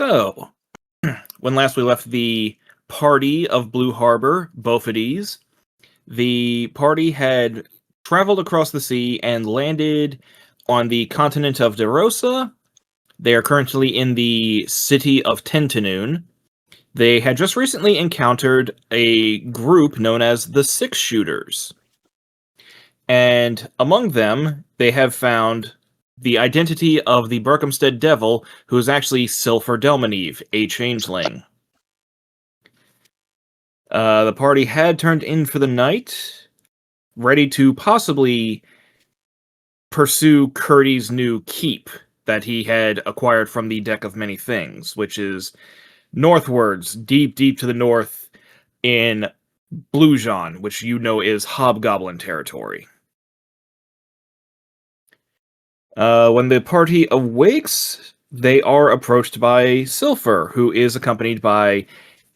So, when last we left the party of Blue Harbor, Bophades, the party had traveled across the sea and landed on the continent of Derosa. They are currently in the city of Tentanoon. They had just recently encountered a group known as the Six Shooters. And among them, they have found the identity of the Berkhamsted Devil, who is actually Silfer Delmaneve, a changeling. The party had turned in for the night, ready to possibly pursue Curdy's new keep that he had acquired from the Deck of Many Things, which is northwards, deep, deep to the north in Bluejean, which you know is Hobgoblin territory. When the party awakes, they are approached by Silfer, who is accompanied by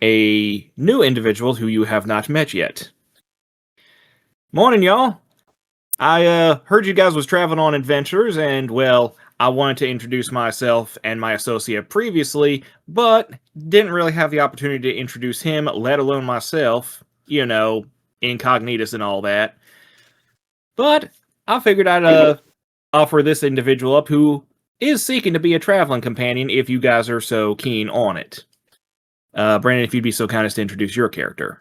a new individual who you have not met yet. Morning, y'all. I heard you guys was traveling on adventures, and, well, I wanted to introduce myself and my associate previously, but didn't really have the opportunity to introduce him, let alone myself. You know, incognitus and all that. But I figured I'd offer this individual up who is seeking to be a traveling companion if you guys are so keen on it. Brandon, if you'd be so kind as to introduce your character.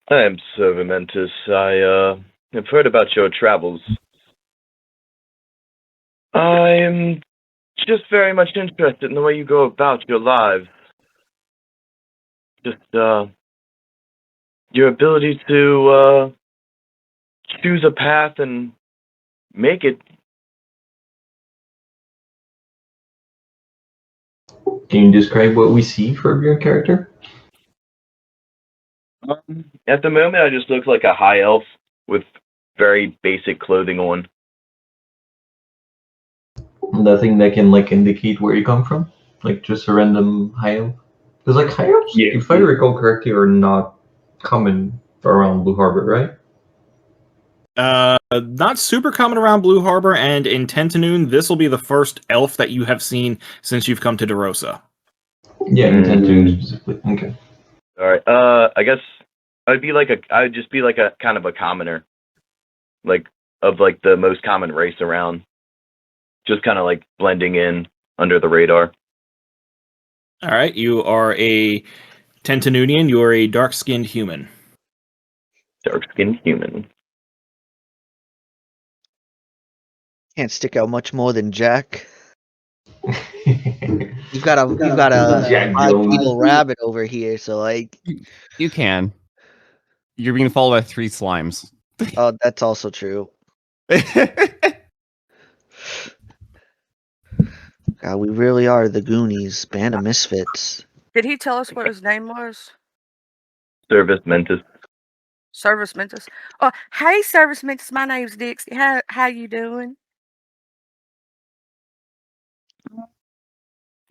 I am Servamentus. I have heard about your travels. I am just very much interested in the way you go about your lives. Just your ability to choose a path and make it. Can you describe what we see for your character? At the moment, I just look like a high elf with very basic clothing on. Nothing that can indicate where you come from, just a random high elf. Because high elves, if I recall correctly, are not common around Blue Harbor, right? Not super common around Blue Harbor, and in Tentanoon, this will be the first elf that you have seen since you've come to Derosa. Yeah, in Tentanoon specifically. Okay. All right. I guess I'd just be like a kind of a commoner, of the most common race around, just kind of blending in under the radar. All right, you are a Tentanoonian. You are a dark-skinned human. Dark-skinned human. Can't stick out much more than Jack. You've got a bipedal rabbit over here, so you can. You're being followed by 3 slimes. Oh, that's also true. God, we really are the Goonies, band of misfits. Did he tell us what his name was? Service Mentis. Service Mentis. Oh, hey, Service Mentis. My name's Dixie. How you doing?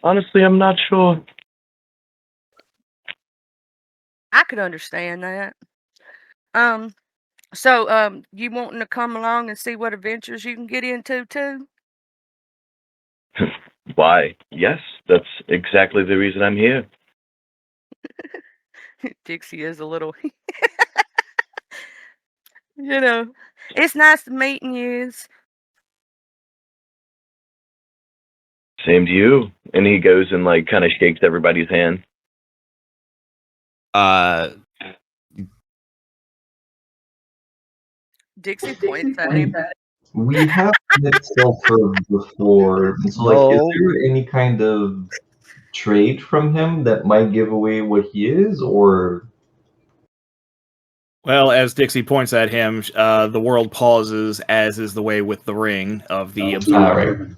Honestly, I'm not sure. I could understand that. So, you wanting to come along and see what adventures you can get into too? Why? Yes, that's exactly the reason I'm here. Dixie is a little, it's nice meeting you. Same to you. And he goes and kind of shakes everybody's hand. Dixie points at him. We have met Sulfur before, so is there any kind of trait from him that might give away what he is, or? Well, as Dixie points at him, the world pauses, as is the way with the ring of the Observer.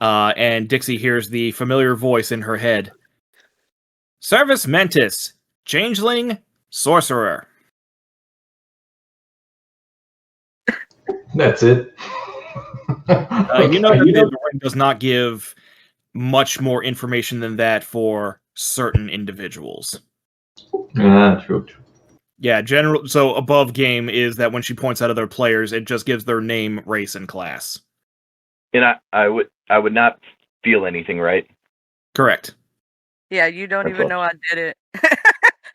And Dixie hears the familiar voice in her head. Service Mentis, Changeling, Sorcerer. That's it. You know the ring does not give much more information than that for certain individuals. True. Yeah, so above game is that when she points out other players, it just gives their name, race, and class. And I would not feel anything, right? Correct. Yeah, you don't That's even all. know I did it.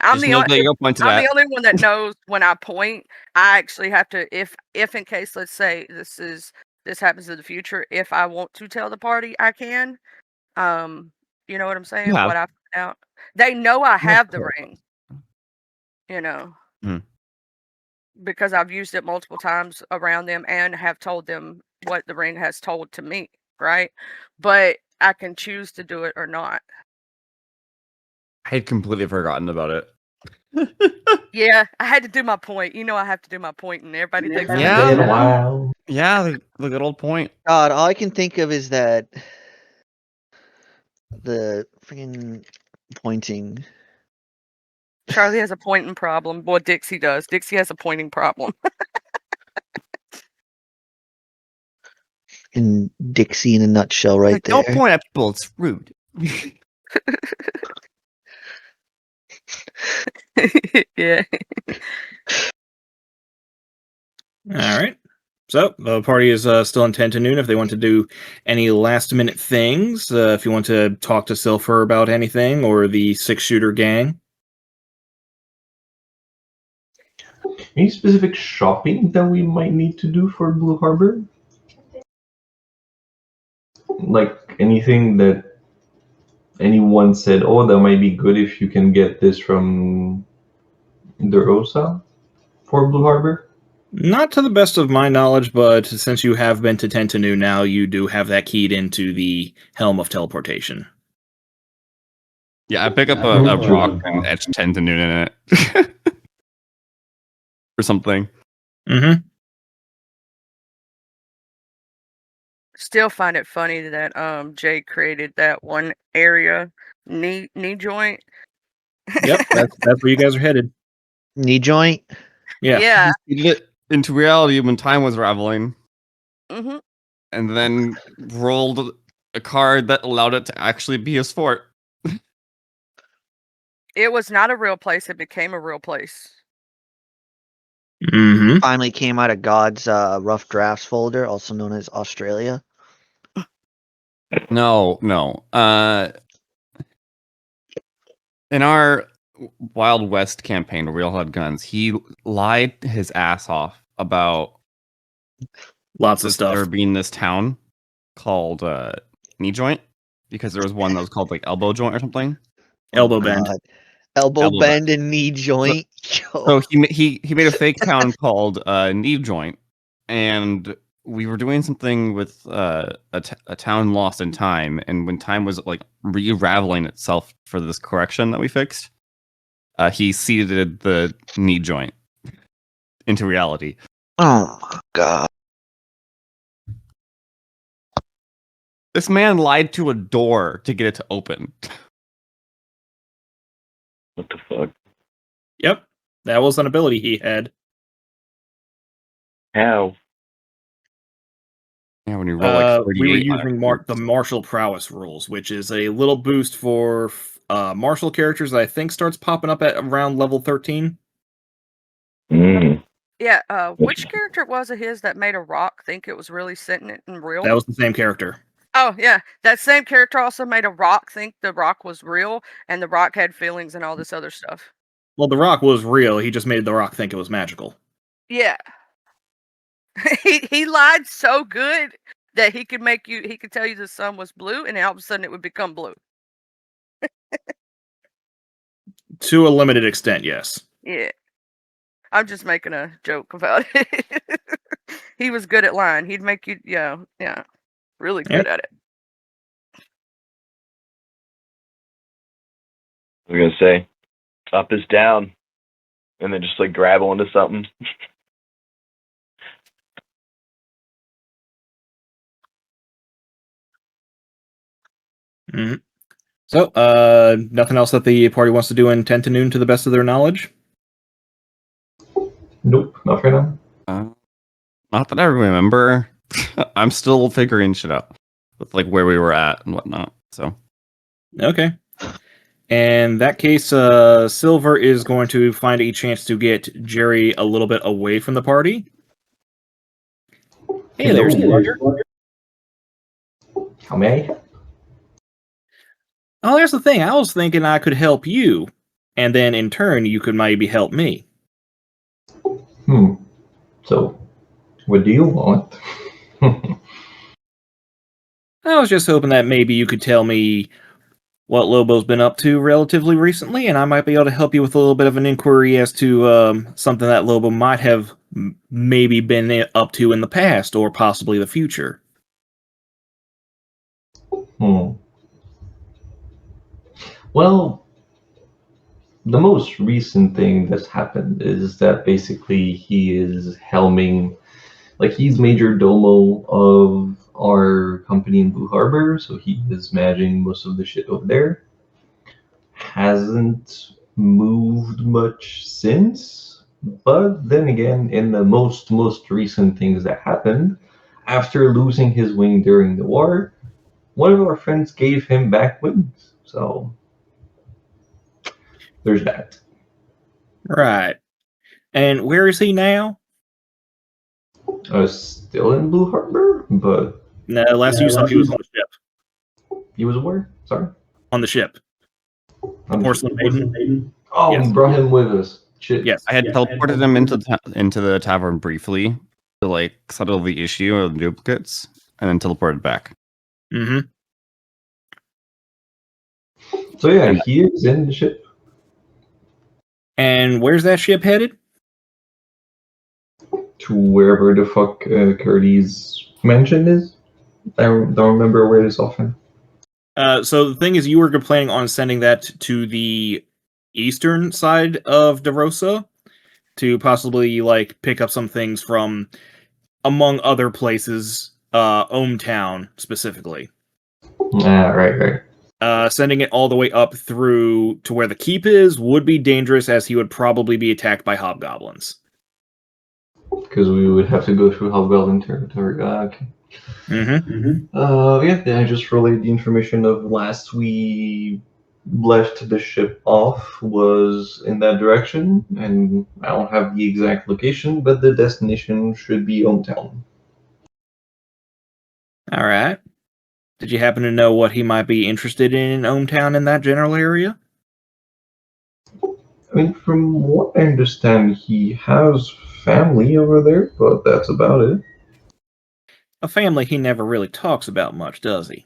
I'm Just the know only. that you're pointed I'm at. the only one that knows when I point. I actually have to, if in case, let's say this happens in the future, if I want to tell the party, I can. You know what I'm saying? have. What I found out. They know I You have have the to. ring. You know, Mhm. because I've used it multiple times around them and have told them what the ring has told to me, right? But I can choose to do it or not. I had completely forgotten about it. Yeah, I had to do my point. You know, I have to do my point, and everybody thinks that Yeah. Been makes a while. Yeah, the good old point. God, all I can think of is that the freaking pointing. Charlie has a pointing problem. Well, Dixie does. Dixie has a pointing problem. And Dixie in a nutshell, right Like, don't there. point at people. It's rude. Yeah. All right. So the party is still in 10 to noon. If they want to do any last minute things, if you want to talk to Silver about anything or the 6-shooter gang. Any specific shopping that we might need to do for Blue Harbor? Like anything that anyone said, oh, that might be good if you can get this from DeRosa for Blue Harbor? Not to the best of my knowledge, but since you have been to 10 to noon now, you do have that keyed into the Helm of Teleportation. Yeah, I pick up True, a true. rock and etch 10 to noon in it. Or something. Mm-hmm. Still find it funny that Jay created that one area knee joint. Yep, that's where you guys are headed. Knee joint. Yeah. Yeah. He did it into reality when time was raveling, Mm-hmm. and then rolled a card that allowed it to actually be his fort. It was not a real place. It became a real place. Mm-hmm. Finally came out of God's rough drafts folder, also known as Australia. No. In our Wild West campaign where we all had guns, he lied his ass off about Lots of there stuff. being this town called Knee Joint, because there was one that was called like Elbow Joint or something. Elbow bend. God. Elbow Elbow bend and knee joint. So he made a fake town called Knee Joint, and we were doing something with a town lost in time, and when time was like re-raveling itself for this correction that we fixed, he seeded the Knee Joint into reality. Oh my God. This man lied to a door to get it to open. What the fuck? Yep. That was an ability he had. How? Yeah, when you roll like 38 we were on using it. the martial prowess rules, which is a little boost for martial characters that I think starts popping up at around level 13. Mm. Yeah. Which character was it his that made a rock think it was really sentient and real? That was the same character. Oh yeah, that same character also made a rock think the rock was real, and the rock had feelings and all this other stuff. Well, the rock was real. He just made the rock think it was magical. Yeah. he lied so good that he could tell you the sun was blue, and then all of a sudden it would become blue. To a limited extent, yes. Yeah. I'm just making a joke about it. He was good at lying. He'd make you, really good at it. I was gonna say, up is down, and then just like grab onto something. Mm-hmm. So, nothing else that the party wants to do in 10 to noon to the best of their knowledge? Nope, not for now. Not that I remember. I'm still figuring shit out with like where we were at and whatnot. So Okay. In that case, Silver is going to find a chance to get Jerry a little bit away from the party. Hey, there's Hello. Roger. How may I help? Oh, that's the thing. I was thinking I could help you, and then in turn you could maybe help me. So, what do you want? I was just hoping that maybe you could tell me what Lobo's been up to relatively recently, and I might be able to help you with a little bit of an inquiry as to something that Lobo might have maybe been up to in the past, or possibly the future. Well, the most recent thing that's happened is that basically he is helming, like he's major domo of our company in Blue Harbor, so he is managing most of the shit over there. Hasn't moved much since, but then again, in the most recent things that happened, after losing his wing during the war, one of our friends gave him back wings. So there's that. Right. And where is he now? Still in Blue Harbor, but No, last you saw he was on the ship. he was where? Sorry? On the ship. On the Porcelain ship. Maiden. Oh, Yes. we brought him with us. Shit. Yes. I had teleported him into the tavern briefly to like settle the issue of the duplicates, and then teleported back. Mm-hmm. So yeah, he is in the ship. And where's that ship headed? To wherever the fuck Curdy's mansion is. I don't remember where it is often. So the thing is, you were planning on sending that to the eastern side of DeRosa to possibly like pick up some things from, among other places, Ohmtown specifically. Right. Sending it all the way up through to where the keep is would be dangerous, as he would probably be attacked by hobgoblins. Because we would have to go through Hobgoblin territory. Okay. Yeah, then I just relayed the information of last we left the ship off was in that direction, and I don't have the exact location, but the destination should be Ohmtown. All right. Did you happen to know what he might be interested in Ohmtown in that general area? I mean, from what I understand, he has family over there, but that's about it. A family he never really talks about much, does he?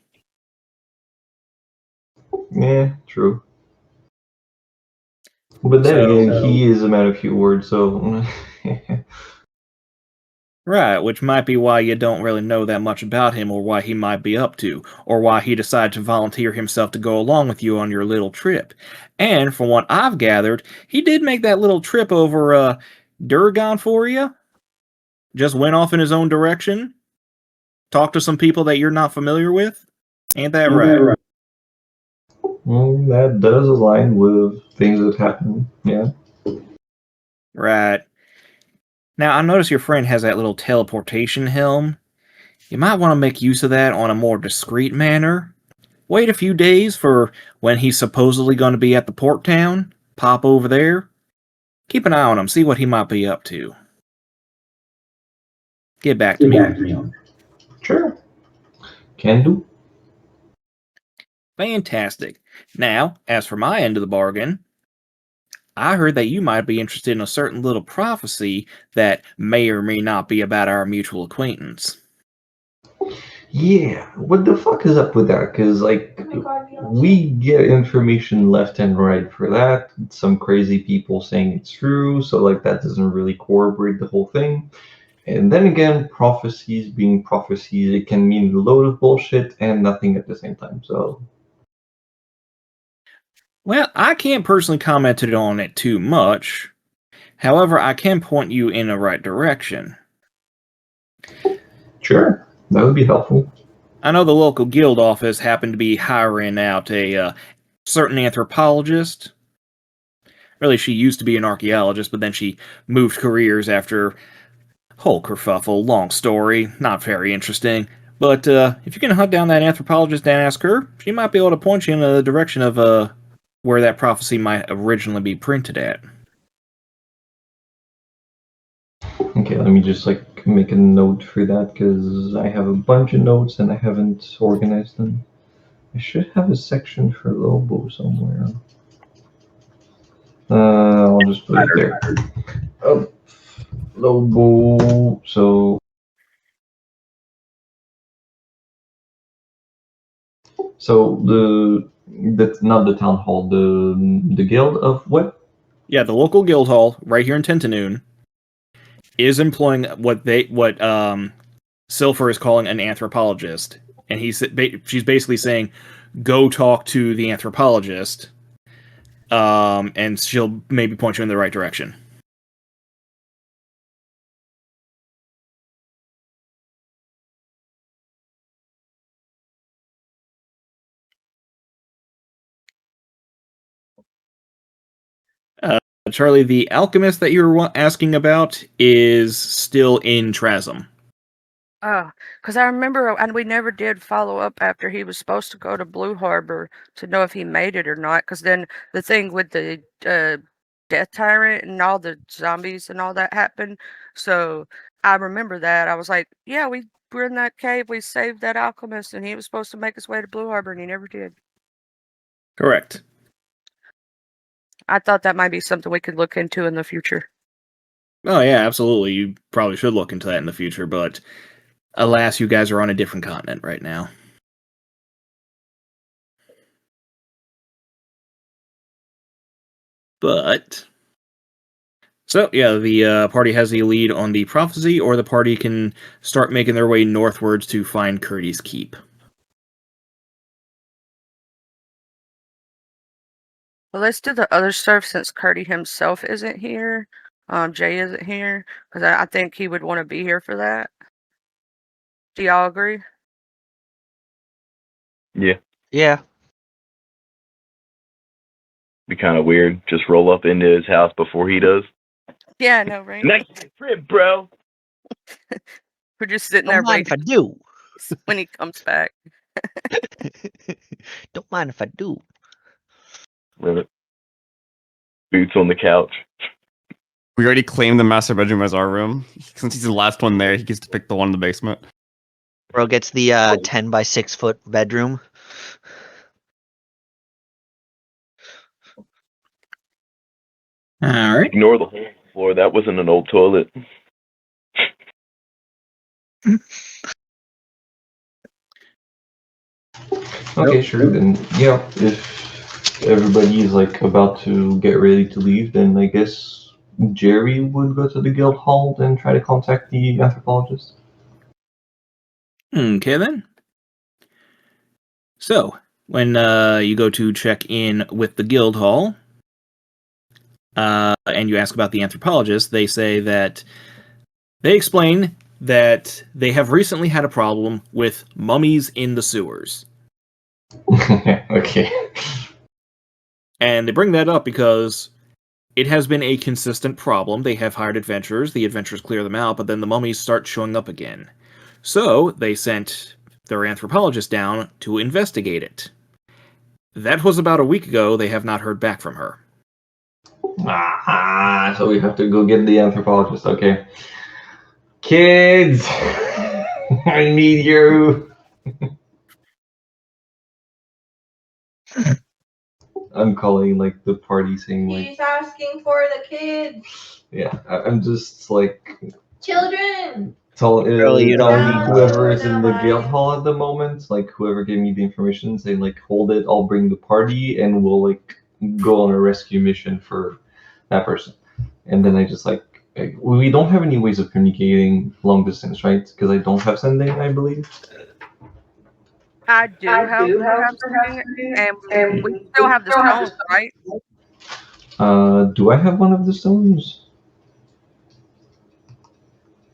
Yeah, true. But then again, he is a man of few words, so. Right, which might be why you don't really know that much about him, or why he might be up to, or why he decided to volunteer himself to go along with you on your little trip. And from what I've gathered, he did make that little trip over Durgon for you. Just went off in his own direction. Talked to some people that you're not familiar with. Ain't that right? Well, that does align with things that happen, yeah. Right. Now, I notice your friend has that little teleportation helm. You might want to make use of that on a more discreet manner. Wait a few days for when he's supposedly going to be at the port town. Pop over there. Keep an eye on him, see what he might be up to. Get back to me. Sure. Can do. Fantastic. Now, as for my end of the bargain, I heard that you might be interested in a certain little prophecy that may or may not be about our mutual acquaintance. Yeah, what the fuck is up with that? Because, like, we get information left and right for that. Some crazy people saying it's true, so, like, that doesn't really corroborate the whole thing. And then again, prophecies being prophecies, it can mean a load of bullshit and nothing at the same time, so. Well, I can't personally comment on it too much. However, I can point you in the right direction. Sure, that would be helpful. I know the local guild office happened to be hiring out a certain anthropologist. Really, she used to be an archaeologist, but then she moved careers after whole kerfuffle. Long story, not very interesting. But if you can hunt down that anthropologist and ask her, she might be able to point you in the direction of where that prophecy might originally be printed at. Okay, let me just like make a note for that because I have a bunch of notes and I haven't organized them. I should have a section for Lobo somewhere. I'll just put it there. Oh, Lobo. So that's not the town hall. The guild of what? Yeah, the local guild hall right here in Tentanoon is employing what Silver is calling an anthropologist, and she's basically saying, "Go talk to the anthropologist, and she'll maybe point you in the right direction." Charlie, the alchemist that you were asking about is still in Trasm. Oh, because I remember, and we never did follow up after he was supposed to go to Blue Harbor to know if he made it or not. Because then the thing with the Death Tyrant and all the zombies and all that happened. So I remember that. I was like, yeah, we were in that cave. We saved that alchemist, and he was supposed to make his way to Blue Harbor, and he never did. Correct. I thought that might be something we could look into in the future. Oh yeah, absolutely. You probably should look into that in the future, but alas, you guys are on a different continent right now. But so yeah, the party has the lead on the prophecy, or the party can start making their way northwards to find Curdy's Keep. Well, let's do the other stuff since Curdy himself isn't here. Jay isn't here because I think he would want to be here for that. Do y'all agree? Yeah, Yeah. be kind of weird. Just roll up into his house before he does. Yeah, I know, right? Nice trip, bro. We're just sitting Don't there mind waiting if I do. when he comes back. Don't mind if I do. Love it. Boots on the couch. We already claimed the master bedroom as our room. Since he's the last one there, he gets to pick the one in the basement. Bro gets the 10 by 6 foot bedroom. All right. Ignore the hole in the floor. That wasn't an old toilet. Okay, sure. Then yeah, if everybody is like about to get ready to leave, then I guess Jerry would go to the guild hall and try to contact the anthropologist. Okay then. So when you go to check in with the guild hall, and you ask about the anthropologist, they say that they explain that they have recently had a problem with mummies in the sewers. Okay. And they bring that up because it has been a consistent problem. They have hired adventurers, the adventurers clear them out, but then the mummies start showing up again. So they sent their anthropologist down to investigate it. That was about a week ago. They have not heard back from her. So we have to go get the anthropologist. Okay. Kids, I need you. I'm calling like the party saying like. He's asking for the kids. Yeah, I'm just like Children. Really, you don't telling need whoever to. is in the guild hall at the moment, like whoever gave me the information, say like hold it, I'll bring the party, and we'll like go on a rescue mission for that person. And then I just like we don't have any ways of communicating long distance, right? Because I don't have sending, I believe. I do have something, and we still have the stones, right? Do I have one of the stones?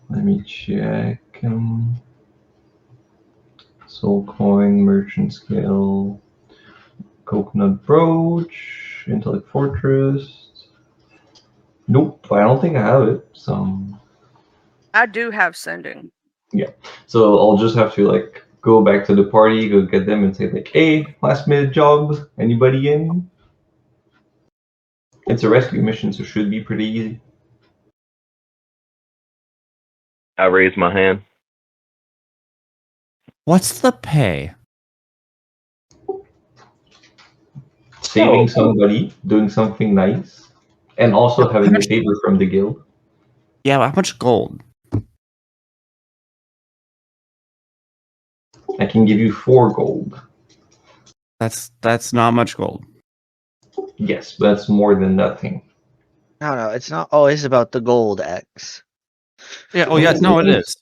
Let me check. Soul coin, merchant skill, coconut brooch, intellect fortress. Nope, I don't think I have it. So I do have sending. so I'll just have to like go back to the party, go get them, and say like, "Hey, last minute job. Anybody in?" It's a rescue mission, so it should be pretty easy. I raise my hand. What's the pay? Saving Oh. somebody, doing something nice, and also How having a much- favor from the guild. Yeah, how much gold? I can give you 4 gold. That's not much gold. Yes, but that's more than nothing. No, it's not always about the gold, X. Yeah. Oh yeah. No, it is.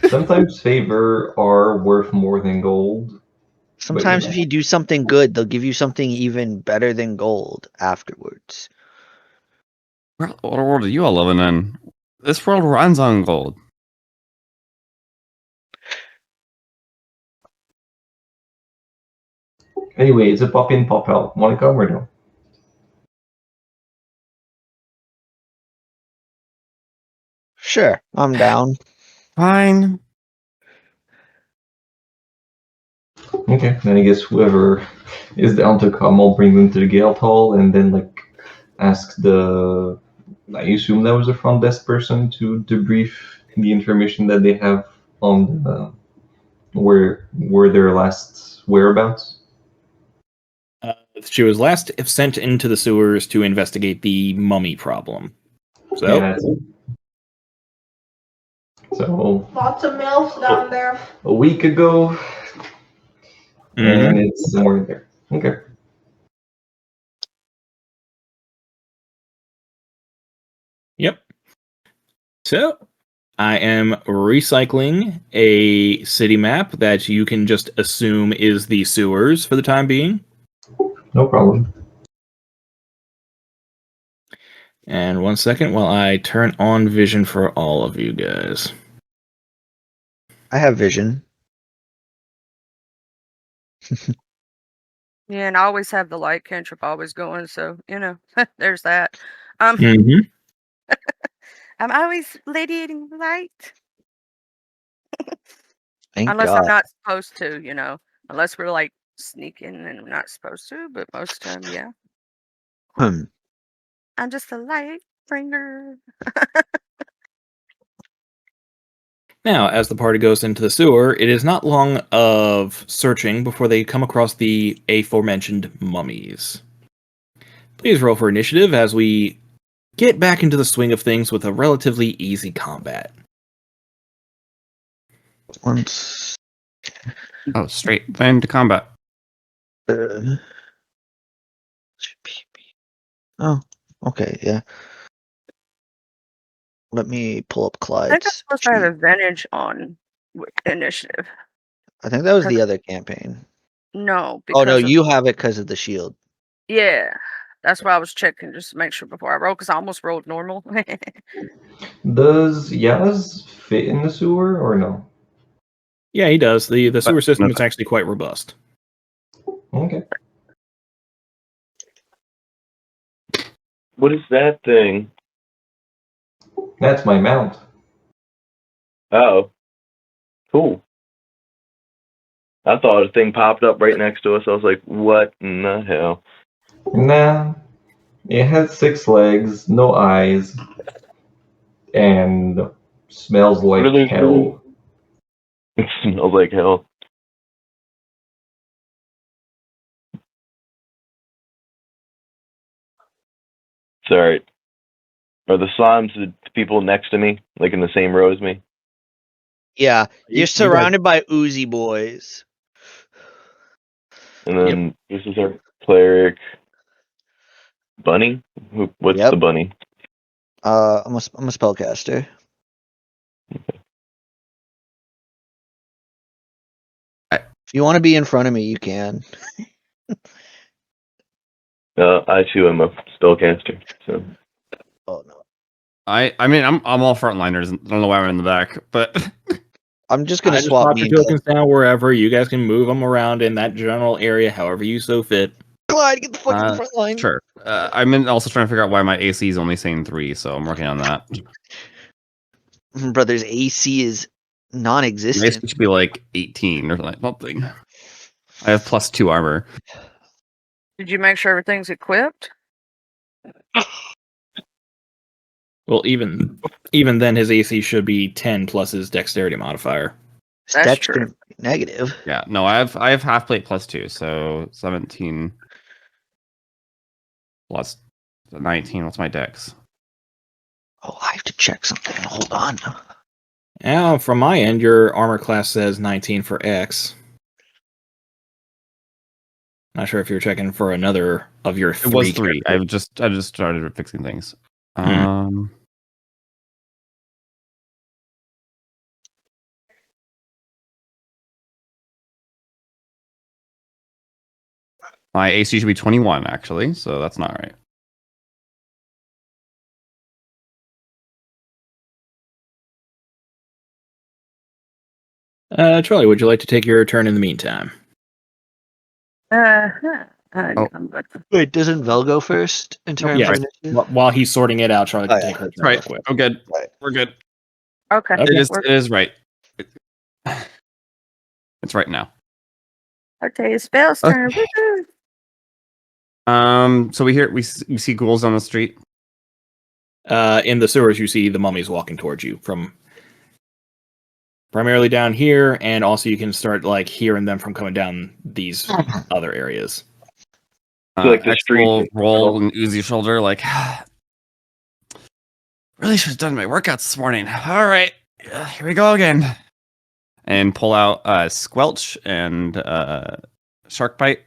Sometimes favor are worth more than gold. Sometimes yeah. if you do something good, they'll give you something even better than gold afterwards. What world are you all living in? This world runs on gold. Anyway, it's a pop in, pop out. Want to come or no? Sure, I'm down. Fine. Okay, then I guess whoever is down to come, I'll bring them to the Guild Hall and then like ask the. I assume that was a front desk person to debrief the information that they have on where were their last whereabouts. She was last sent into the sewers to investigate the mummy problem. So, Yeah, that's it. So Lots of MILFs down there. a week ago, mhm. and it's somewhere there. Okay. Yep. So, I am recycling a city map that you can just assume is the sewers for the time being. No problem. And 1 second while I turn on vision for all of you guys. I have vision. Yeah, and I always have the light cantrip always going, so there's that. Mm-hmm. I'm always radiating light. Thank Unless God. I'm not supposed to, unless we're like sneaking and we're not supposed to, but most of the time, yeah. I'm just a light bringer. Now, as the party goes into the sewer, it is not long of searching before they come across the aforementioned mummies. Please roll for initiative as we get back into the swing of things with a relatively easy combat. Once. Oh, straight then to combat. Oh, okay, yeah. Let me pull up I think I'm Clyde's supposed to have sheet. advantage on initiative. I think that was the other campaign. No, Oh no, because you have it because of the shield. yeah, that's why I was checking just to make sure before I roll because I almost rolled normal. Does Yaz fit in the sewer or no? Yeah, he does. The sewer system no. is actually quite robust. Okay. What is that thing? That's my mount. Oh, cool. I thought a thing popped up right next to us. I was like, what in the hell? Nah. It has 6 legs, no eyes, and smells What are like those hell. It smells like hell. Sorry. Are the slimes the people next to me, like in the same row as me? Yeah, You you're guys- surrounded by Uzi boys. And then this is our cleric, Bunny. What's Yep. the bunny? I'm a spellcaster. If you want to be in front of me, you can. I too am a spellcaster. So Oh no, I mean I'm all frontliners. I don't know why I'm in the back, but I'm just I gonna just swap pop me your and tokens down wherever. You guys can move them around in that general area however you so fit. Clyde, get the fuck in the front line. sure. I'm also trying to figure out why my AC is only saying 3, so I'm working on that. Brother's AC is My AC non-existent. should be like 18 or something. I have +2 armor. Did you make sure everything's equipped? Well, even then, his AC should be 10 plus his dexterity modifier. That's That's true. gonna be negative. Yeah, no, I have half plate plus 2, so 17 plus 19. What's my dex? Oh, I have to check something. Hold on. Now, from my end, your armor class says 19 for X. Not sure if you're checking for another of your It was 3. characters. I just started fixing things. Hmm. My AC should be 21 actually, so that's not right. Charlie, would you like to take your turn in the meantime? Uh-huh. Oh. I'm good. Wait, doesn't Vel go first in terms Yeah. of initiative? While he's sorting it out, Charlie can Oh, take yeah. her turn Right. real quick. Oh, good. Right. We're good. Okay. Okay. It is right. It's right now. Okay, spell's turn. Okay. Woohoo. So we see ghouls on the street. In the sewers, you see the mummies walking towards you from primarily down here, and also you can start like hearing them from coming down these other areas. So, like, the X streets will in roll general. an oozy shoulder, like, really should have done my workouts this morning. All right, here we go again. And pull out Squelch and Shark Bite.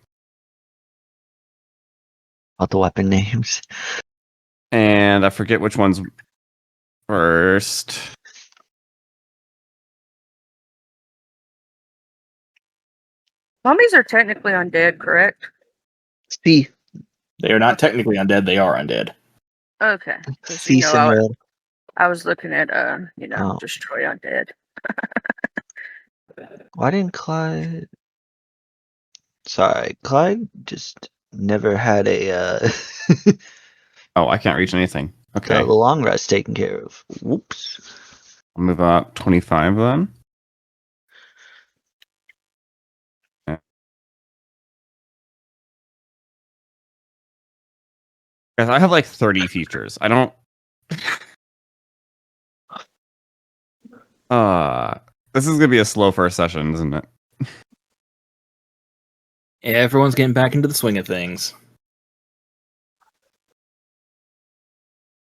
All the weapon names. And I forget which one's first. Mummies are technically undead, correct? C. They are not technically undead; they are undead. Okay. 'Cause, C. Cinderella. I was looking at Oh. destroy undead. Why didn't Clyde? Sorry, Clyde just never had a Oh, I can't reach anything. Okay, the long rest taken care of. Whoops. I'll move up 25 then. Guys, I have like 30 features. I don't. This is gonna be a slow first session, isn't it? Everyone's getting back into the swing of things.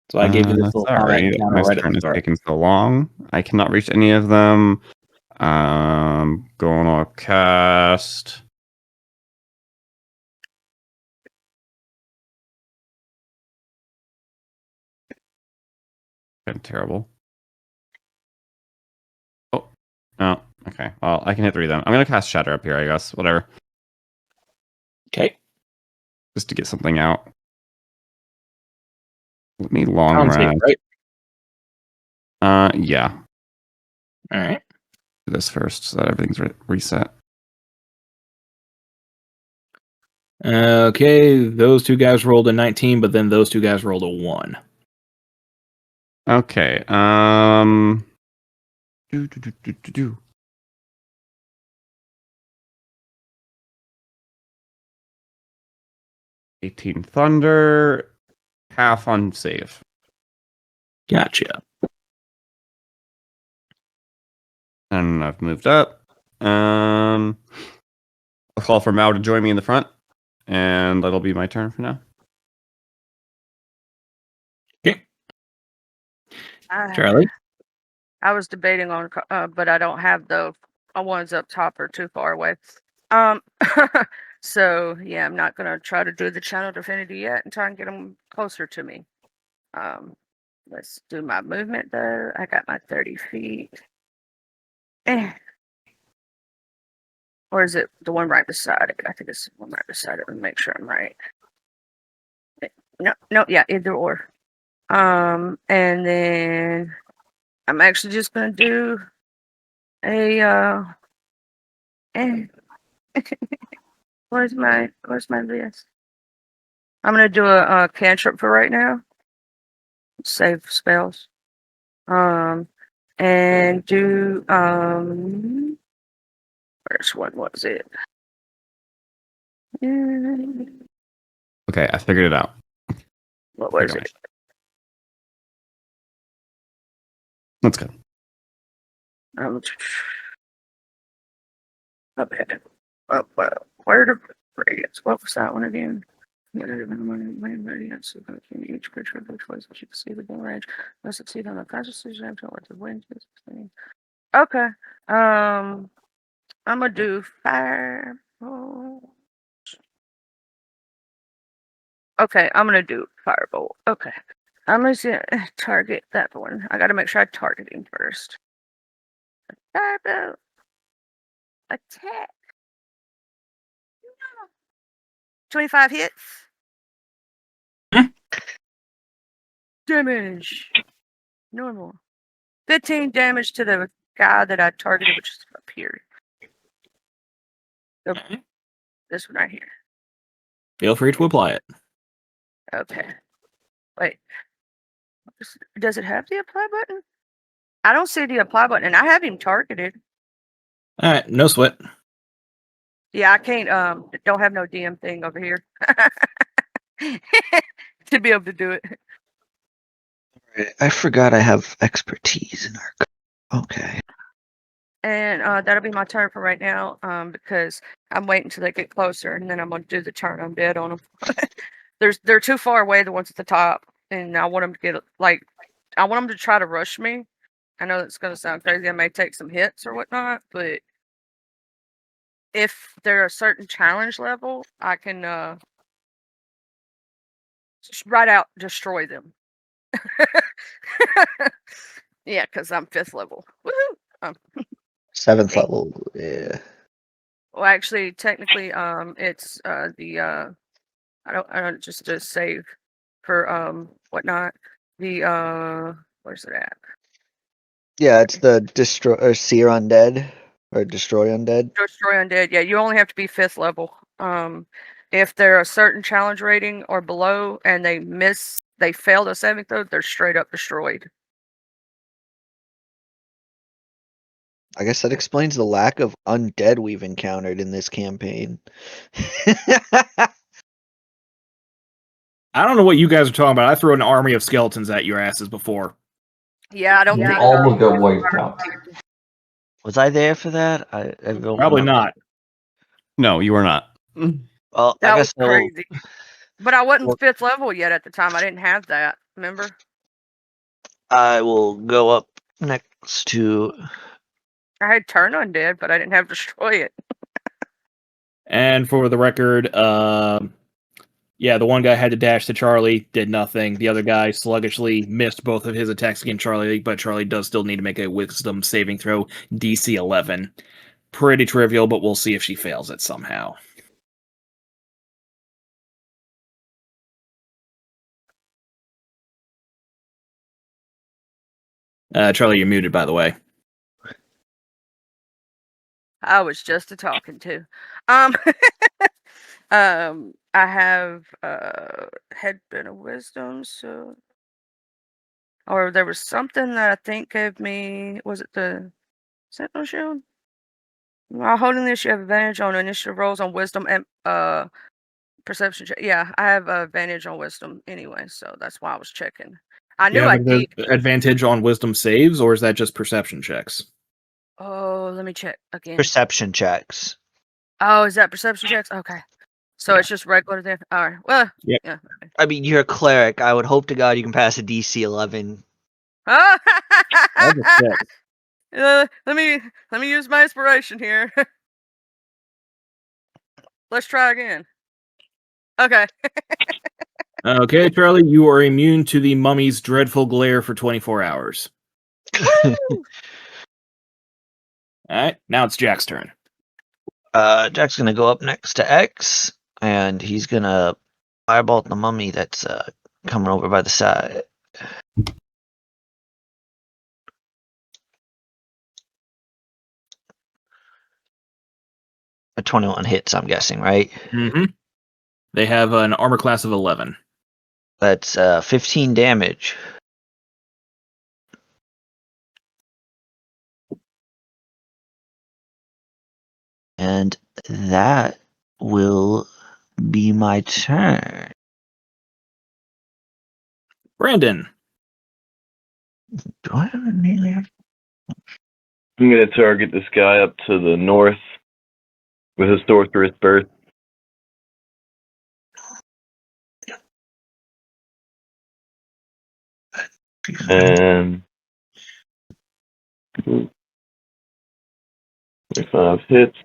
So I gave you this little combat Sorry, encounter my right at turn the is start. taking so long. I cannot reach any of them. Going to cast. Been terrible. Oh, no. Okay. Well, I can hit 3 of them. I'm gonna cast Shatter up here, I guess. Whatever. Okay. Just to get something out. Let me long Sounds safe, rest. right? Yeah. All right. Do this first so that everything's reset. Okay, those two guys rolled a 19, but then those two guys rolled a 1. Okay. Do. 18 thunder, half on save. Gotcha. And I've moved up. I'll call for Mao to join me in the front, and that'll be my turn for now. Okay. Charlie? I was debating on, but I don't have the ones up top are too far away. So yeah, I'm not gonna try to do the channel divinity yet and try and get them closer to me. Let's do my movement though. I got my 30 feet. Or is it the one right beside it? I think it's the one right beside it. Let me make sure I'm right. No, yeah, either or. And then I'm actually just gonna do a where's my list? I'm gonna do a cantrip for right now. Save spells. And do where's one was it? Okay, I figured it out. What was Okay. it? That's good. Okay. Where to radius? What was that one again? Each picture of which was you can see the goal range. Must succeed on the fastest decision what the wind is. Okay. I'm gonna do fire. Okay, I'm gonna do firebolt. Okay. I'm gonna target that one. I gotta make sure I target him first. Firebolt. Attack. 25 hits. Damage. Normal. 15 damage to the guy that I targeted, which is up here. Okay. This one right here. Feel free to apply it. Okay. Wait. Does it have the apply button? I don't see the apply button, and I have him targeted. All right, no sweat. Yeah, I can't. Don't have no DM thing over here to be able to do it. I forgot I have expertise in arc. Okay. And that'll be my turn for right now. Because I'm waiting till they get closer, and then I'm gonna do the turn undead on them. They're too far away, the ones at the top, and I want them to get I want them to try to rush me. I know that's gonna sound crazy. I may take some hits or whatnot, but if they're a certain challenge level, I can just right out destroy them. Yeah, because I'm 5th level. Woohoo! 7th level. Yeah. Well, actually, technically, it's the I don't just to save for whatnot. The where's it at? Yeah, it's the destroy or seer undead or destroy undead. Destroy undead. Yeah, you only have to be 5th level. If they're a certain challenge rating or below, and they fail the saving throw, they're straight up destroyed. I guess that explains the lack of undead we've encountered in this campaign. I don't know what you guys are talking about. I threw an army of skeletons at your asses before. Yeah, I don't You think all got wiped out. Was I there for that? I don't Probably remember. not. No, you are not. Well, that I was guess I'll, crazy. But I wasn't Well- 5th level yet at the time. I didn't have that. Remember? I will go up next to. I had turn undead, but I didn't have destroy it. And for the record, yeah, the one guy had to dash to Charlie, did nothing. The other guy sluggishly missed both of his attacks against Charlie, but Charlie does still need to make a wisdom saving throw, DC 11. Pretty trivial, but we'll see if she fails it somehow. Charlie, you're muted, by the way. I was just a talking to. I have headband of wisdom, so or there was something that I think gave me, was it the Sentinel Shield? While holding this, you have advantage on initiative rolls on wisdom and perception check. Yeah, I have advantage on wisdom anyway, so that's why I was checking. I Do you knew I have did. advantage on wisdom saves, or is that just perception checks? Oh, let me check again. Perception checks. Oh, is that perception checks? Okay. So it's just regular then? Alright. Well, Yep. yeah. I mean, you're a cleric. I would hope to God you can pass a DC 11. That's a six. Let me use my inspiration here. Let's try again. Okay. Okay, Charlie, you are immune to the mummy's dreadful glare for 24 hours. Woo! Alright, now it's Jack's turn. Jack's gonna go up next to X, and he's gonna firebolt the mummy that's coming over by the side. A 21 hits, I'm guessing, right? Mm-hmm. They have an armor class of 11. That's 15 damage. And that will be my turn. Brandon. Do I have a melee? I'm gonna target this guy up to the north with a sorceress burst. And 25 hits.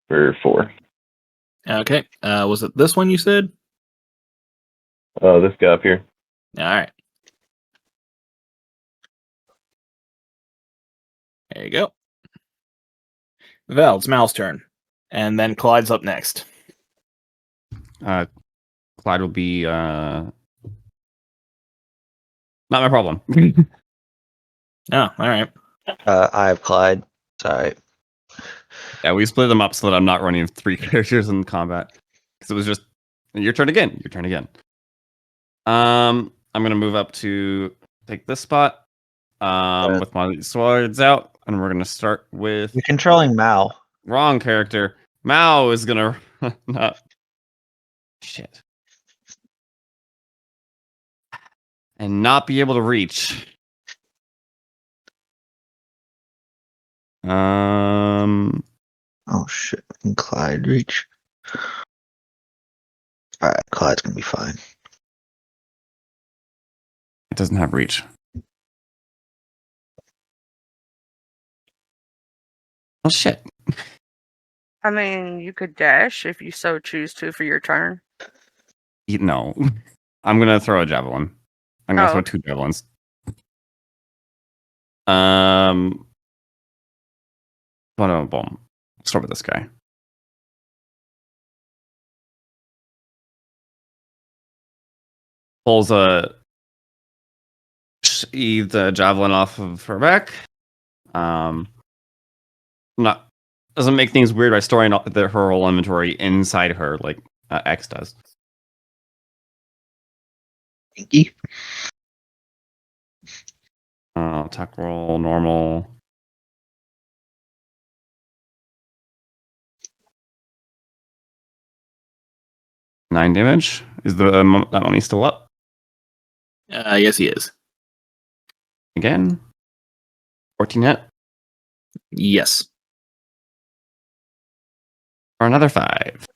For 4. Okay. Was it this one you said? This guy up here. All right. There you go. Val, it's Mal's turn. And then Clyde's up next. Clyde will be not my problem. Oh, all right. I have Clyde. Sorry. Yeah, we split them up so that I'm not running 3 characters in combat. Because it was just your turn again. Your turn again. I'm gonna move up to take this spot. With my swords out, and we're gonna start with You're controlling Mao. wrong character. Mao is gonna not shit. And not be able to reach. Oh shit. Can Clyde reach? Alright, Clyde's gonna be fine. It doesn't have reach. Oh shit. I mean, you could dash if you so choose to for your turn. No. I'm gonna throw a javelin. I'm gonna Oh. throw 2 javelins. Boom. Let's start with this guy. Pulls a the javelin off of her back. Not doesn't make things weird by storing her whole inventory inside her like X does. Inky. Attack roll normal. Nine damage. Is the that mummy still up? Yes, he is. Again. 14 hit. Yes. For another 5.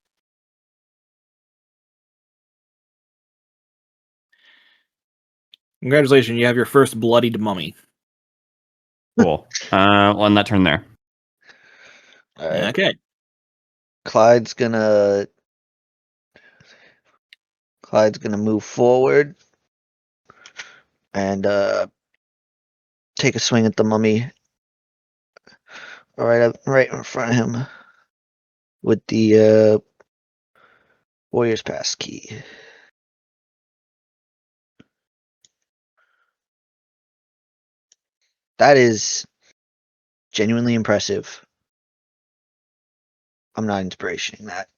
Congratulations, you have your first bloodied mummy. Cool. On that turn there. Alright. Okay. Clyde's gonna move forward and take a swing at the mummy right in front of him with the Warrior's Pass key. That is genuinely impressive. I'm not inspirationing that.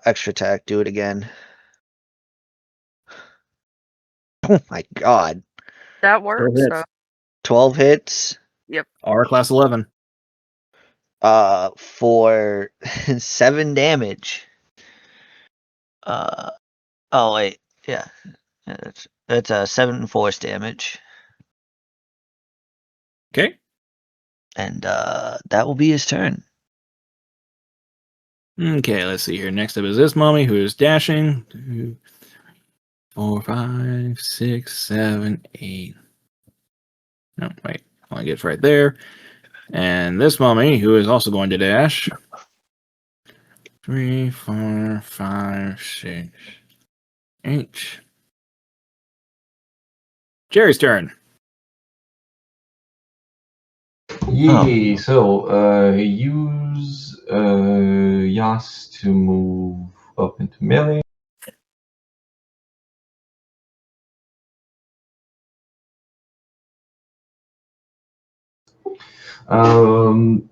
Extra attack, do it again. Oh my god. That works. hits. So 12 hits. R class 11. For 7 damage. Oh wait, yeah. That's 7 force damage. Okay. And that will be his turn. Okay, let's see here. Next up is this mummy who is dashing. 2, 4, 5, 6, 7, 8. No, wait. Only gets right there. And this mummy who is also going to dash. 3, 4, 5, 6, 8. Jerry's turn. Yay, so use Yas to move up into melee.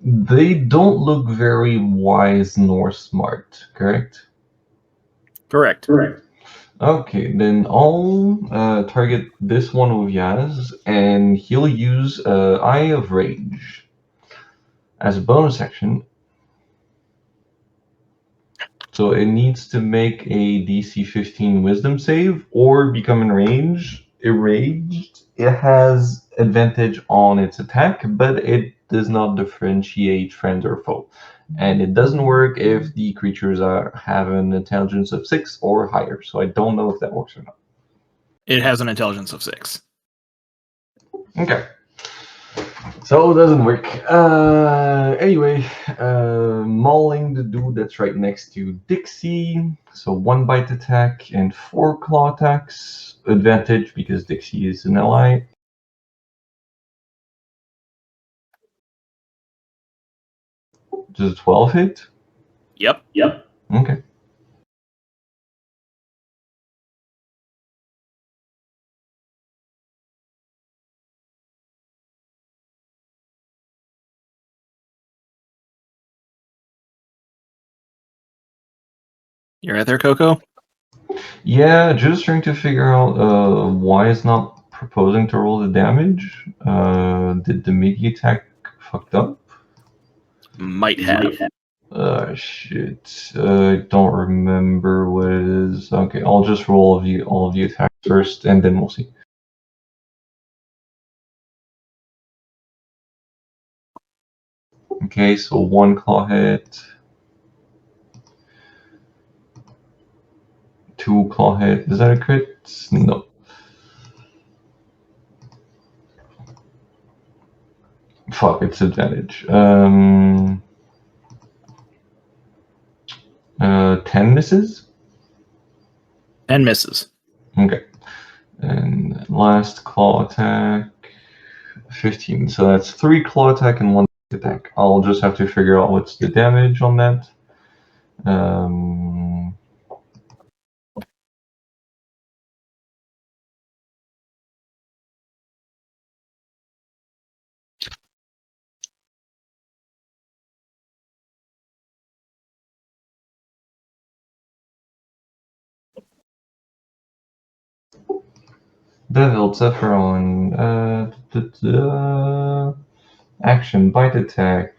They don't look very wise nor smart, correct? Correct. Okay, then I'll target this one with Yaz, and he'll use Eye of Rage as a bonus action. So it needs to make a DC 15 Wisdom save or become enraged. It has advantage on its attack, but it does not differentiate friend or foe. And it doesn't work if the creatures have an intelligence of 6 or higher. So I don't know if that works or not. It has an intelligence of 6. Okay. So it doesn't work. Anyway, mauling the dude that's right next to Dixie. So 1 bite attack and 4 claw attacks. Advantage because Dixie is an ally. Does 12 hit? Yep. Okay. You're right there, Coco? Yeah, just trying to figure out why it's not proposing to roll the damage. Did the Mickey attack fucked up? Might have. Shit. I don't remember what it is. Okay, I'll just roll all of the attacks first, and then we'll see. Okay, so 1 claw hit. 2 claw hit. Is that a crit? No. Fuck, it's advantage. 10 misses? 10 misses. Okay. And last claw attack, 15. So that's 3 claw attack and 1 attack. I'll just have to figure out what's the damage on that. Devil Zephyron. Action, bite attack.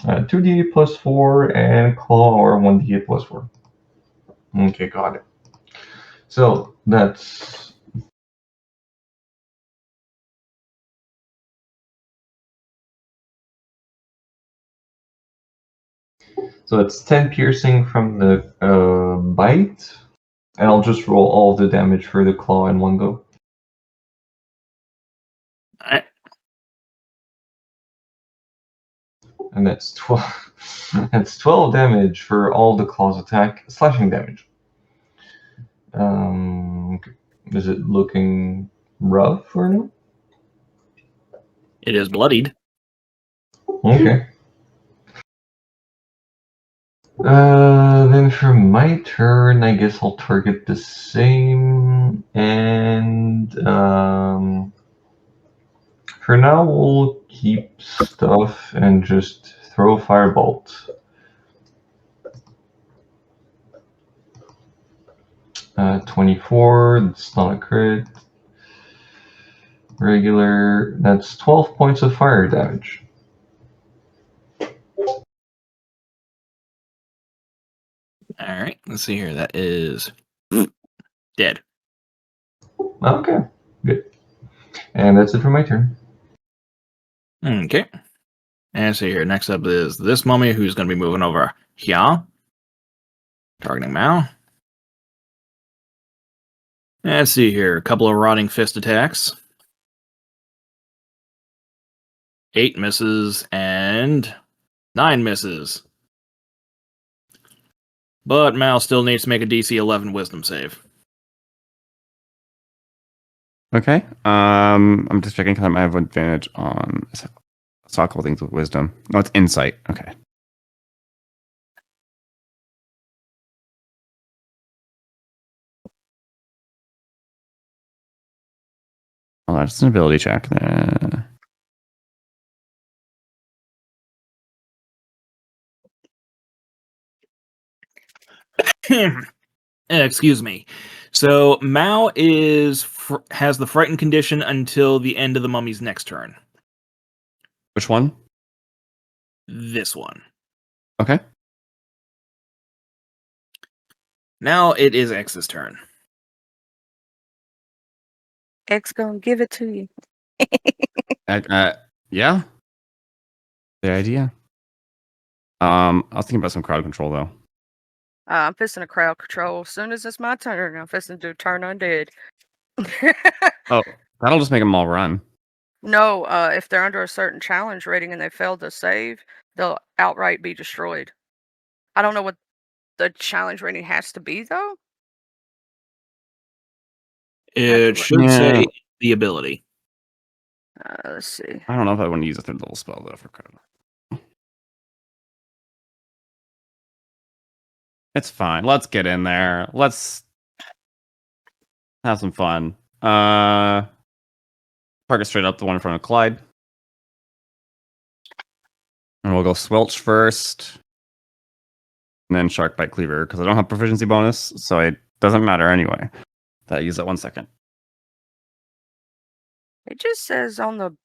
2d8 plus 4 and claw or 1d8 plus 4. Okay, got it. So that's it's 10 piercing from the bite, and I'll just roll all of the damage for the claw in one go. Alright. And that's 12. That's 12 damage for all the claws attack, slashing damage. Okay. Is it looking rough or no? It is bloodied. Okay. Then for my turn, I guess I'll target the same, and for now we'll keep stuff and just throw firebolt. 24, that's not a crit. Regular, that's 12 points of fire damage. Alright, let's see here. That is dead. Okay, good. And that's it for my turn. Okay. And see here. Next up is this mummy who's going to be moving over here. Targeting Mao. Let's see here. A couple of rotting fist attacks. 8 misses and 9 misses. But Mao still needs to make a DC 11 wisdom save. Okay. I'm just checking because I might have advantage on saw a couple things with wisdom. No, it's insight. Okay. Oh, that's an ability check. Excuse me. So Mao has the frightened condition until the end of the mummy's next turn. Which one? This one. Okay. Now it is X's turn. X gonna give it to you. Yeah. The idea. I was thinking about some crowd control though. I'm fixing a crowd control. As soon as it's my turn, I'm fixing to do turn undead. Oh, that'll just make them all run. No, if they're under a certain challenge rating and they fail to save, they'll outright be destroyed. I don't know what the challenge rating has to be though. It should Yeah. say the ability. Let's see. I don't know if I want to use a third level spell though for crowd. It's fine. Let's get in there. Let's have some fun. Park it straight up, the one in front of Clyde. And we'll go Swelch first. And then Shark Bite Cleaver, because I don't have proficiency bonus, so it doesn't matter anyway. That use that 1 second. It just says on the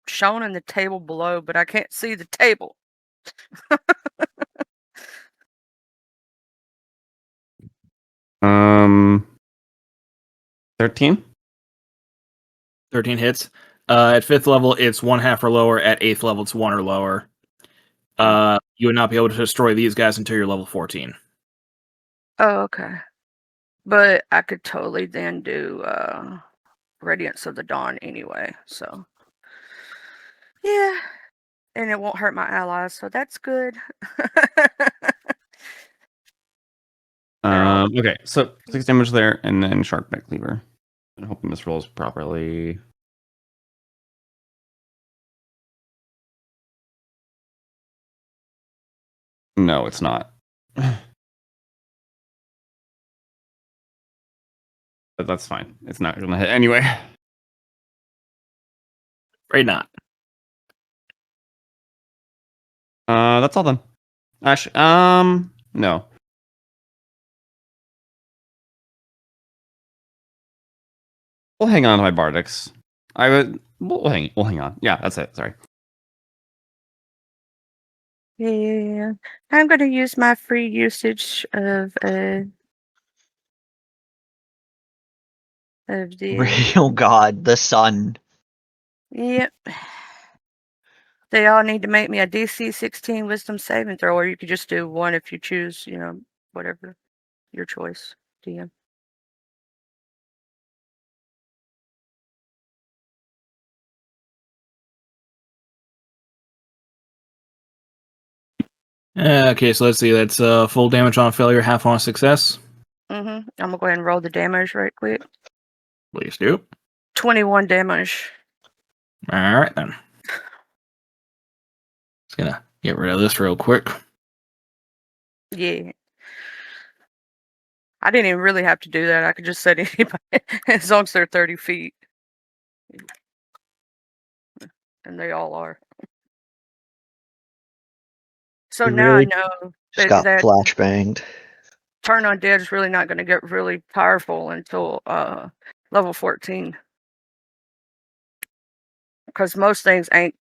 shown in the table below, but I can't see the table. Um, 13. 13 hits. At 5th level, it's 1/2 or lower. At 8th level, it's 1 or lower. You would not be able to destroy these guys until you're level 14. Oh, okay. But I could totally then do Radiance of the Dawn anyway, so yeah. And it won't hurt my allies, so that's good. Okay, so 6 damage there, and then Shark Bite Cleaver. I'm hoping this rolls properly. No, it's not. But that's fine. It's not gonna hit anyway. Right not. That's all done. Ash, no. We'll hang on to my Bardics. We'll hang on. Yeah, that's it. Sorry. Yeah. I'm gonna use my free usage of the Oh God, the sun. Yep. They all need to make me a DC 16 Wisdom saving throw, or you could just do one if you choose, whatever your choice, DM. Okay, so let's see. That's full damage on failure, half on success. I'm gonna go ahead and roll the damage right quick. Please do. 21 damage. All right, then. Just gonna get rid of this real quick. Yeah. I didn't even really have to do that. I could just set anybody as long as they're 30 feet. And they all are. So You now really I know just got that flashbanged. Turn Undead is really not going to get really powerful until level 14. Because most things ain't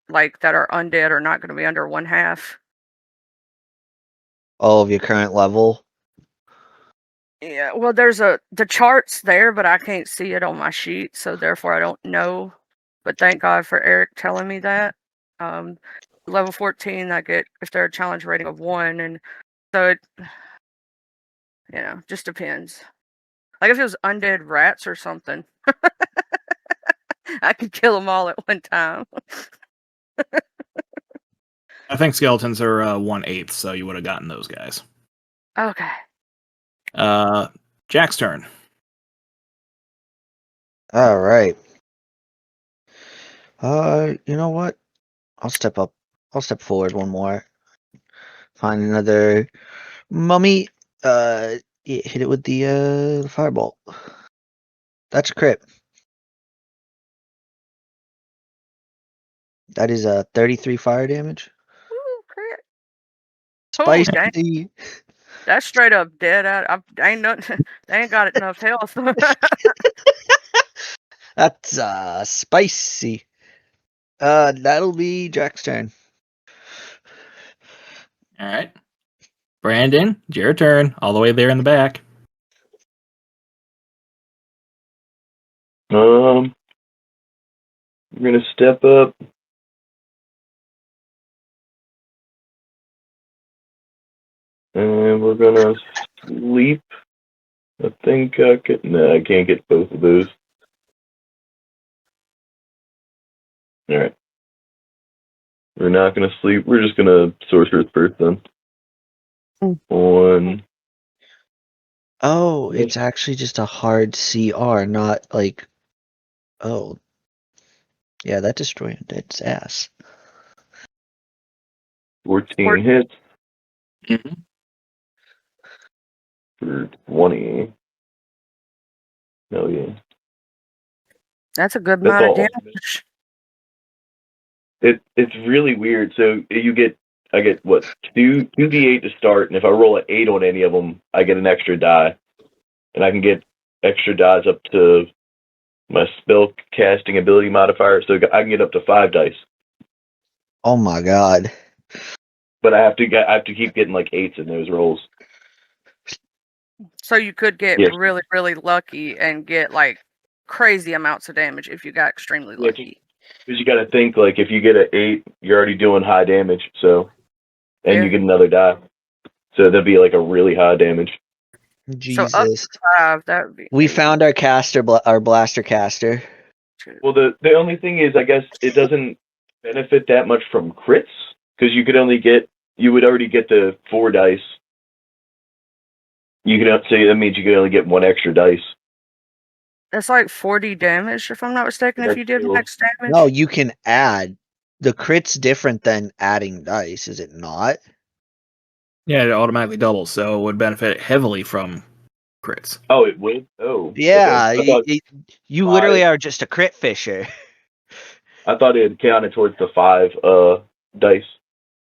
like that are undead are not going to be under 1/2. All of your current level. Yeah, well, there's the chart's there, but I can't see it on my sheet, so therefore I don't know. But thank God for Eric telling me that. Level 14, I get if they're a challenge rating of 1, and so it, just depends. Like if it was undead rats or something, I could kill them all at one time. I think skeletons are 1/8, so you would have gotten those guys. Okay. Jack's turn. All right. You know what? I'll step up. I'll step forward one more. Find another mummy. Hit it with the fireball. That's a crit. That is 33 fire damage. Ooh, crit. Oh, dang. Spicy. That's straight up dead. I ain't nothing. They ain't got enough health. That's spicy. That'll be Jack's turn. All right. Brandon, it's your turn. All the way there in the back. We're gonna step up. And we're gonna sleep. I think I could. No, I can't get both of those. All right. We're not gonna sleep. We're just gonna sorcerer's first then. On. Oh, it's actually just a hard CR, not like. Oh. Yeah, that destroyed its ass. 14 hits. For 20. Oh yeah. That's a good That's amount of all. damage. It's really weird. So I get what 2d8 to start, and if I roll an 8 on any of them, I get an extra die, and I can get extra dies up to my spell casting ability modifier, so I can get up to 5 dice. Oh my god. But I have to keep getting like 8s in those rolls. So you could get Yes. really, really lucky and get like crazy amounts of damage if you got extremely Yeah, lucky. Because you got to think, like, if you get an 8, you're already doing high damage, so, and Yeah. you get another die, so that'd be like a really high damage. Jesus. So up to 5, that would be. We found our caster, our blaster caster. Well, the only thing is, I guess it doesn't benefit that much from crits, because you would already get the 4 dice. You could say that means you could only get 1 extra dice. That's like 40 damage, if I'm not mistaken, if That's you did cool. max damage. No, you can add. The crit's different than adding dice, is it not? Yeah, it automatically doubles, so it would benefit heavily from crits. Oh, it would? Oh. Yeah, Okay. you five. literally are just a crit fisher. I thought it counted towards the 5 dice.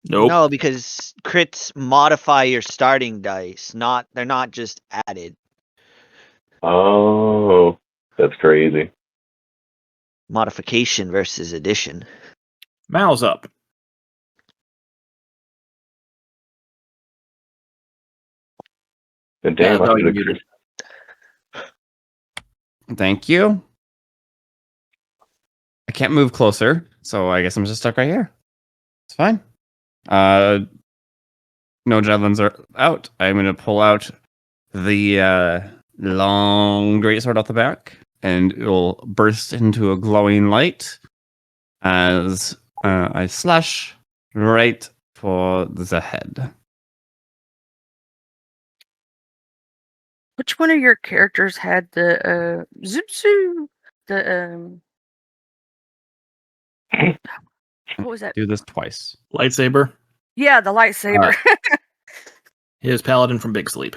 Nope. No, because crits modify your starting dice. They're not just added. Oh, that's crazy. Modification versus addition. Mal's up. And damn, Yeah, I no, should you're have muted. Thank you. I can't move closer, so I guess I'm just stuck right here. It's fine. No javelins are out. I'm gonna pull out the long greatsword off the back, and it will burst into a glowing light as I slash right for the head. Which one of your characters had the Zutsu? The what was that? Do this twice. Lightsaber. Yeah, the lightsaber. His paladin from Big Sleep.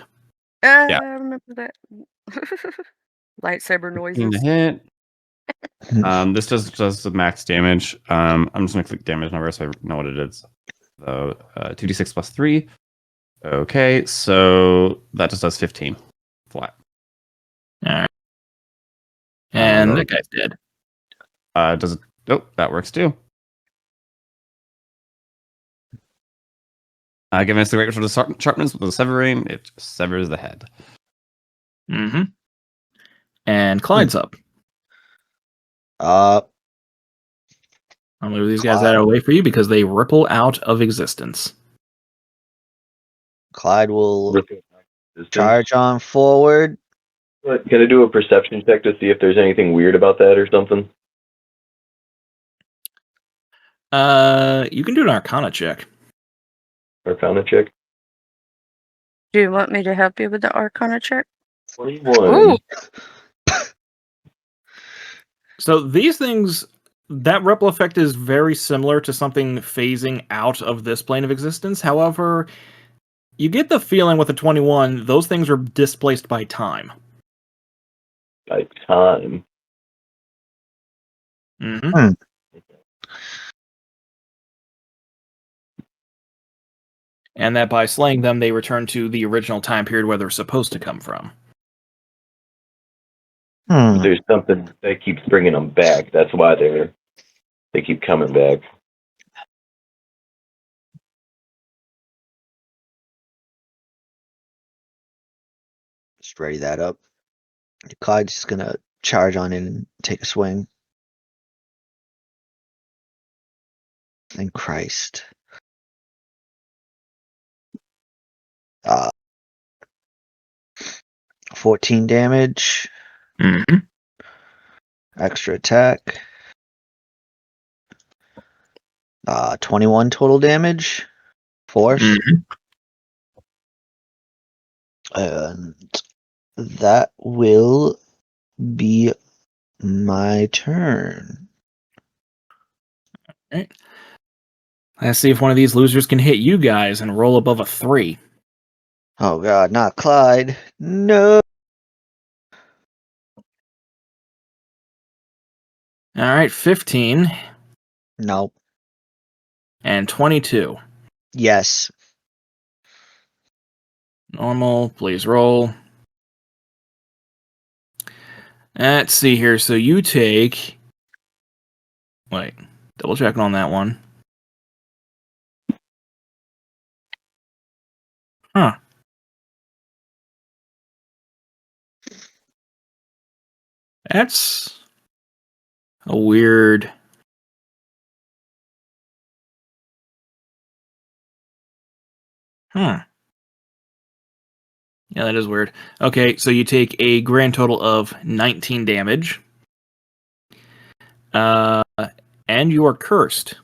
I remember that. Lightsaber 15 noises. to hit. This does the max damage. I'm just gonna click damage number so I know what it is. So 2d6 plus 3. Okay, so that just does 15 flat. Alright. And that guy's dead. Does it? Oh, that works too. Given it's the great sort of sharpness with the severing, it severs the head. Mm-hmm. And Clyde's up. Uh, I'll move these guys out of the way for you because they ripple out of existence. Clyde will charge on forward. But can I do a perception check to see if there's anything weird about that or something? You can do an Arcana check. Arcana check? Do you want me to help you with the Arcana check? 21. Ooh. So these things, that ripple effect is very similar to something phasing out of this plane of existence. However, you get the feeling with the 21, those things are displaced by time. By time. Mm-hmm. And that by slaying them, they return to the original time period where they're supposed to come from. There's something that keeps bringing them back. That's why they keep coming back. Just ready that up. Clyde's just gonna charge on in and take a swing. And Christ. 14 damage. Mm-hmm. Extra attack. 21 total damage. Force. Mm-hmm. And that will be my turn. Right. Let's see if one of these losers can hit you guys and roll above a 3. Oh god, not Clyde. No. All right, 15 Nope. and 22. Yes. Normal, please roll. Let's see here. So you take... Wait, double checking on that one. Huh. That's a weird... Huh. Yeah, that is weird. Okay, so you take a grand total of 19 damage. And you are cursed.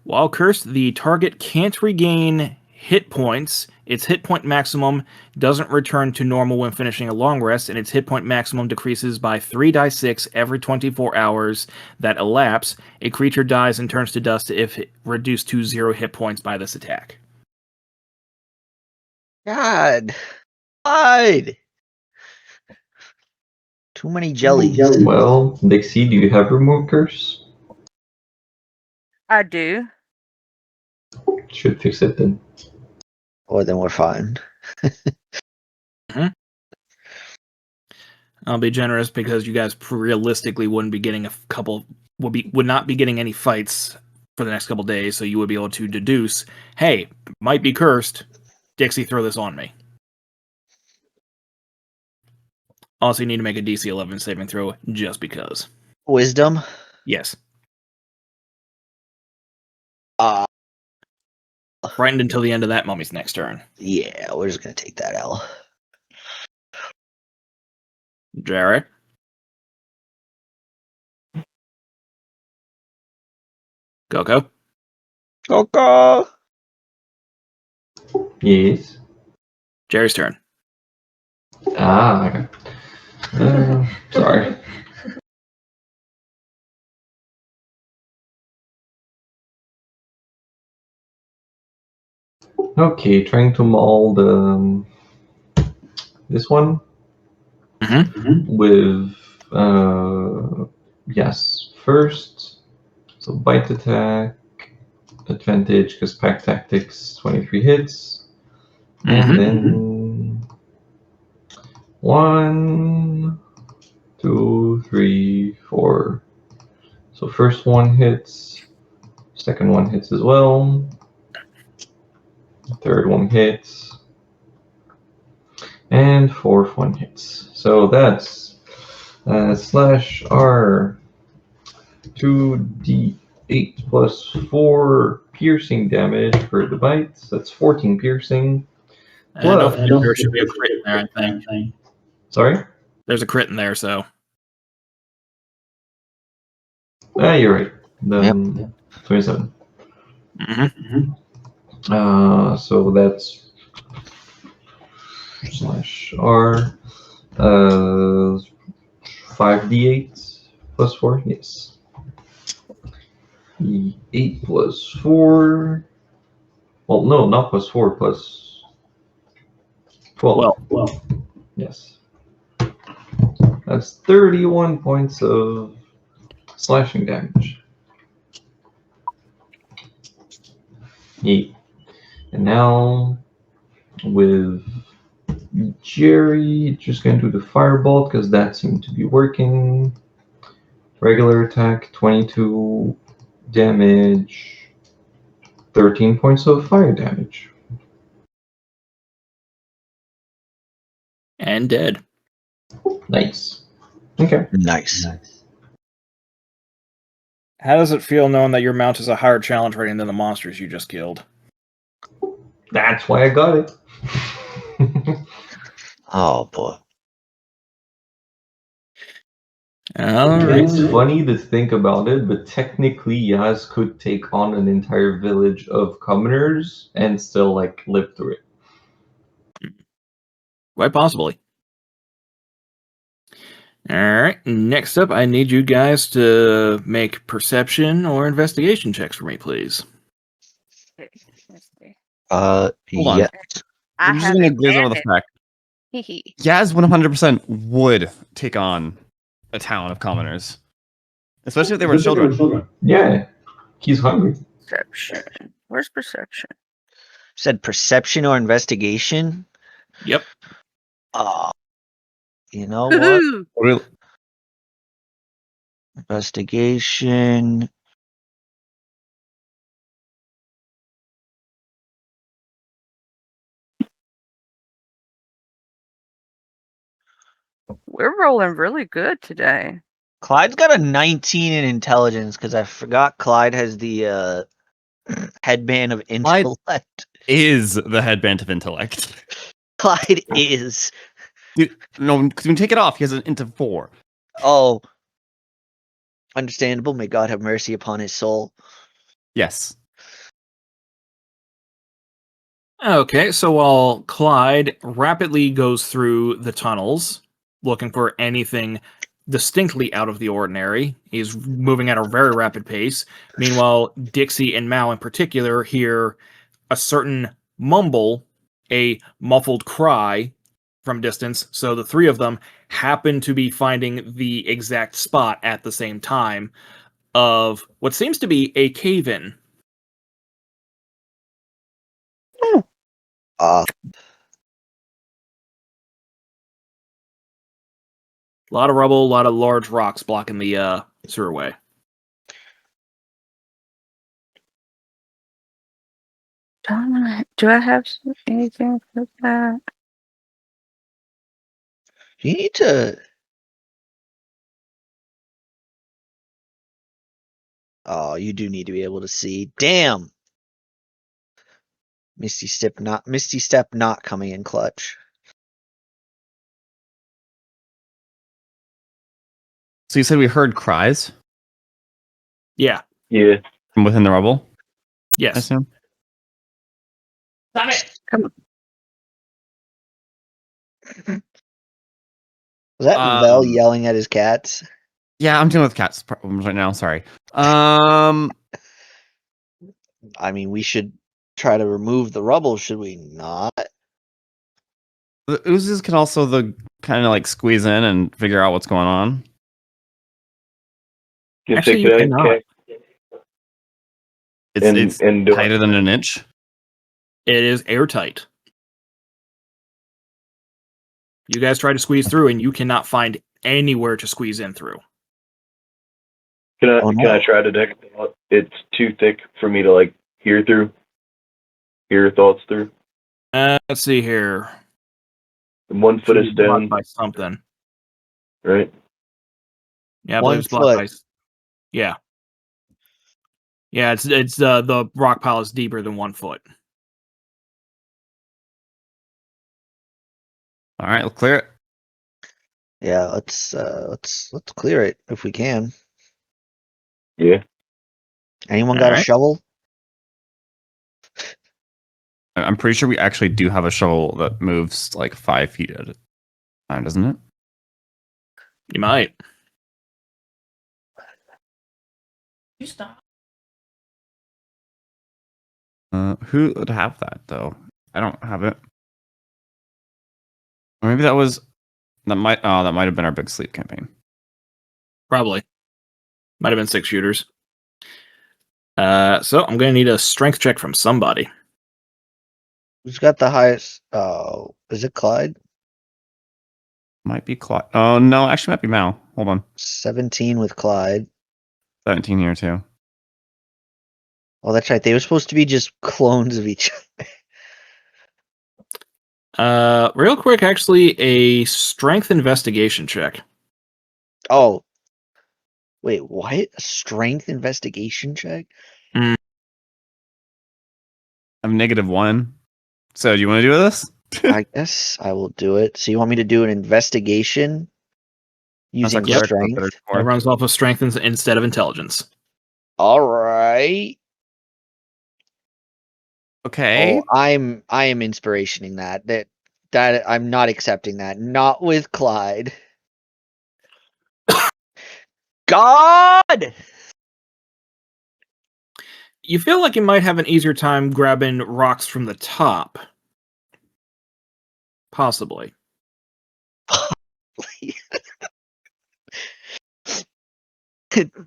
While cursed, the target can't regain hit points. Its hit point maximum doesn't return to normal when finishing a long rest, and its hit point maximum decreases by 3d6 every 24 hours that elapse. A creature dies and turns to dust if reduced to 0 hit points by this attack. God. Clyde. Too many jellies. Well, Dixie, do you have remove curse? I do. Should fix it then. Or then we're fine. I'll be generous because you guys realistically wouldn't be getting would not be getting any fights for the next couple days, so you would be able to deduce, hey, might be cursed. Dixie, throw this on me. Also, you need to make a DC 11 saving throw just because. Wisdom. Yes. Frightened until the end of that mummy's next turn. Yeah, we're just gonna take that L. Jared? Coco? Coco. Yes. Jerry's turn. Ah. Sorry. Okay, trying to maul the this one with yes, first, so bite attack advantage because pack tactics 23 hits, and then 1 2 3 4. So first one hits, second one hits as well, third one hits, and fourth one hits. So that's slash R 2d8 plus 4 piercing damage for the bites. That's 14 piercing. There should be a crit in there, I think. Sorry? There's a crit in there, so. You're right. Then 27. So that's slash R 5d8 plus 4. Yes. 8 plus 4. Well, no, not plus 4, plus 12. Well. Yes. That's 31 points of slashing damage. Yeet. And now with Jerry, just going to do the firebolt because that seemed to be working. Regular attack, 22 damage, 13 points of fire damage. and dead. Nice. Okay. Nice. How does it feel knowing that your mount is a higher challenge rating than the monsters you just killed? That's why I got it. Oh boy. Alright. It's funny to think about it, but technically Yaz could take on an entire village of commoners and still like live through it. Quite possibly. Alright, next up, I need you guys to make perception or investigation checks for me, please. Let's see. Hold on. Yeah. I We're just have gonna glaze over the advantage. fact. Yaz 100% would take on a town of commoners, especially if they were children. Yeah, he's hungry. Perception. Where's perception? Said perception or investigation. Yep. You know what? Woohoo! Investigation. We're rolling really good today. Clyde's got a 19 in intelligence because I forgot Clyde has the headband of intellect. Is the headband of intellect. Clyde is. Dude, no, because when you take it off, he has an into 4. Oh. Understandable. May God have mercy upon his soul. Yes. Okay, so while Clyde rapidly goes through the tunnels, looking for anything distinctly out of the ordinary, he's moving at a very rapid pace. Meanwhile, Dixie and Mal in particular hear a certain mumble, a muffled cry from distance, so the three of them happen to be finding the exact spot at the same time of what seems to be a cave-in. Ah. A lot of rubble, a lot of large rocks blocking the sewerway. Do I have anything for that? You need to. Oh, you do need to be able to see. Damn. Misty Step not coming in clutch. So you said we heard cries Yeah. Yeah. from within the rubble? I Yes. assume? Stop it! Come on. Was that Um, Vel yelling at his cats? Yeah, I'm dealing with cats problems right now. Sorry. I mean, we should try to remove the rubble, should we not? The oozes can also kind of like squeeze in and figure out what's going on. Actually, you cannot. It's tighter than an inch. It is airtight. You guys try to squeeze through, and you cannot find anywhere to squeeze in through. Can I Oh, can no. I try to detect thought? It's too thick for me to like hear your thoughts through. Let's see here. 1 foot of Should be blocked stone, by something. right? Yeah, I believe 1 it's blocked by. foot. Yeah. Yeah, it's the rock pile is deeper than 1 foot. All right, let's clear it. Yeah, let's clear it if we can. Yeah. Anyone got a Alright. shovel? I'm pretty sure we actually do have a shovel that moves like 5 feet at a time, doesn't it? You might. You stop. Who would have that though? I don't have it. Or maybe that might have been our big sleep campaign. Probably. Might have been 6 shooters. So I'm gonna need a strength check from somebody. Who's got the highest? Oh, is it Clyde? Might be Clyde. Oh no, actually might be Mal. Hold on. 17 with Clyde. 17 here too. Oh, that's right. They were supposed to be just clones of each other. Real quick, actually, a strength investigation check. Oh. Wait, what? A strength investigation check? I'm -1. So do you want to do this? I guess I will do it. So you want me to do an investigation using That's a cleric with better strength? score. It runs off of strength instead of intelligence. All right. Okay. Oh, I am inspirationing that I'm not accepting that. Not with Clyde. God! You feel like you might have an easier time grabbing rocks from the top. Possibly.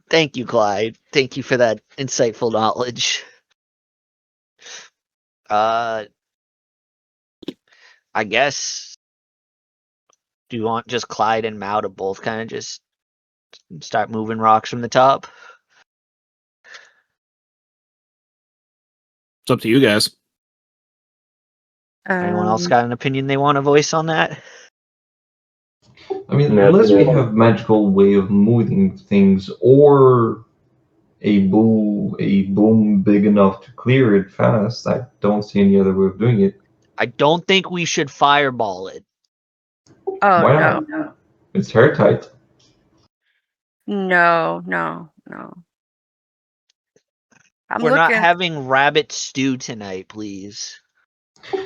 Thank you, Clyde. Thank you for that insightful knowledge. I guess. Do you want just Clyde and Mao to both kind of just start moving rocks from the top? It's up to you guys. Anyone else Um, got an opinion they want to voice on that? I mean, No, unless we no. have magical way of moving things or a boom big enough to clear it fast, I don't see any other way of doing it. I don't think we should fireball it. oh Why no, not? It's airtight. no. I'm We're not looking. having rabbit stew tonight, please.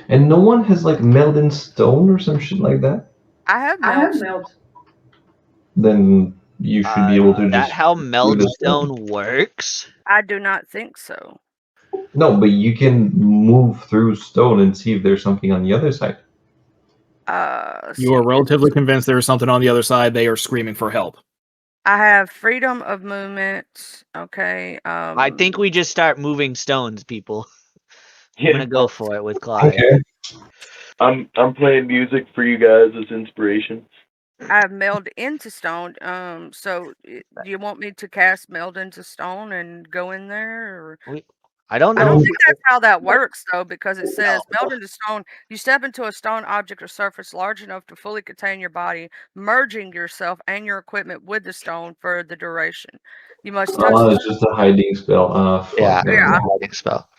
And no one has like melted stone or some shit like that? I have melt. Then you should be able to That just how do the stone. meltstone works? I do not think so. No, but you can move through stone and see if there's something on the other side. Let's You are see. relatively convinced there is something on the other side. They are screaming for help. I have freedom of movement. Okay. I think we just start moving stones, people. I'm Yeah. gonna go for it with Clyde. Okay. I'm playing music for you guys as inspiration. I have meld into stone. So do you want me to cast meld into stone and go in there? Or I don't I know. don't if think that's how that works though, because it says No. meld into stone. You step into a stone object or surface large enough to fully contain your body, merging yourself and your equipment with the stone for the duration. You must touch. Oh, it's just a hiding spell. Fuck. Yeah, never Yeah. mind. hiding spell.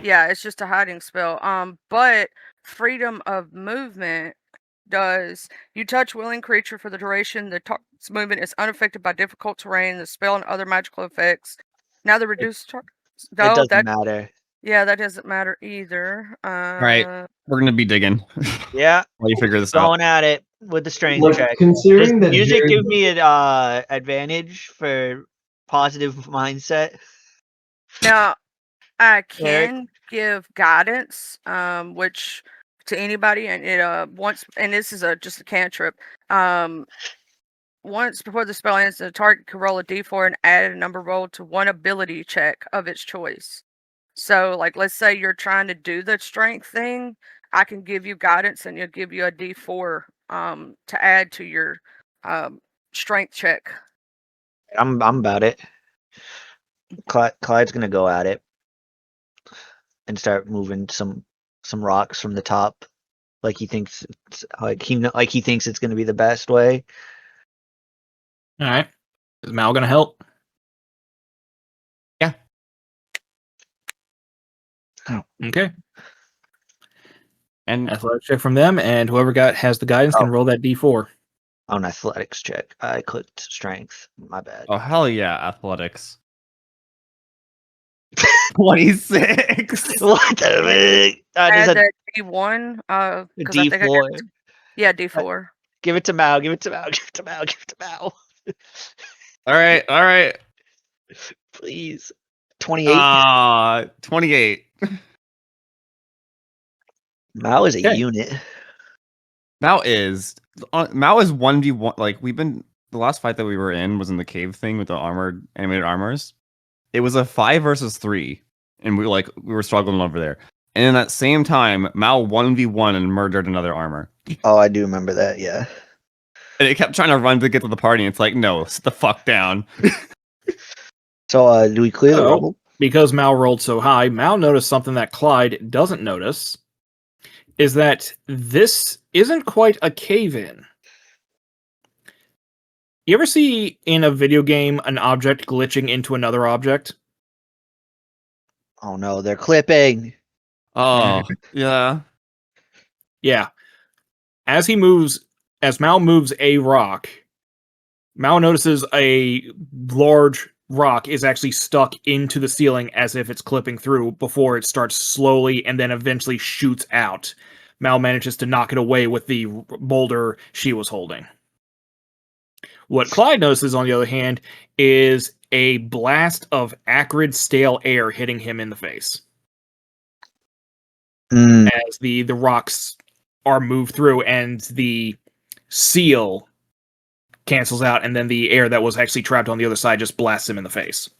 Yeah, it's just a hiding spell. But freedom of movement does you touch willing creature for the duration the target's movement is unaffected by difficult terrain, the spell and other magical effects. Now the reduced It no, doesn't that matter. yeah, that doesn't matter either. All right. We're gonna be digging Yeah, while you figure this out. going at it with the strength Like, check. Does considering that music Jared, give me an advantage for positive mindset? Now I Eric? can give guidance, which to anybody, and it once, and this is just a cantrip. Once before the spell ends, the target can roll a d4 and add a number rolled to one ability check of its choice. So, like, let's say you're trying to do the strength thing, I can give you guidance and it'll give you a d4 to add to your strength check. I'm about it. Clyde's gonna go at it and start moving some rocks from the top, like he thinks he thinks it's gonna be the best way. All right. Is Mal going to help? Yeah. Oh. Okay. And Athletic check from them, and whoever has the guidance can roll that d4. On athletics check, I clicked strength. My bad. oh hell yeah, athletics. 26. What the heck? Add Just that d1. a 'Cause I think I D4. got yeah, d4. Give it to Mao. Give it to Mao. Give it to Mao. Give it to Mao. All right. Please. 28. 28. Mao is a Okay. unit. Mao is 1v1. Like the last fight that we were in was in the cave thing with the animated armors. It was a 5 versus 3, and we were struggling over there. And in that same time, Mao 1v1 and murdered another armor. Oh, I do remember that. Yeah. And it kept trying to run to get to the party. And it's like, no, sit the fuck down. So, do we clear the rubble? Because Mal rolled so high, Mal noticed something that Clyde doesn't notice. is that this isn't quite a cave-in. You ever see in a video game an object glitching into another object? Oh no, they're clipping. Oh, yeah. Yeah. As Mal moves a rock, Mal notices a large rock is actually stuck into the ceiling as if it's clipping through before it starts slowly and then eventually shoots out. Mal manages to knock it away with the boulder she was holding. What Clyde notices, on the other hand, is a blast of acrid, stale air hitting him in the face Mm. as the rocks are moved through and the seal cancels out, and then the air that was actually trapped on the other side just blasts him in the face.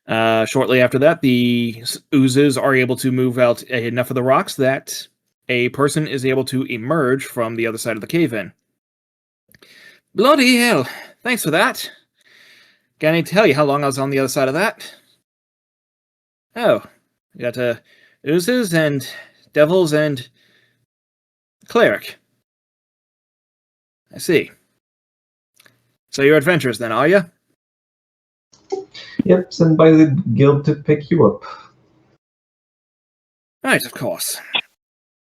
Shortly after that, the oozes are able to move out enough of the rocks that a person is able to emerge from the other side of the cave-in. Bloody hell! Thanks for that. Can't even tell you how long I was on the other side of that. Oh, you got oozes and devils and cleric. I see. So you're adventurers then, are you? Yep, sent by the guild to pick you up. Right, of course.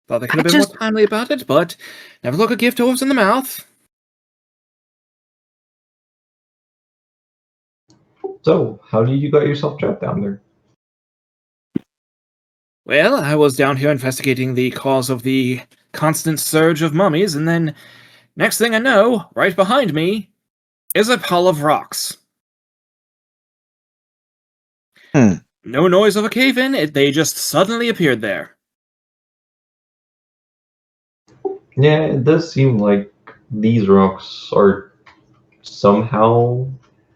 Thought they could I have been just- more timely about it, but never look a gift horse in the mouth. So, how did you got yourself trapped down there? Well, I was down here investigating the cause of the constant surge of mummies, and then, next thing I know, right behind me is a pile of rocks. No noise of a cave-in, they just suddenly appeared there. Yeah, it does seem like these rocks are somehow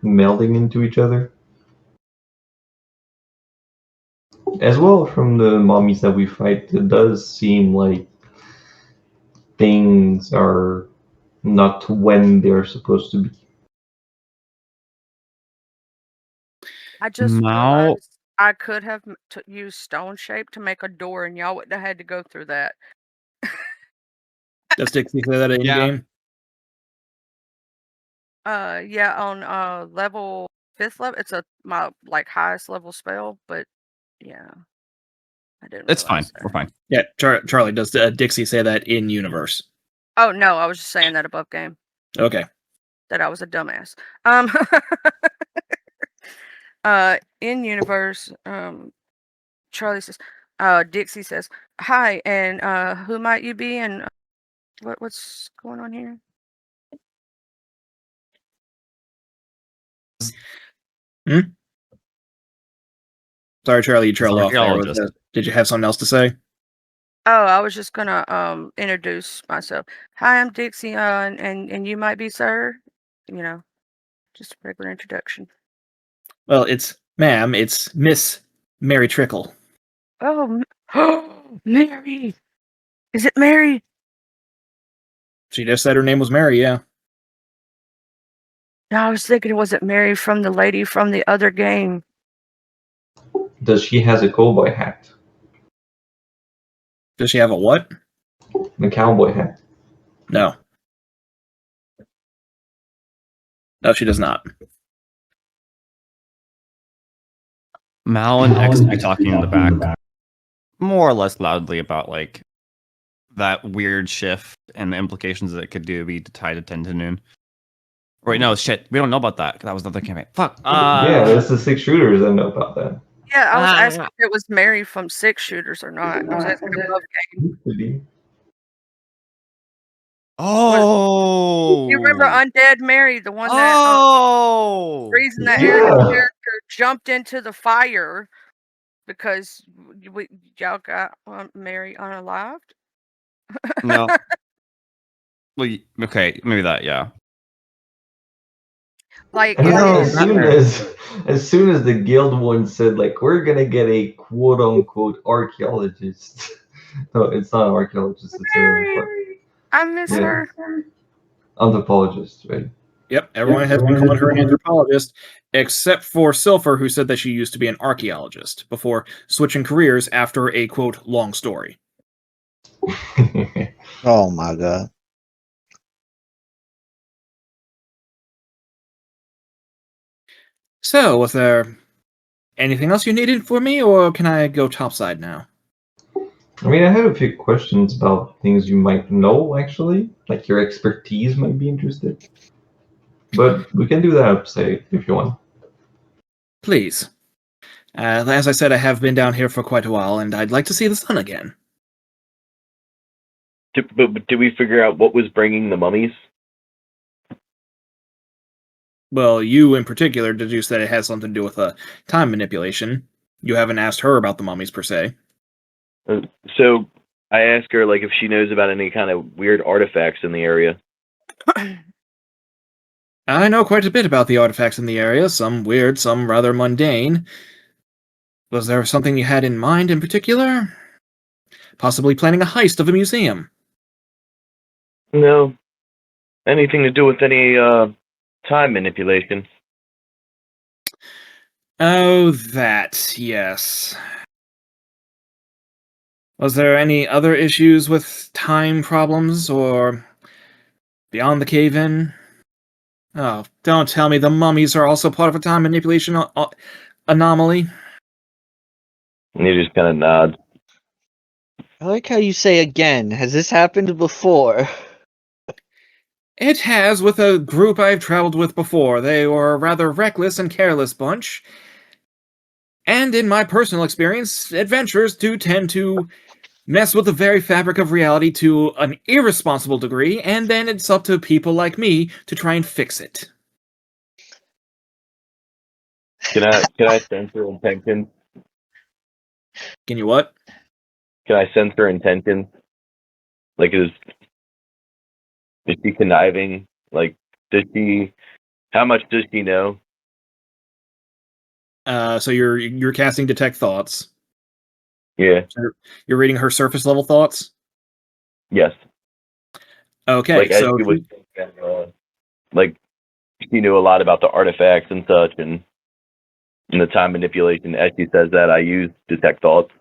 melding into each other. As well, from the mummies that we fight, it does seem like things are not when they're supposed to be. I just Mal- realized I could have used stone shape to make a door, and y'all wouldn't have had to go through that. Does Dixie say that in Yeah. game? Yeah, on level 5th level, it's my like highest level spell, but yeah, I didn't. It's fine. realize We're that. fine. Yeah, Charlie, does Dixie say that in universe? Oh no, I was just saying that above game Okay. that I was a dumbass. In universe, Charlie says, Dixie says, "Hi, and who might you be, and what's going on here?" Sorry, Charlie, you trailed off there. Archaeologist. Did you have something else to say? Oh, I was just gonna introduce myself. Hi, I'm Dixie, and you might be Sir. You know, just a regular introduction. Well, ma'am, it's Miss Mary Trickle. Oh, Mary! Is it Mary? She just said her name was Mary, yeah. No, I was thinking, was it Mary from the lady from the other game? Does she has a cowboy hat? Does she have a what? A cowboy hat. No. No, she does not. Mal and X be talking in the back, more or less loudly about like that weird shift and the implications that it could do to be tied to 10 to noon. Wait, no, shit. We don't know about that. That was another campaign. Fuck. Yeah, that's the 6 shooters. I know about that. Yeah, I was asking if it was Mary from 6 Shooters or not. I was asking above game. Could be. Oh. You remember Undead Mary, the one that reason that Yeah. Aaron's character jumped into the fire because y'all got Mary unalived? No. Well, okay, maybe that, yeah. Like, And No, as soon as the guild one said, like, we're gonna get a quote unquote archaeologist. No, it's not an archaeologist, it's Mary, I miss Yeah. her. anthropologist, right? Yep, everyone has been calling her an anthropologist, except for Silver, who said that she used to be an archaeologist before switching careers after a quote long story. Oh my god. So, was there anything else you needed for me, or can I go topside now? I mean, I had a few questions about things you might know, actually. Like your expertise might be interested. But we can do that upside if you want. Please. As I said, I have been down here for quite a while, and I'd like to see the sun again. But did we figure out what was bringing the mummies? Well, you in particular deduced that it has something to do with time manipulation. You haven't asked her about the mummies per se. So I asked her like if she knows about any kind of weird artifacts in the area. I know quite a bit about the artifacts in the area, some weird, some rather mundane. Was there something you had in mind in particular? Possibly planning a heist of a museum. No, anything to do with any time manipulation. Oh, that, yes. Was there any other issues with time problems, or beyond the cave-in? Oh, don't tell me the mummies are also part of a time manipulation anomaly. And he just kind of nods. I like how you say again. Has this happened before? It has with a group I've traveled with before. They were a rather reckless and careless bunch. And in my personal experience, adventurers do tend to mess with the very fabric of reality to an irresponsible degree, and then it's up to people like me to try and fix it. Can I sense her intentions? Can you what? Can I sense her intentions? Like is she conniving? Like does she? How much does she know? So you're casting detect thoughts. Yeah. You're reading her surface level thoughts. Yes. Okay, Like as so she was, like she knew a lot about the artifacts and such, and the time manipulation. As she says that, I use detect thoughts.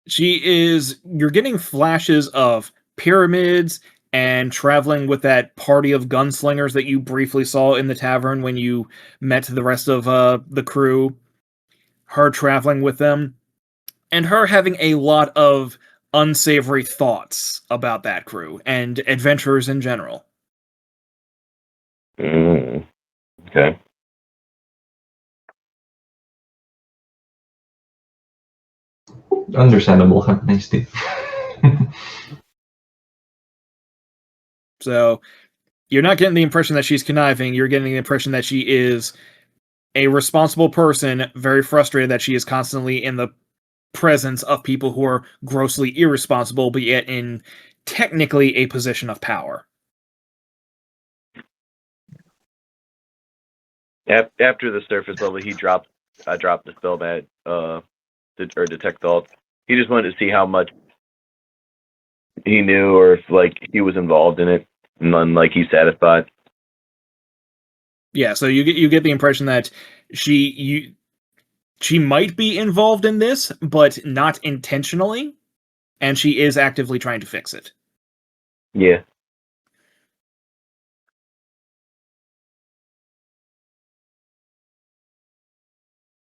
you're getting flashes of pyramids and traveling with that party of gunslingers that you briefly saw in the tavern when you met the rest of the crew. Her traveling with them, and her having a lot of unsavory thoughts about that crew and adventurers in general. Okay. Understandable. Have a nice day. So you're not getting the impression that she's conniving, you're getting the impression that she is a responsible person, very frustrated that she is constantly in the presence of people who are grossly irresponsible, but yet in technically a position of power. After the surface level, I dropped the spell that or detect thoughts. He just wanted to see how much he knew, or if like he was involved in it, and then like he's satisfied. Yeah, so you get the impression that she might be involved in this, but not intentionally, and she is actively trying to fix it. Yeah.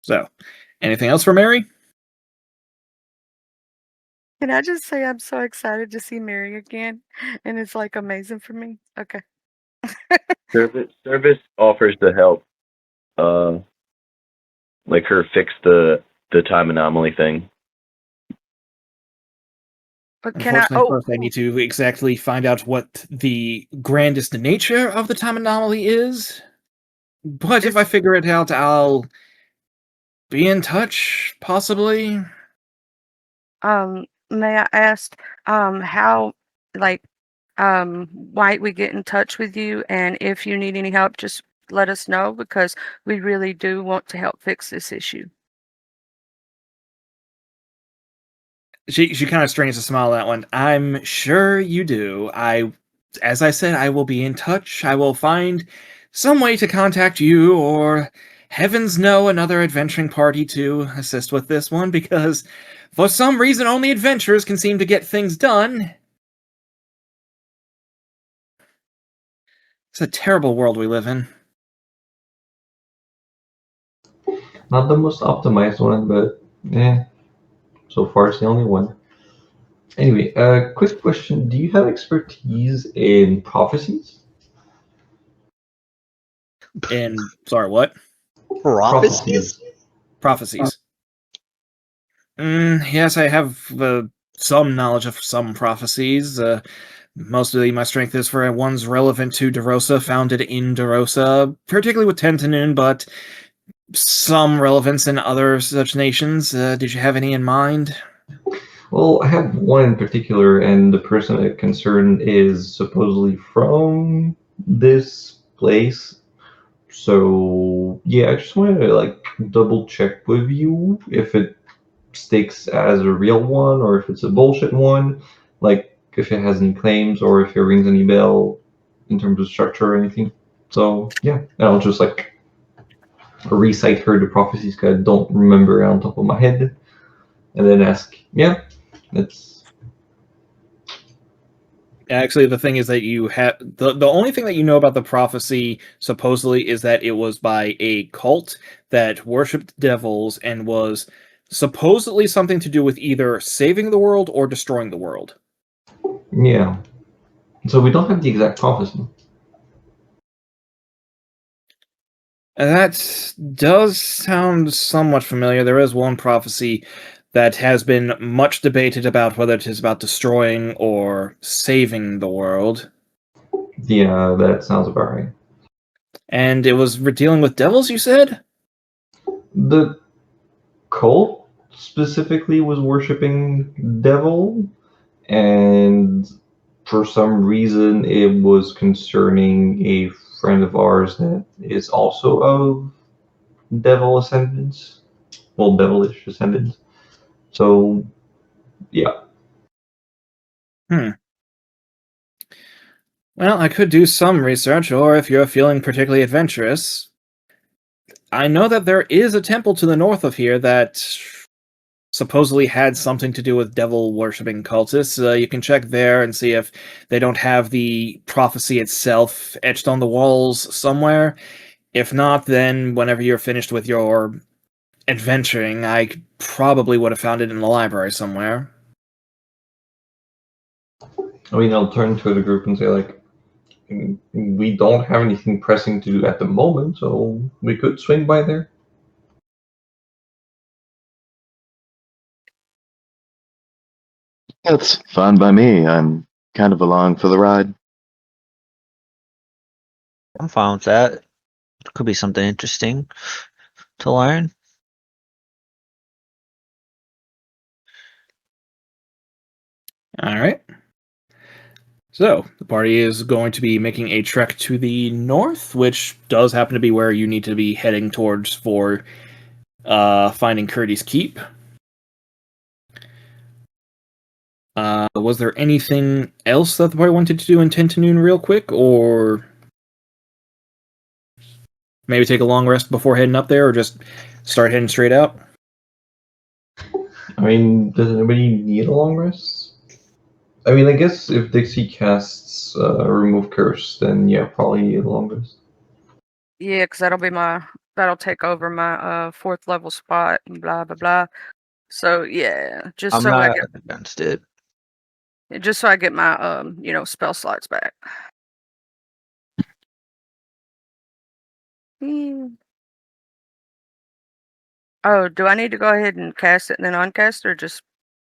So, anything else for Mary? Can I just say I'm so excited to see Mary again? And it's like amazing for me. Okay. Service offers to help, like her fix the time anomaly thing. But can I? Unfortunately, first I need to exactly find out what the grandest nature of the time anomaly is. But if I figure it out, I'll be in touch, possibly. May I ask, how, like, might we get in touch with you? And if you need any help, just let us know because we really do want to help fix this issue. She kind of strains a smile at that one. I'm sure you do. I as I said, I will be in touch. I will find some way to contact you, or heavens know, another adventuring party to assist with this one, because for some reason only adventurers can seem to get things done. It's a terrible world we live in. Not the most optimized one, but so far it's the only one. Anyway, quick question: do you have expertise in prophecies? In sorry, what? Prophecies? Prophecies. Yes, I have some knowledge of some prophecies. Mostly my strength is for ones relevant to Derosa, founded in Derosa, particularly with Tentanoon, but some relevance in other such nations. Did you have any in mind? Well, I have one in particular, and the person concerned is supposedly from this place. So yeah, I just wanted to like double check with you if it sticks as a real one or if it's a bullshit one, like if it has any claims or if it rings any bell in terms of structure or anything. So yeah, and I'll just like recite her the prophecies because I don't remember on top of my head, and then ask, yeah, that's Actually, the thing is that you have the only thing that you know about the prophecy supposedly is that it was by a cult that worshipped devils and was supposedly something to do with either saving the world or destroying the world. yeah. So we don't have the exact prophecy. And that does sound somewhat familiar. There is one prophecy that has been much debated about whether it is about destroying or saving the world. Yeah, that sounds about right. And it was dealing with devils, you said? The cult specifically was worshiping devil, and for some reason it was concerning a friend of ours that is also of devil ascendants, well, devilish ascendants. So yeah. Well, I could do some research, or if you're feeling particularly adventurous, I know that there is a temple to the north of here that supposedly had something to do with devil worshipping cultists. You can check there and see if they don't have the prophecy itself etched on the walls somewhere. If not, then whenever you're finished with your adventuring, I probably would have found it in the library somewhere. I mean, I'll turn to the group and say like, we don't have anything pressing to do at the moment, so we could swing by there. That's fine by me. I'm kind of along for the ride. I'm fine with that. Could be something interesting to learn. All right. So, the party is going to be making a trek to the north, which does happen to be where you need to be heading towards for finding Curdy's Keep. Was there anything else that the party wanted to do in Tentanoon real quick, or maybe take a long rest before heading up there, or just start heading straight out? I mean, does anybody need a long rest? I mean, I guess if Dixie casts remove curse, then yeah, probably need a long rest. Yeah, because that'll take over my 4th level spot and blah blah blah. So yeah, I'm not against it. just so I get my spell slots back. Hmm. Oh, do I need to go ahead and cast it and then uncast it, or just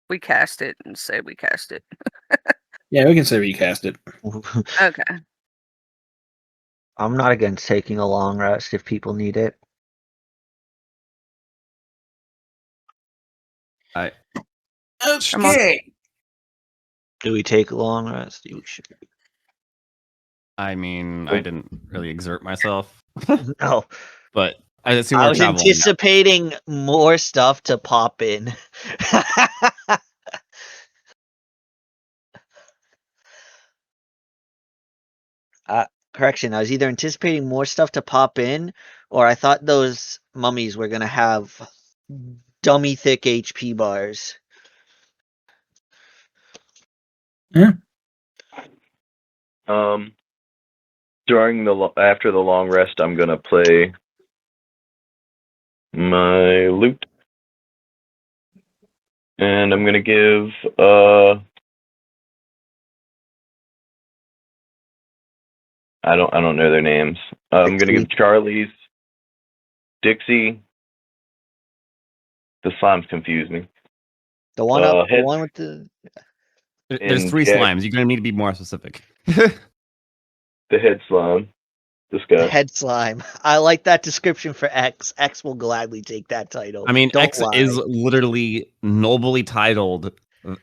we cast it and say we cast it? Yeah, we can say recast it. Okay. I'm not against taking a long rest if people need it. Okay. Do we take a long rest? You should. I mean, I didn't really exert myself, No, but I assume I we're was traveling. anticipating more stuff to pop in. Correction, I was either anticipating more stuff to pop in, or I thought those mummies were gonna have dummy thick HP bars. During after the long rest, I'm gonna play my lute, and I'm gonna give I don't know their names. I'm gonna give Charlie's, Dixie. The slimes confuse me. The one up, the head- one with the There's And 3 Jack- slimes. You're gonna need to be more specific. the head slime. This guy. head slime. I like that description for X. X will gladly take that title. I mean, Don't X lie. is literally nobly titled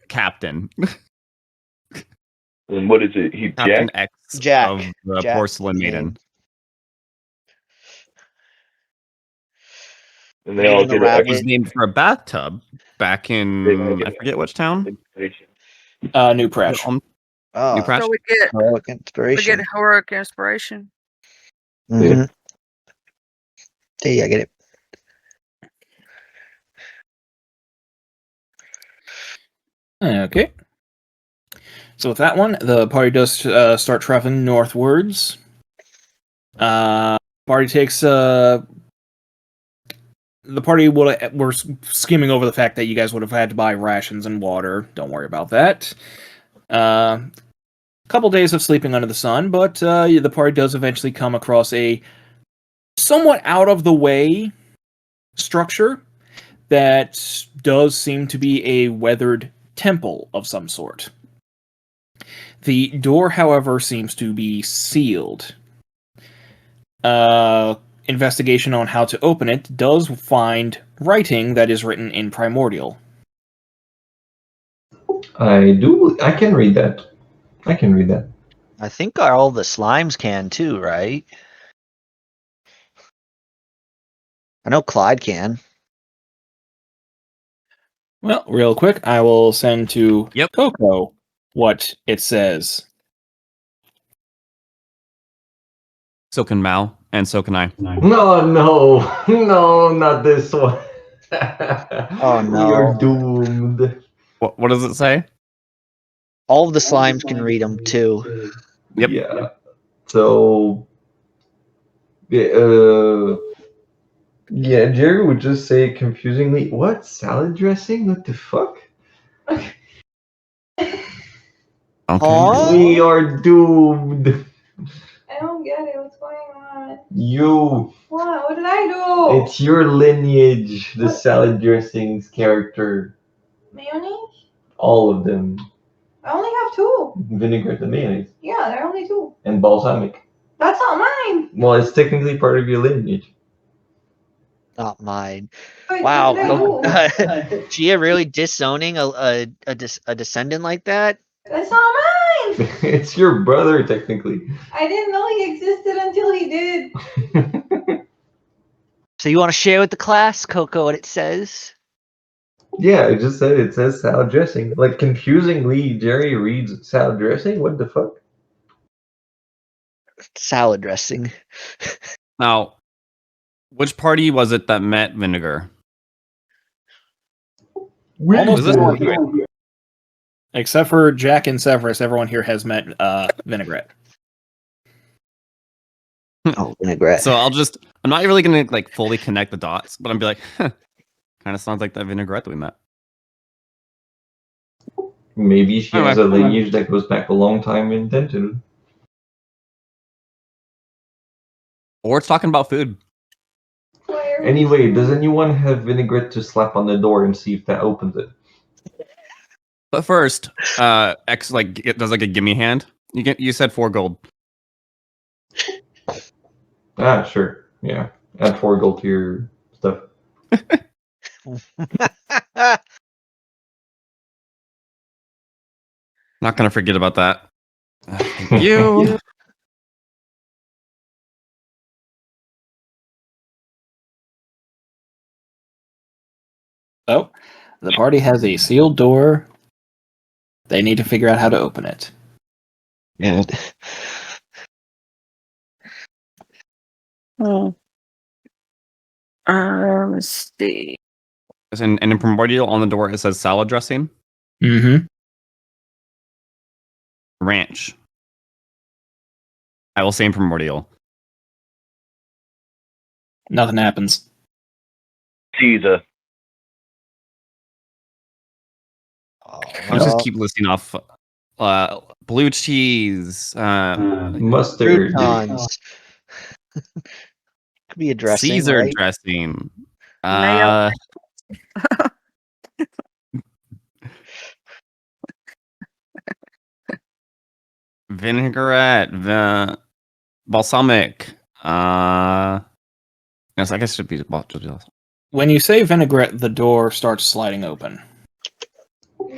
Captain. And what is it? He Captain Jack? X Jack. of the Jack Porcelain name. Maiden. And they all Maiden the get rabbit. It was named for a bathtub back in I forget which town. New Press. Oh, New Prash? So heroic we inspiration. get heroic inspiration. Mhm. Yeah, I get it. Okay. So with that one, the party does start traveling northwards. Party takes the party we're skimming over the fact that you guys would have had to buy rations and water. Don't worry about that. Couple days of sleeping under the sun, but the party does eventually come across a somewhat out of the way structure that does seem to be a weathered temple of some sort. The door, however, seems to be sealed. Investigation on how to open it does find writing that is written in Primordial. I can read that. I think all the slimes can too, right? I know Clyde can. Well, real quick, I will send to Yep. Coco what it says. So can Mal, and so can I. No, not this one. Oh, no. We are doomed. What does it say? All of the slimes can read them too. Yep. Yeah. So, yeah, Jerry would just say confusingly, "What, salad dressing? What the fuck?" Okay. Huh? We are doomed. I don't get it. What's going on? You. What? What did I do? It's your lineage, the salad dressings character. Mayonnaise? All of them. I only have two. Vinaigrette and mayonnaise. Yeah, there are only two. And balsamic. That's not mine. Well, it's technically part of your lineage. Not mine. Wait, Wow. what did I do? Gia really disowning a descendant like that? That's not mine. It's your brother, technically. I didn't know he existed until he did. So you want to share with the class, Coco, what it says? Yeah, I just said it says salad dressing. Like, confusingly, Jerry reads salad dressing? What the fuck? Salad dressing. Now, which party was it that met Vinegar? Almost Was this everyone one? here. Except for Jack and Severus, everyone here has met Vinaigrette. Oh, vinaigrette. So I'm not really gonna like fully connect the dots, but I'm be like, kind of sounds like that Vinaigrette that we met. Maybe she has a Alright. lineage that goes back a long time in Denton. Or it's talking about food. Anyway, does anyone have vinaigrette to slap on the door and see if that opens it? But first, X it does like a gimme hand. You said 4 gold. Ah, sure. Yeah. Add 4 gold to your stuff. Not gonna forget about that. Thank you. So, the party has a sealed door. They need to figure out how to open it. Yeah. Hmm. Let's see. And in Primordial on the door it says salad dressing. Mm-hmm. Ranch. I will say in Primordial. Nothing happens. Caesar. Let's just Well, keep listing off blue cheese, Mustard. croutons. Could be a dressing, Caesar right? dressing, Mayo. vinaigrette, balsamic. Yes, I guess it should be just When you say vinaigrette, the door starts sliding open.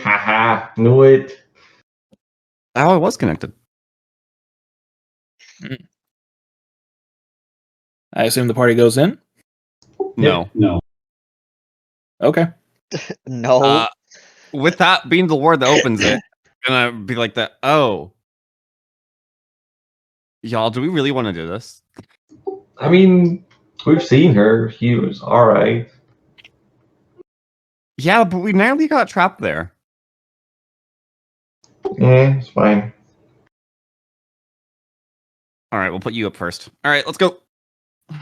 Haha, knew it. Oh, it was connected. I assume the party goes in? No. Okay. No. With that being the word that opens it, gonna be like that. Oh, y'all, do we really want to do this? I mean, we've seen her. He was alright. Yeah, but we nearly got trapped there. It's fine. All right, we'll put you up first. All right, let's go. All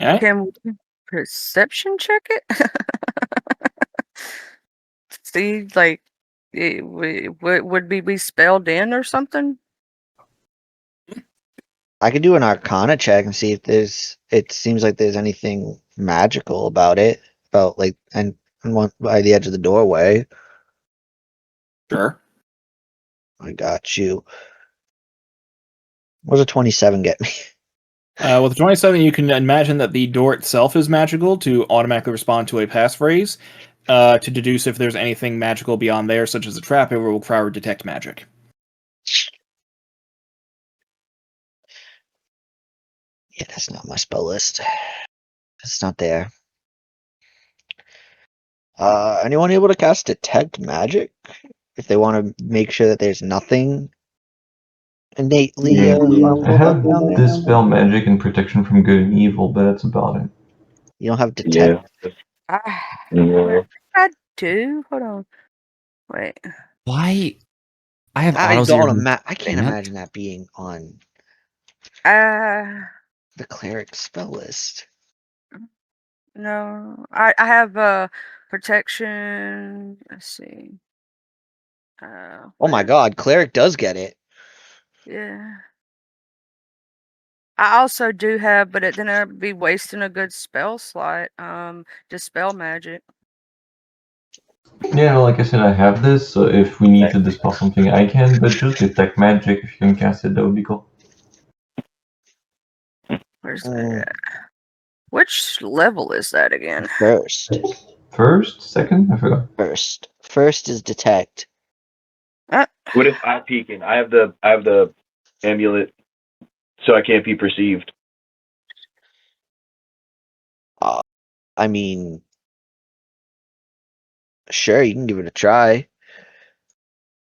right. Can we perception check it? See, like, would be spelled in or something? I could do an Arcana check and see if there's. It seems like there's anything magical about it, about like and one by the edge of the doorway. Sure. I got you. What does a 27 get me? With the 27, you can imagine that the door itself is magical to automatically respond to a passphrase. To deduce if there's anything magical beyond there, such as a trap, it will require detect magic. Yeah, that's not my spell list. It's not there. Anyone able to cast detect magic if they want to make sure that there's nothing innately I harmful have down there? Dispel Magic and Protection from Good and Evil, but that's about it. You don't have detect. Yeah. I Yeah. do. Hold on. Wait. Why? I have I auto don't. zero. I can't imagine that being on Uh, the cleric spell list. no. I have protection. Let's see. Oh my Where? god, cleric does get it. Yeah. I also do have, but then I'd be wasting a good spell slot. Dispel magic. Yeah, like I said, I have this, so if we need to dispel something, I can, but just Detect Magic, if you can cast it, that would be cool. Where's that at? Which level is that again? First. First? Second? I forgot. First. First is detect. What if I peeking? I have the amulet, so I can't be perceived. I mean, sure, you can give it a try.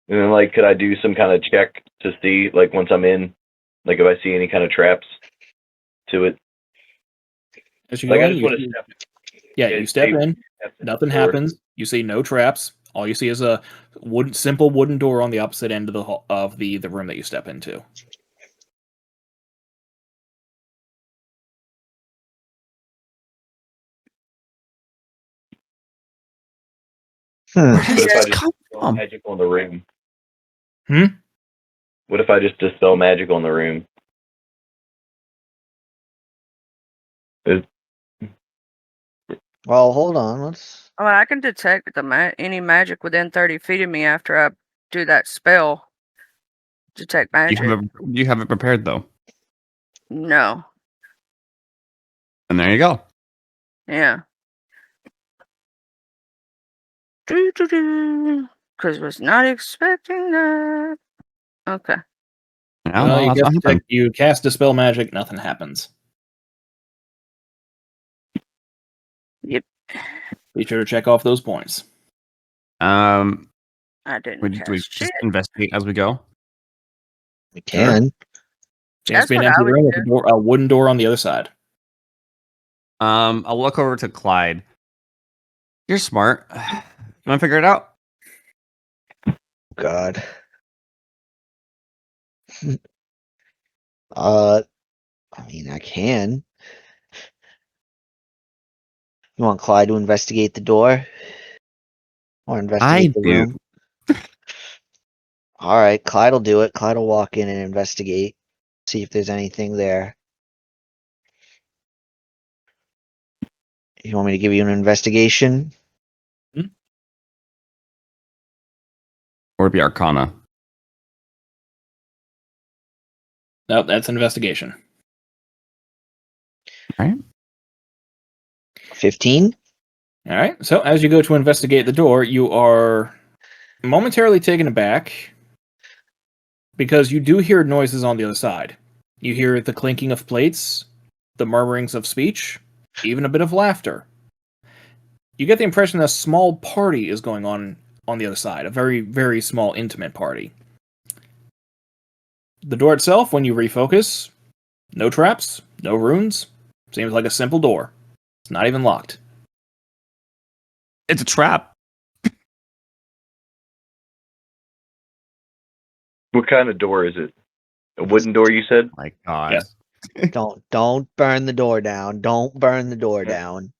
And then, like, could I do some kind of check to see, like, once I'm in, like, if I see any kind of traps to it? As you Like, go I in, just you want to see- step. yeah, Yeah, you step maybe in. step in Nothing the door. happens. You see no traps. All you see is a simple wooden door on the opposite end of the room that you step into. Hmm. Where does What if I this just come dispel from? magic on the room? Hmm? What if I just dispel magic on the room? Well, hold on. Let's. Oh, I can detect any magic within 30 feet of me after I do that spell. Detect magic. You have it prepared though, No. and there you go. Yeah. Because was not expecting that. Okay. Yeah, Well, well, that's what happened. you cast dispel magic. Nothing happens. Yep. Be sure to check off those points. I didn't Do we cast just shit. investigate as we go? We can. Seems to be an what I empty would room with do. a wooden door on the other side. I'll look over to Clyde. You're smart. You want to figure it out? God. I mean, I can. You want Clyde to investigate the door? Or investigate the do. room? Alright, Clyde will do it. Clyde will walk in and investigate. See if there's anything there. You want me to give you an investigation? Or it'd be Arcana. Nope, that's an investigation. 15? All right. So as you go to investigate the door, you are momentarily taken aback because you do hear noises on the other side. You hear the clinking of plates, the murmurings of speech, even a bit of laughter. You get the impression that a small party is going on the other side, a very, very small, intimate party. The door itself, when you refocus, no traps, no runes. Seems like a simple door. It's not even locked. It's a trap. What kind of door is it? A wooden door, you said? My God. Yes. Don't burn the door down. Don't burn the door down.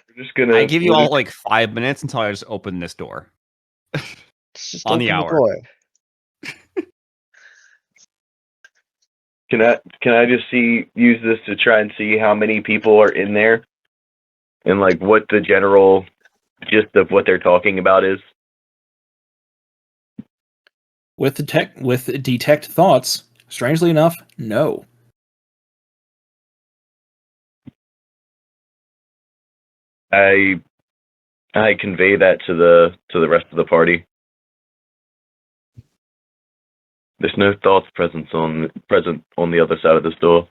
We're just gonna. I give you we're all just- like 5 minutes until I just open this door. Just On the open hour. door. Can I just use this to try and see how many people are in there, and like what the general gist of what they're talking about is? With detect thoughts, strangely enough, no. I convey that to the rest of the party. There's no thoughts present on the other side of this door.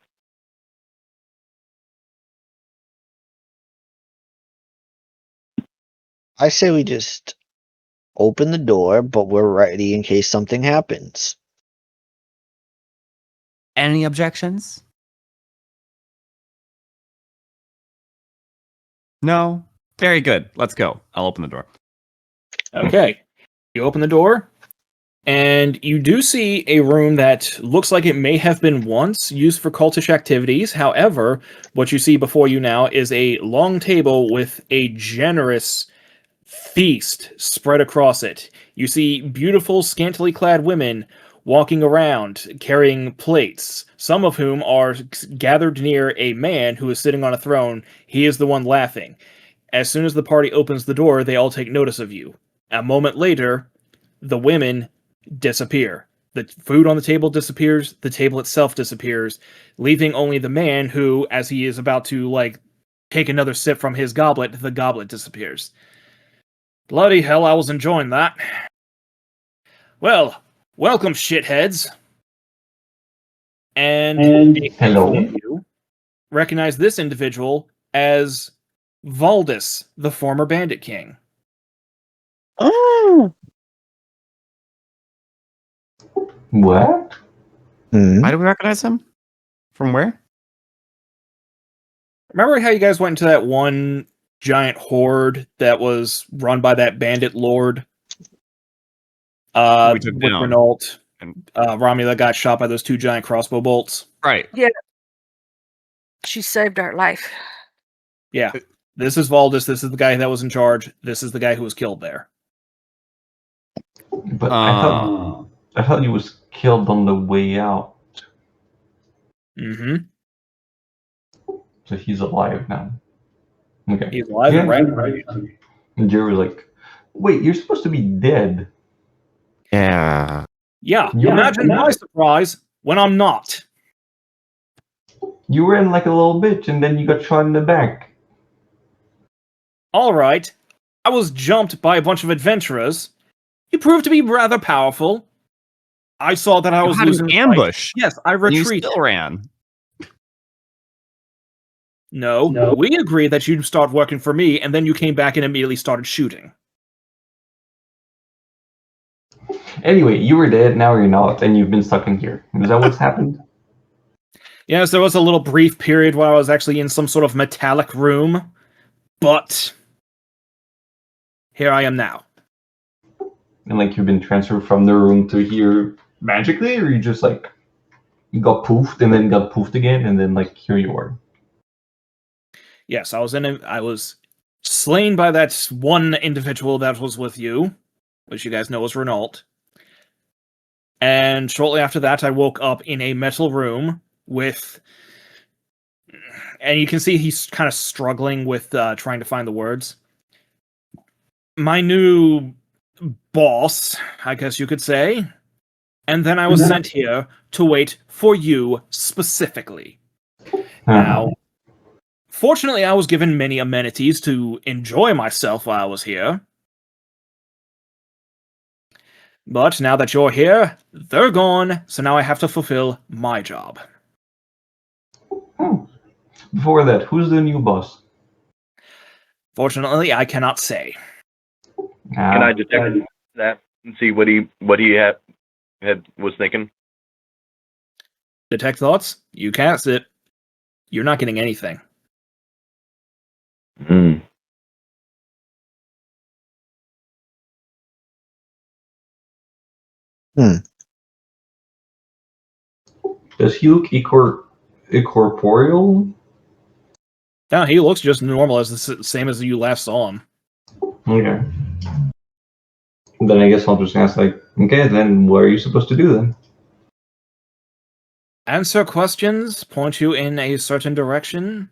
I say we just open the door, but we're ready in case something happens. Any objections? No? Very good. Let's go. I'll open the door. Okay. You open the door, and you do see a room that looks like it may have been once used for cultish activities. However, what you see before you now is a long table with a generous feast spread across it. You see beautiful, scantily clad women walking around, carrying plates, some of whom are gathered near a man who is sitting on a throne. He is the one laughing. As soon as the party opens the door, they all take notice of you. A moment later, the women disappear. The food on the table disappears, the table itself disappears, leaving only the man who, as he is about to, take another sip from his goblet, the goblet disappears. Bloody hell, I was enjoying that. Well, welcome, shitheads. And a Hello. handful of you recognize this individual as Valdis, the former Bandit King. Oh. What? Why do we recognize him? From where? Remember how you guys went into that one giant horde that was run by that bandit lord? We took With down. Renault, And- Romula got shot by those two giant crossbow bolts. Right. She saved our life. Yeah. This is Valdis. This is the guy that was in charge. This is the guy who was killed there. But I thought he was killed on the way out. Mm-hmm. So he's alive now. Okay. He's alive and right. And Jerry was like, wait, you're supposed to be dead. Yeah. Yeah. You Imagine were- my surprise when I'm not. You ran like a little bitch and then you got shot in the back. All right. I was jumped by a bunch of adventurers. You proved to be rather powerful. I saw that I You was had losing an the fight. ambush. Yes, I And you retreated. still ran. No, we agreed that you'd start working for me, and then you came back and immediately started shooting. Anyway, you were dead, now you're not, and you've been stuck in here. Is that what's happened? Yes, there was a little brief period where I was actually in some sort of metallic room, but here I am now. And like you've been transferred from the room to here magically, or you just like you got poofed and then got poofed again, and then like here you are. Yes, I was slain by that one individual that was with you, which you guys know was Renault. And shortly after that, I woke up in a metal room with... And you can see he's kind of struggling with trying to find the words. My new boss, I guess you could say. And then I was sent here to wait for you specifically. Now, fortunately, I was given many amenities to enjoy myself while I was here. But now that you're here, they're gone, so now I have to fulfill my job. Before that, who's the new boss? Fortunately, I cannot say. Can I detect that and see what he was thinking? Detect thoughts? You cast it. You're not getting anything. Hmm. Does he look incorporeal? No, he looks just normal, as the same as you last saw him. Okay. Then I guess I'll just ask, like, okay, then what are you supposed to do then? Answer questions, point you in a certain direction,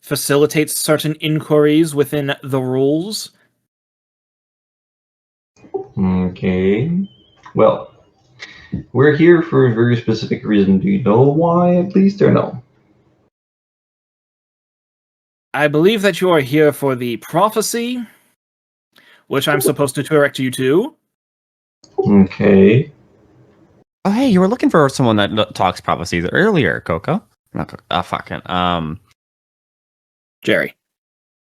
facilitate certain inquiries within the rules. Okay. Well, we're here for a very specific reason. Do you know why, at least, or no? I believe that you are here for the prophecy, which I'm supposed to direct you to. Okay. Oh, hey, you were looking for someone that talks prophecies earlier, Coco. Not Coco. Fucking. Jerry.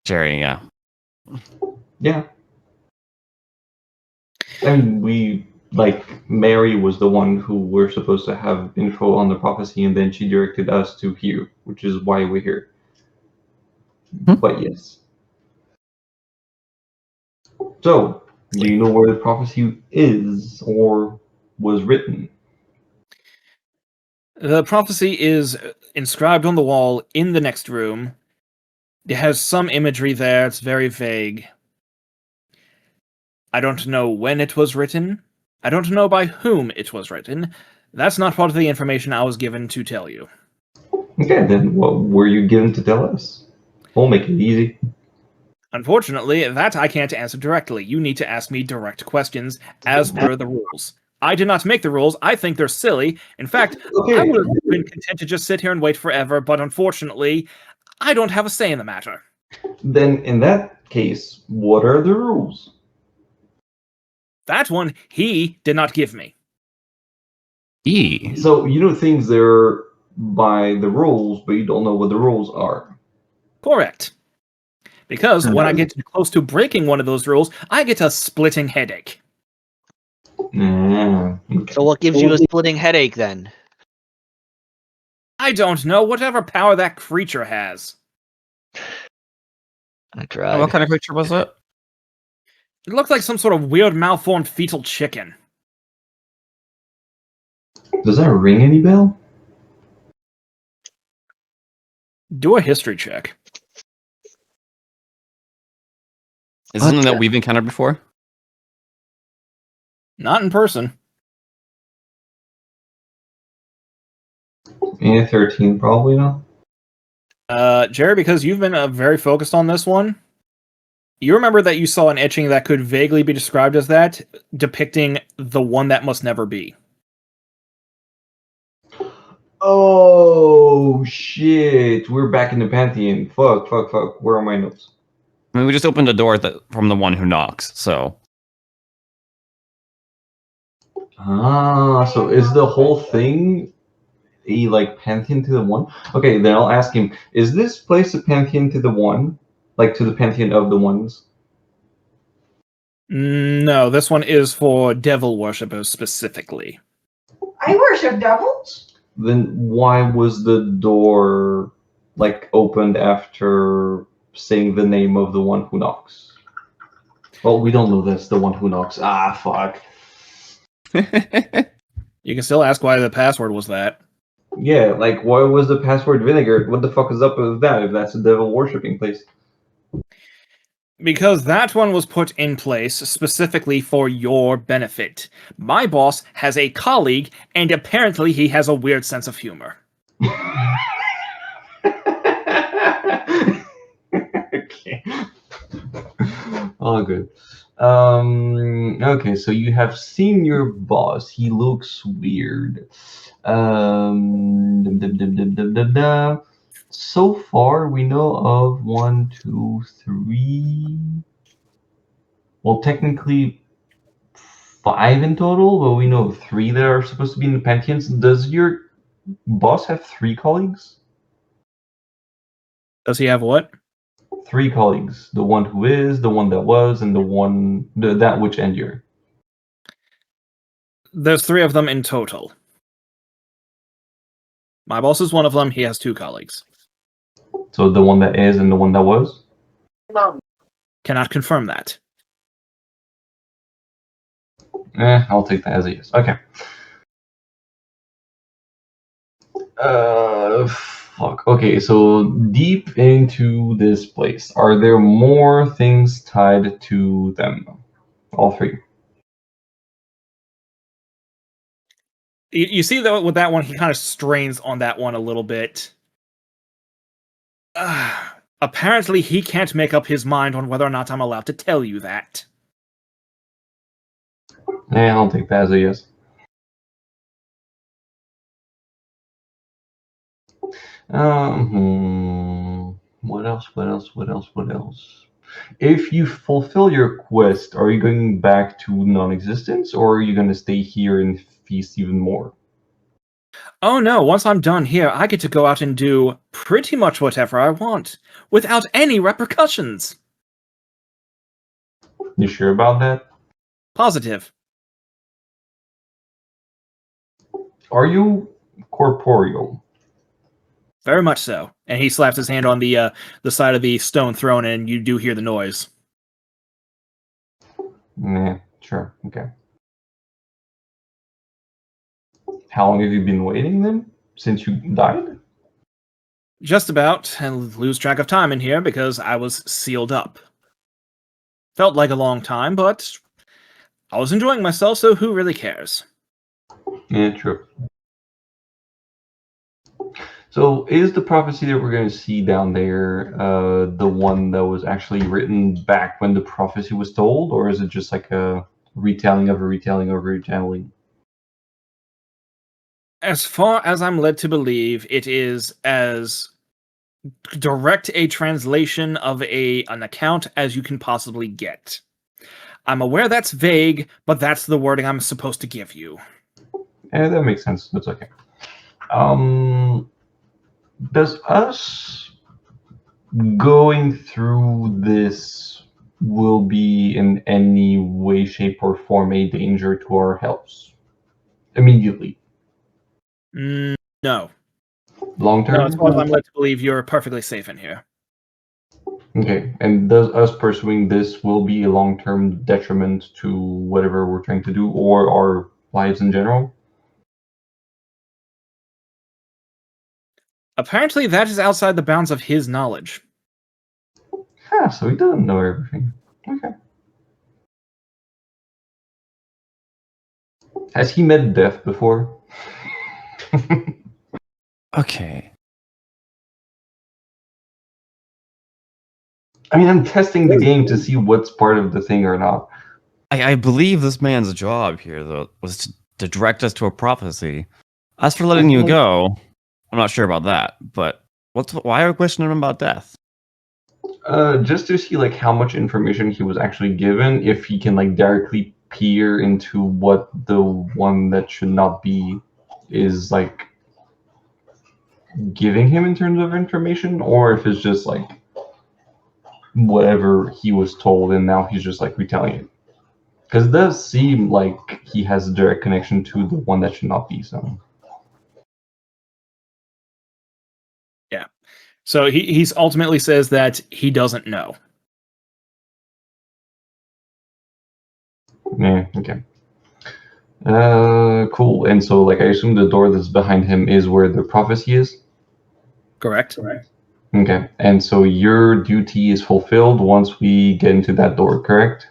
Jerry, yeah. Yeah. And Mary was the one who were supposed to have info on the prophecy, and then she directed us to here, which is why we're here. But yes. So, do you know where the prophecy is or was written? The prophecy is inscribed on the wall in the next room. It has some imagery there, it's very vague. I don't know when it was written. I don't know by whom it was written. That's not part of the information I was given to tell you. Okay, then what were you given to tell us? We'll make it easy. Unfortunately, that I can't answer directly. You need to ask me direct questions as per the rules. I did not make the rules. I think they're silly. In fact, Okay. I would have been content to just sit here and wait forever, but unfortunately, I don't have a say in the matter. Then, in that case, what are the rules? That one, he did not give me. So, you know things are by the rules, but you don't know what the rules are. Correct. Because when I get too close to breaking one of those rules, I get a splitting headache. Okay. So what gives you a splitting headache then? I don't know, whatever power that creature has. I tried. What kind of creature was it? It looked like some sort of weird malformed fetal chicken. Does that ring any bell? Do a history check. Is this something that we've encountered before? Not in person. Yeah, 13 probably not. Jerry, because you've been very focused on this one, you remember that you saw an etching that could vaguely be described as that, depicting the one that must never be. Oh, shit. We're back in the Pantheon. Fuck. Where are my notes? I mean, we just opened a door from the one who knocks, so. So is the whole thing a Pantheon to the one? Okay, then I'll ask him, is this place a Pantheon to the one? Like to the Pantheon of the ones? No, this one is for devil worshippers specifically. I worship devils. Then why was the door like opened after saying the name of the one who knocks? Well, we don't know that's the one who knocks. Ah, fuck. You can still ask why the password was that. Yeah, like why was the password vinegar? What the fuck is up with that if that's a devil worshipping place? Because that one was put in place specifically for your benefit. My boss has a colleague, and apparently he has a weird sense of humor. Okay. All good. Okay, so you have seen your boss. He looks weird. Dum, dum, dum, dum, dum, dum, dum. So far, we know of 1, 2, 3. Well, technically 5 in total, but we know of 3 that are supposed to be in the pantheons. Does your boss have 3 colleagues? Does he have what? 3 colleagues. The one who is, the one that was, and that which endure. There's 3 of them in total. My boss is one of them. He has 2 colleagues. So the one that is and the one that was? Cannot confirm that. I'll take that as a yes. Okay. Fuck. Okay, so deep into this place, are there more things tied to them? All 3. You see, though, with that one, he kind of strains on that one a little bit. Apparently, he can't make up his mind on whether or not I'm allowed to tell you that. I'll take that as a yes. What else? What else? What else? What else? If you fulfill your quest, are you going back to non-existence, or are you going to stay here and feast even more? Oh no, once I'm done here, I get to go out and do pretty much whatever I want, without any repercussions. You sure about that? Positive. Are you corporeal? Very much so. And he slaps his hand on the side of the stone throne, and you do hear the noise. Nah, sure, okay. How long have you been waiting then? Since you died? Just about, and lose track of time in here because I was sealed up. Felt like a long time, but I was enjoying myself, so who really cares? Yeah, true. So is the prophecy that we're going to see down there the one that was actually written back when the prophecy was told, or is it just like a retelling of a retelling of a retelling? As far as I'm led to believe, it is as direct a translation of an account as you can possibly get. I'm aware that's vague, but that's the wording I'm supposed to give you. Yeah, that makes sense. That's okay. Does us going through this will be in any way, shape, or form a danger to our health immediately? No. Long term? No, as far as I'm led to believe, you're perfectly safe in here. Okay, and does us pursuing this will be a long-term detriment to whatever we're trying to do or our lives in general? Apparently, that is outside the bounds of his knowledge. So he doesn't know everything. Okay. Has he met death before? Okay. I mean, I'm testing the game to see what's part of the thing or not. I believe this man's job here, though, was to direct us to a prophecy. As for letting you go, I'm not sure about that. But why are we questioning him about death? Just to see like how much information he was actually given, if he can like directly peer into what the one that should not be is like giving him in terms of information, or if it's just like whatever he was told and now he's just like retelling it. Because it does seem like he has a direct connection to the one that should not be, so. So he's ultimately says that he doesn't know. Yeah, okay. Cool. And so, like, I assume the door that's behind him is where the prophecy is? Correct? Okay. And so your duty is fulfilled once we get into that door, correct?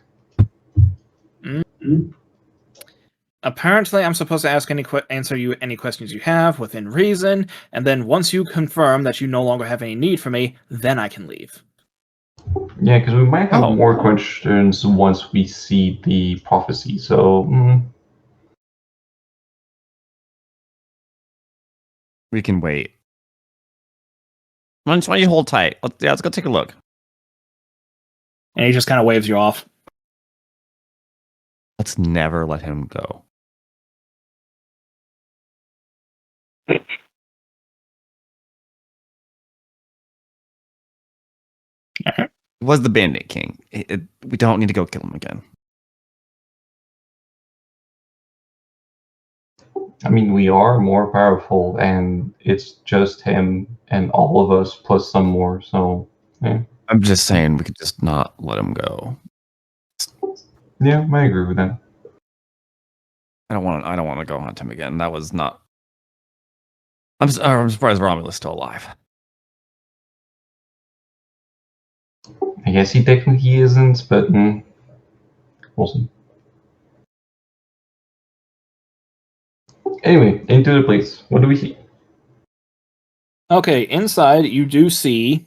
Apparently, I'm supposed to answer you any questions you have within reason, and then once you confirm that you no longer have any need for me, then I can leave. Yeah, because we might have Oh. more questions once we see the prophecy. So, We can wait. Why don't you hold tight? Let's go take a look. And he just kind of waves you off. Let's never let him go. It was the Bandit King. We don't need to go kill him again. I mean, we are more powerful, and it's just him and all of us plus some more. So, yeah. I'm just saying we could just not let him go. Yeah, I agree with that. I don't want to go hunt him again. That was not. I'm surprised Romulus is still alive. I guess he technically isn't, but we'll see. Anyway, into the place. What do we see? Okay, inside you do see,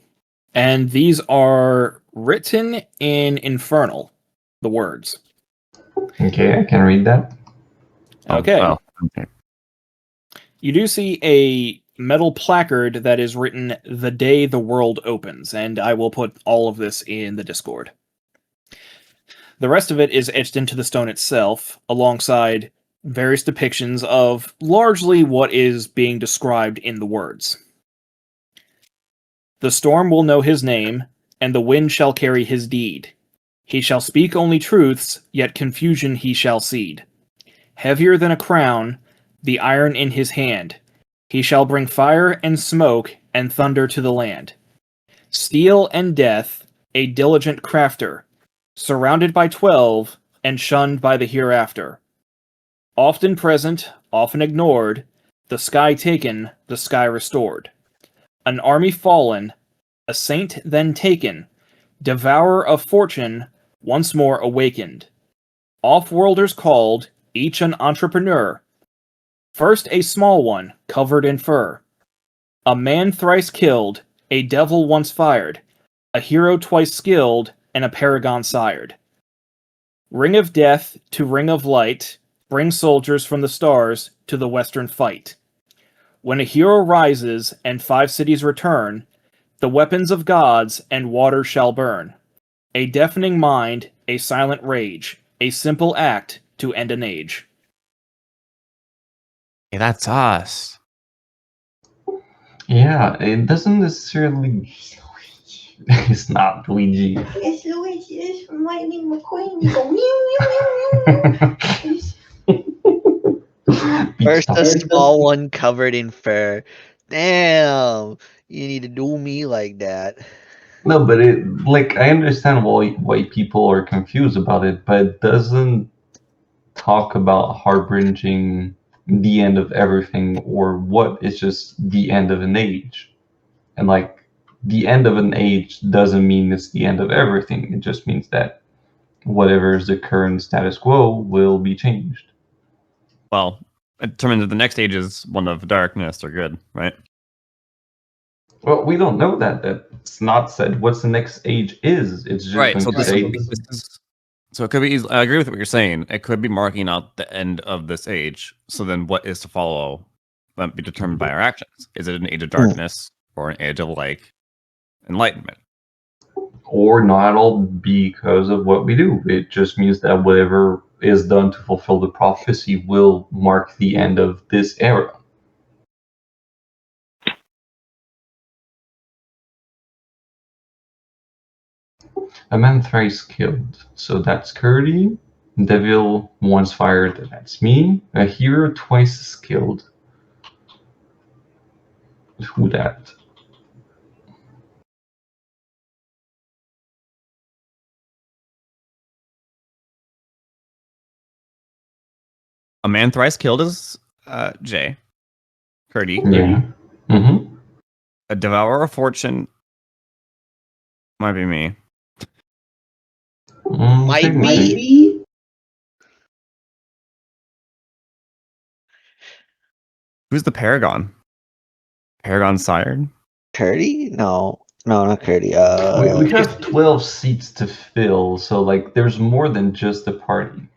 and these are written in Infernal, the words. Okay, I can read that. Okay. Oh, okay. You do see a metal placard that is written, "The Day the World Opens," and I will put all of this in the Discord. The rest of it is etched into the stone itself, alongside various depictions of largely what is being described in the words. The storm will know his name, and the wind shall carry his deed. He shall speak only truths, yet confusion he shall seed. Heavier than a crown, the iron in his hand. He shall bring fire and smoke and thunder to the land. Steel and death, a diligent crafter, surrounded by 12 and shunned by the hereafter. Often present, often ignored, the sky taken, the sky restored. An army fallen, a saint then taken, devourer of fortune, once more awakened. Off-worlders called, each an entrepreneur. First a small one, covered in fur. A man thrice killed, a devil once fired, a hero twice skilled, and a paragon sired. Ring of death to ring of light, bring soldiers from the stars to the western fight. When a hero rises and 5 cities return, the weapons of gods and water shall burn. A deafening mind, a silent rage, a simple act to end an age. Hey, that's us. Yeah, it doesn't necessarily. It's not Luigi. It's Luigi. It's from Lightning McQueen. You go meow meow meow. First, a small one covered in fur. Damn, you need to do me like that. No, but I understand why people are confused about it, but it doesn't talk about harbinging the end of everything or what. It's just the end of an age. And like the end of an age doesn't mean it's the end of everything. It just means that whatever is the current status quo will be changed. Well, it determines that the next stage is one of darkness or good, right? Well, we don't know that. That's not said. What's the next age is. It's just Right. going So to this say. is. So it could be. I agree with what you're saying. It could be marking out the end of this age. So then, what is to follow? Might be determined by our actions. Is it an age of darkness or an age of like enlightenment? Or not at all because of what we do. It just means that whatever is done to fulfill the prophecy will mark the end of this era. A man thrice killed, so that's Curdy. Devil once fired, that's me. A hero twice killed. Who that? A man thrice killed is Jay. Curdy. Yeah. Mm-hmm. A devourer of fortune might be me. Might Technically. be. Who's the Paragon? Paragon sired? Curdy? No, not Curdy. We have 12 seats to fill, so like there's more than just a party.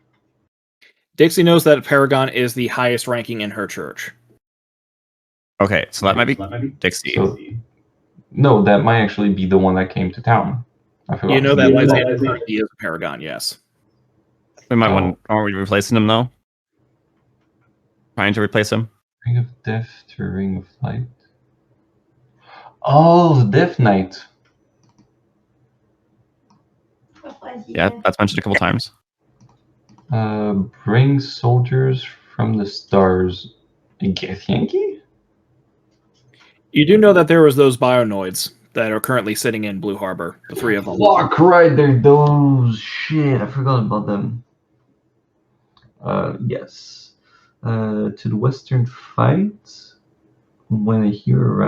Dixie knows that Paragon is the highest ranking in her church. Okay, so that might be Dixie. So, no, that might actually be the one that came to town. I forgot. You know that Lysander currently is a Paragon, yes. We might want. Are we replacing him though? Trying to replace him. Ring of Death to Ring of Light. Oh, the Death Knight. Yeah, that's mentioned a couple times. Bring soldiers from the stars. Yankee? You do know that there was those bionoids that are currently sitting in Blue Harbor, the 3 of them. Fuck right, they're those. Shit, I forgot about them. Yes. To the western fight, when a hero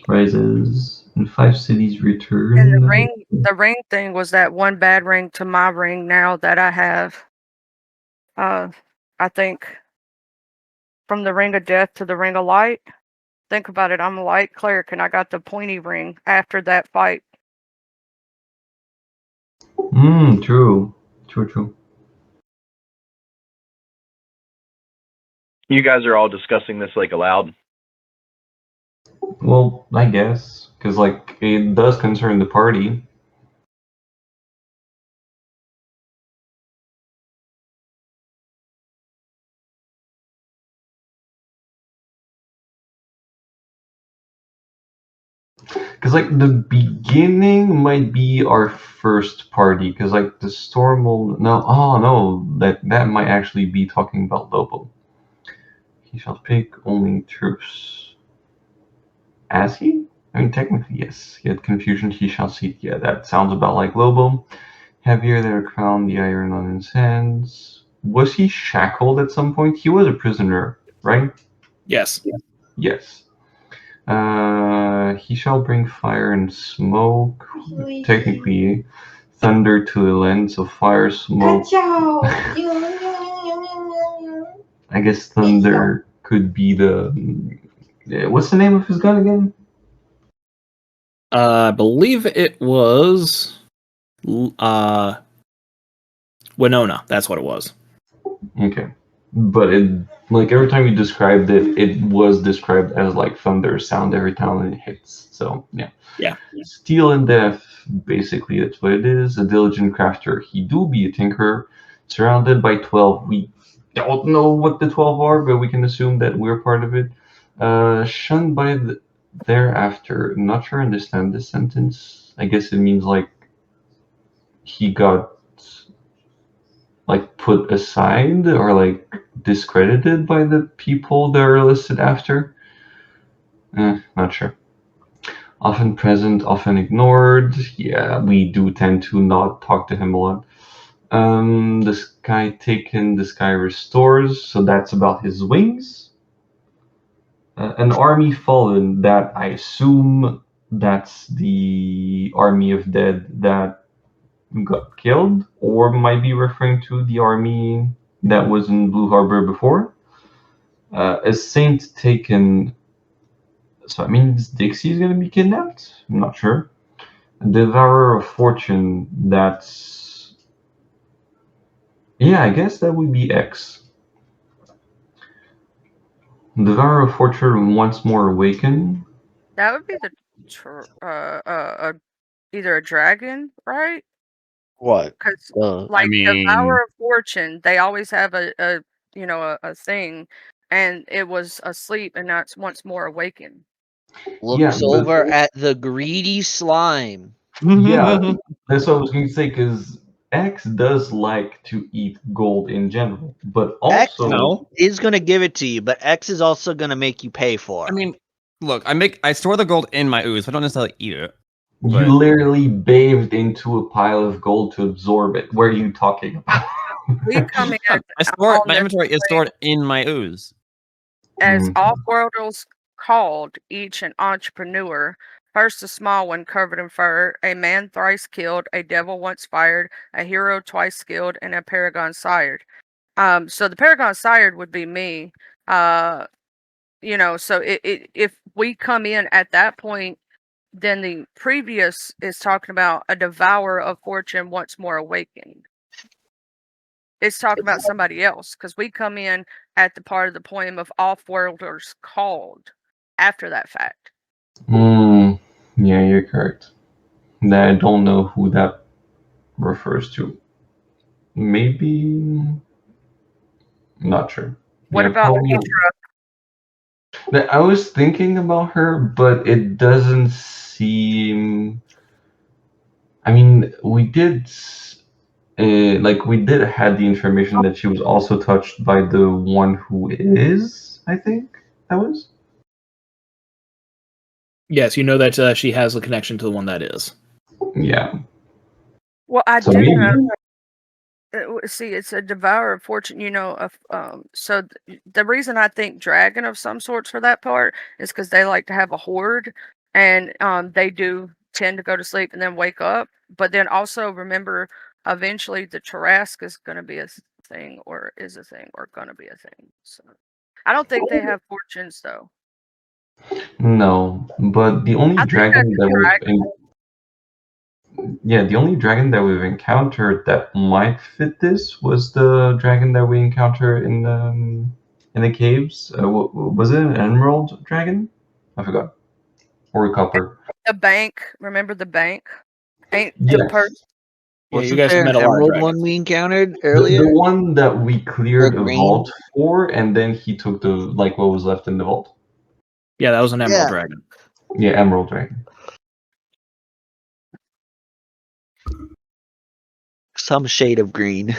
rises, and 5 cities return. And the ring thing was that one bad ring to my ring now that I have. I think from the ring of death to the ring of light. Think about it. I'm a light cleric, and I got the pointy ring after that fight. True. You guys are all discussing this like aloud. Well, I guess, because like it does concern the party. Because like the beginning might be our first party, because like the storm will that might actually be talking about Lobo. He shall pick only troops. As he? I mean, technically yes. Yet confusion he shall seek. Yeah, that sounds about like Lobo. Heavier their crown, the iron on his hands. Was he shackled at some point? He was a prisoner, right? Yes. Yes. He shall bring fire and smoke. Technically, thunder to the land, so fire, smoke. I guess thunder could be the. What's the name of his gun again? I believe it was Winona. That's what it was. Okay. But it, like, every time you described it, it was described as like thunder sound every time it hits. So yeah. Yeah. Steel and death, basically that's what it is. A diligent crafter. He do be a tinkerer. Surrounded by 12. We don't know what the 12 are, but we can assume that we're part of it. Shunned by thereafter. Not sure I understand this sentence. I guess it means like he got like put aside or like discredited by the people that are listed after. Not sure. Often present, often ignored. Yeah, we do tend to not talk to him a lot. The sky taken, the sky restores. So that's about his wings. An army fallen. That I assume that's the army of dead that got killed, or might be referring to the army that was in Blue Harbor before. A saint taken. So I mean, Dixie is gonna be kidnapped. I'm not sure. A devourer of fortune. That's. Yeah, I guess that would be X. Devourer of fortune once more awaken. That would be the either a dragon, right? What? Because Uh, like I mean- Devourer of Fortune, they always have a thing, and it was asleep, and now it's once more awakened. Looks but- over at the greedy slime. Yeah, that's what I was going to say, because X does like to eat gold in general, but X also No. is gonna give it to you, but X is also gonna make you pay for it. I mean, look, I store the gold in my ooze. I don't necessarily eat it. you but- literally bathed into a pile of gold to absorb it. What are you talking about? we come in My on this inventory is stored in my ooze. as Mhm. off-worlders called, each an entrepreneur. First, a small one covered in fur, a man thrice killed, a devil once fired, a hero twice skilled, and a paragon sired. So the paragon sired would be me. So if we come in at that point, then the previous is talking about a devourer of fortune once more awakened. It's talking about somebody else because we come in at the part of the poem of off-worlders called after that fact. Yeah, you're correct. I don't know who that refers to. Maybe. Not sure. What Yeah, about probably. Mitra? I was thinking about her, but it doesn't seem. I mean, we did. We did had the information that she was also touched by the one who is. I think that was. Yes, you know that she has a connection to the one that is. Yeah. Well, I So do maybe. know. See, it's a devourer of fortune. So the reason I think dragon of some sorts for that part is because they like to have a horde, and they do tend to go to sleep and then wake up. But then also remember, eventually the Tarrasque is going to be a thing, or is a thing, or going to be a thing. So I don't think they have fortunes though. No, but the only I think that's dragon a that dragon. the only dragon that we've encountered that might fit this was the dragon that we encounter in the caves. Was it an emerald dragon? I forgot. Or a copper. The bank. Remember the bank? Ain't the Yes. person. Yeah, you Wasn't guys there have an met a lot of emerald dragons. one we encountered The earlier? one that we cleared a green? vault for, and then he took the what was left in the vault. Yeah, that was an emerald Yeah. dragon. Yeah, emerald dragon. Some shade of green.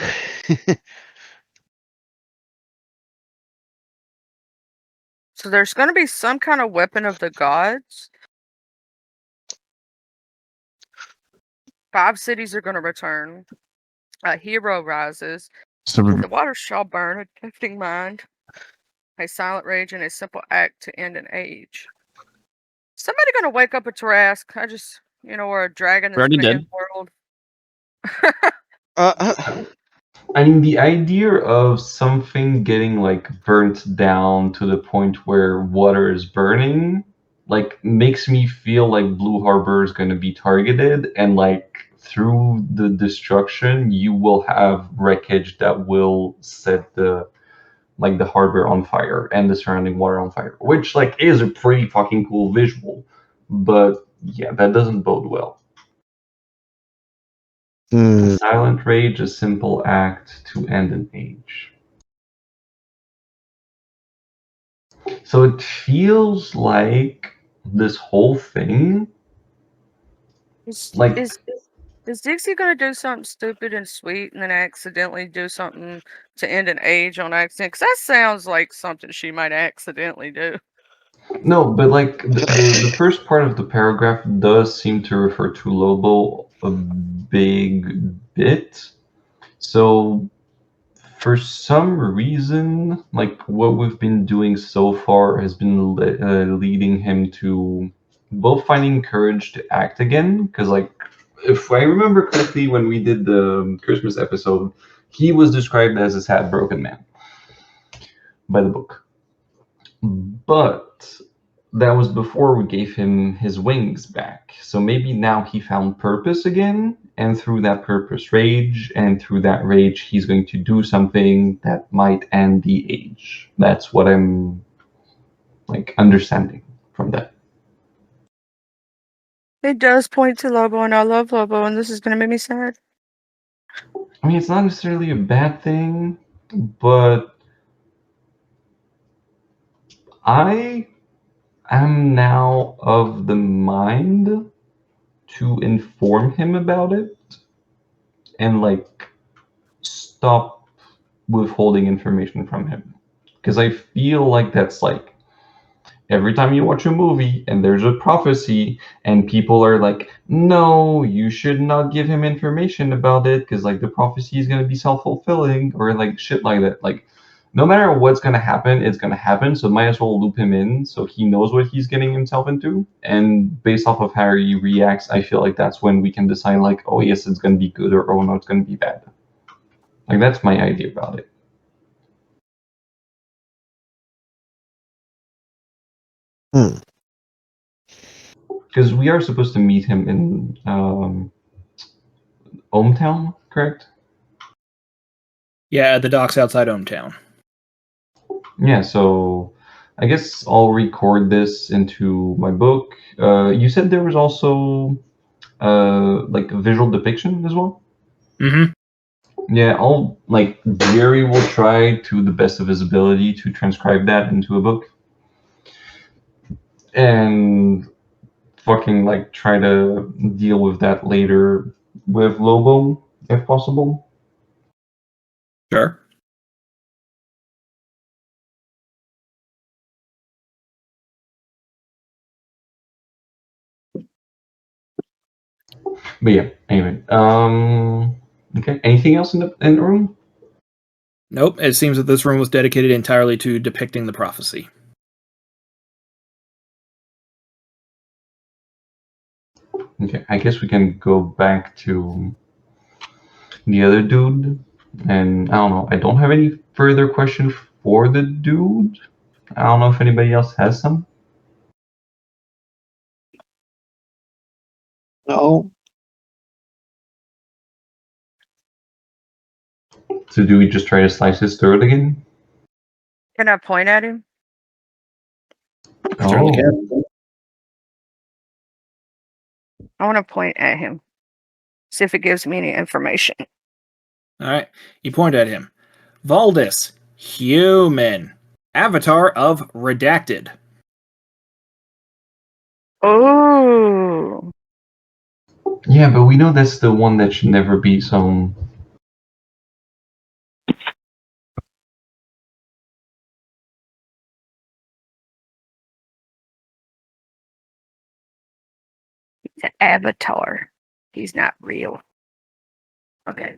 So there's going to be some kind of weapon of the gods. 5 cities are going to return. A hero rises. So The water shall burn a drifting mind. A silent rage and a simple act to end an age. Somebody going to wake up a Tarrasque. Or a dragon We that's already going to end did. the world. I mean, the idea of something getting burnt down to the point where water is burning, makes me feel like Blue Harbor is going to be targeted, and through the destruction, you will have wreckage that will set the harbor on fire and the surrounding water on fire, which is a pretty fucking cool visual. But yeah, that doesn't bode well. A silent rage, a simple act to end an age. So it feels like this whole thing, Is like is Dixie gonna do something stupid and sweet and then accidentally do something to end an age on accident? Because that sounds like something she might accidentally do. no, but the first part of the paragraph does seem to refer to Lobo a big bit. So for some reason, what we've been doing so far has been leading him to both finding courage to act again, because if I remember correctly, when we did the Christmas episode, he was described as a sad, broken man by the book. But that was before we gave him his wings back. So maybe now he found purpose again, and through that purpose rage, and through that rage he's going to do something that might end the age. That's what I'm understanding from that. It does point to Lobo, and I love Lobo, and this is gonna make me sad. I mean, it's not necessarily a bad thing, but I am now of the mind to inform him about it and stop withholding information from him, because I feel like that's every time you watch a movie and there's a prophecy and people are like, no, you should not give him information about it because like the prophecy is going to be self-fulfilling or like shit like that. Like no matter what's going to happen, it's going to happen. So might as well loop him in so he knows what he's getting himself into. And based off of how he reacts, I feel like that's when we can decide like, oh yes, it's going to be good, or oh no, it's going to be bad. Like that's my idea about it. Hmm. Because we are supposed to meet him in Hometown, correct? Yeah, at the docks outside Hometown. Yeah, so I guess I'll record this into my book. You said there was also like a visual depiction as well? Mm-hmm. Yeah, I'll like Jerry will try to the best of his ability to transcribe that into a book. And fucking like try to deal with that later with Lobo, if possible. Sure. But yeah, anyway. Okay. Anything else in the room? Nope, it seems that this room was dedicated entirely to depicting the prophecy. Okay, I guess we can go back to the other dude. And I don't know, I don't have any further questions for the dude. I don't know if anybody else has some. No. So do we just try to slice his throat again? Can I point at him? Certainly Oh, can. I want to point at him. See if it gives me any information. Alright, you point at him. Valdis, human. Avatar of Redacted. Oh, yeah, but we know that's the one that should never be some. it's an avatar. He's not real. Okay.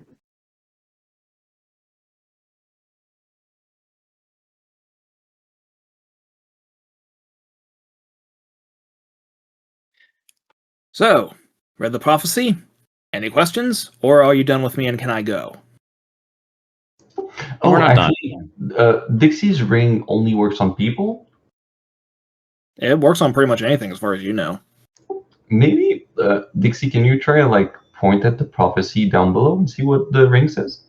So, read the prophecy? Any questions? Or are you done with me and can I go? Oh, We're not done. actually, Dixie's ring only works on people? It works on pretty much anything as far as you know. Maybe, Dixie, can you try to like point at the prophecy down below and see what the ring says?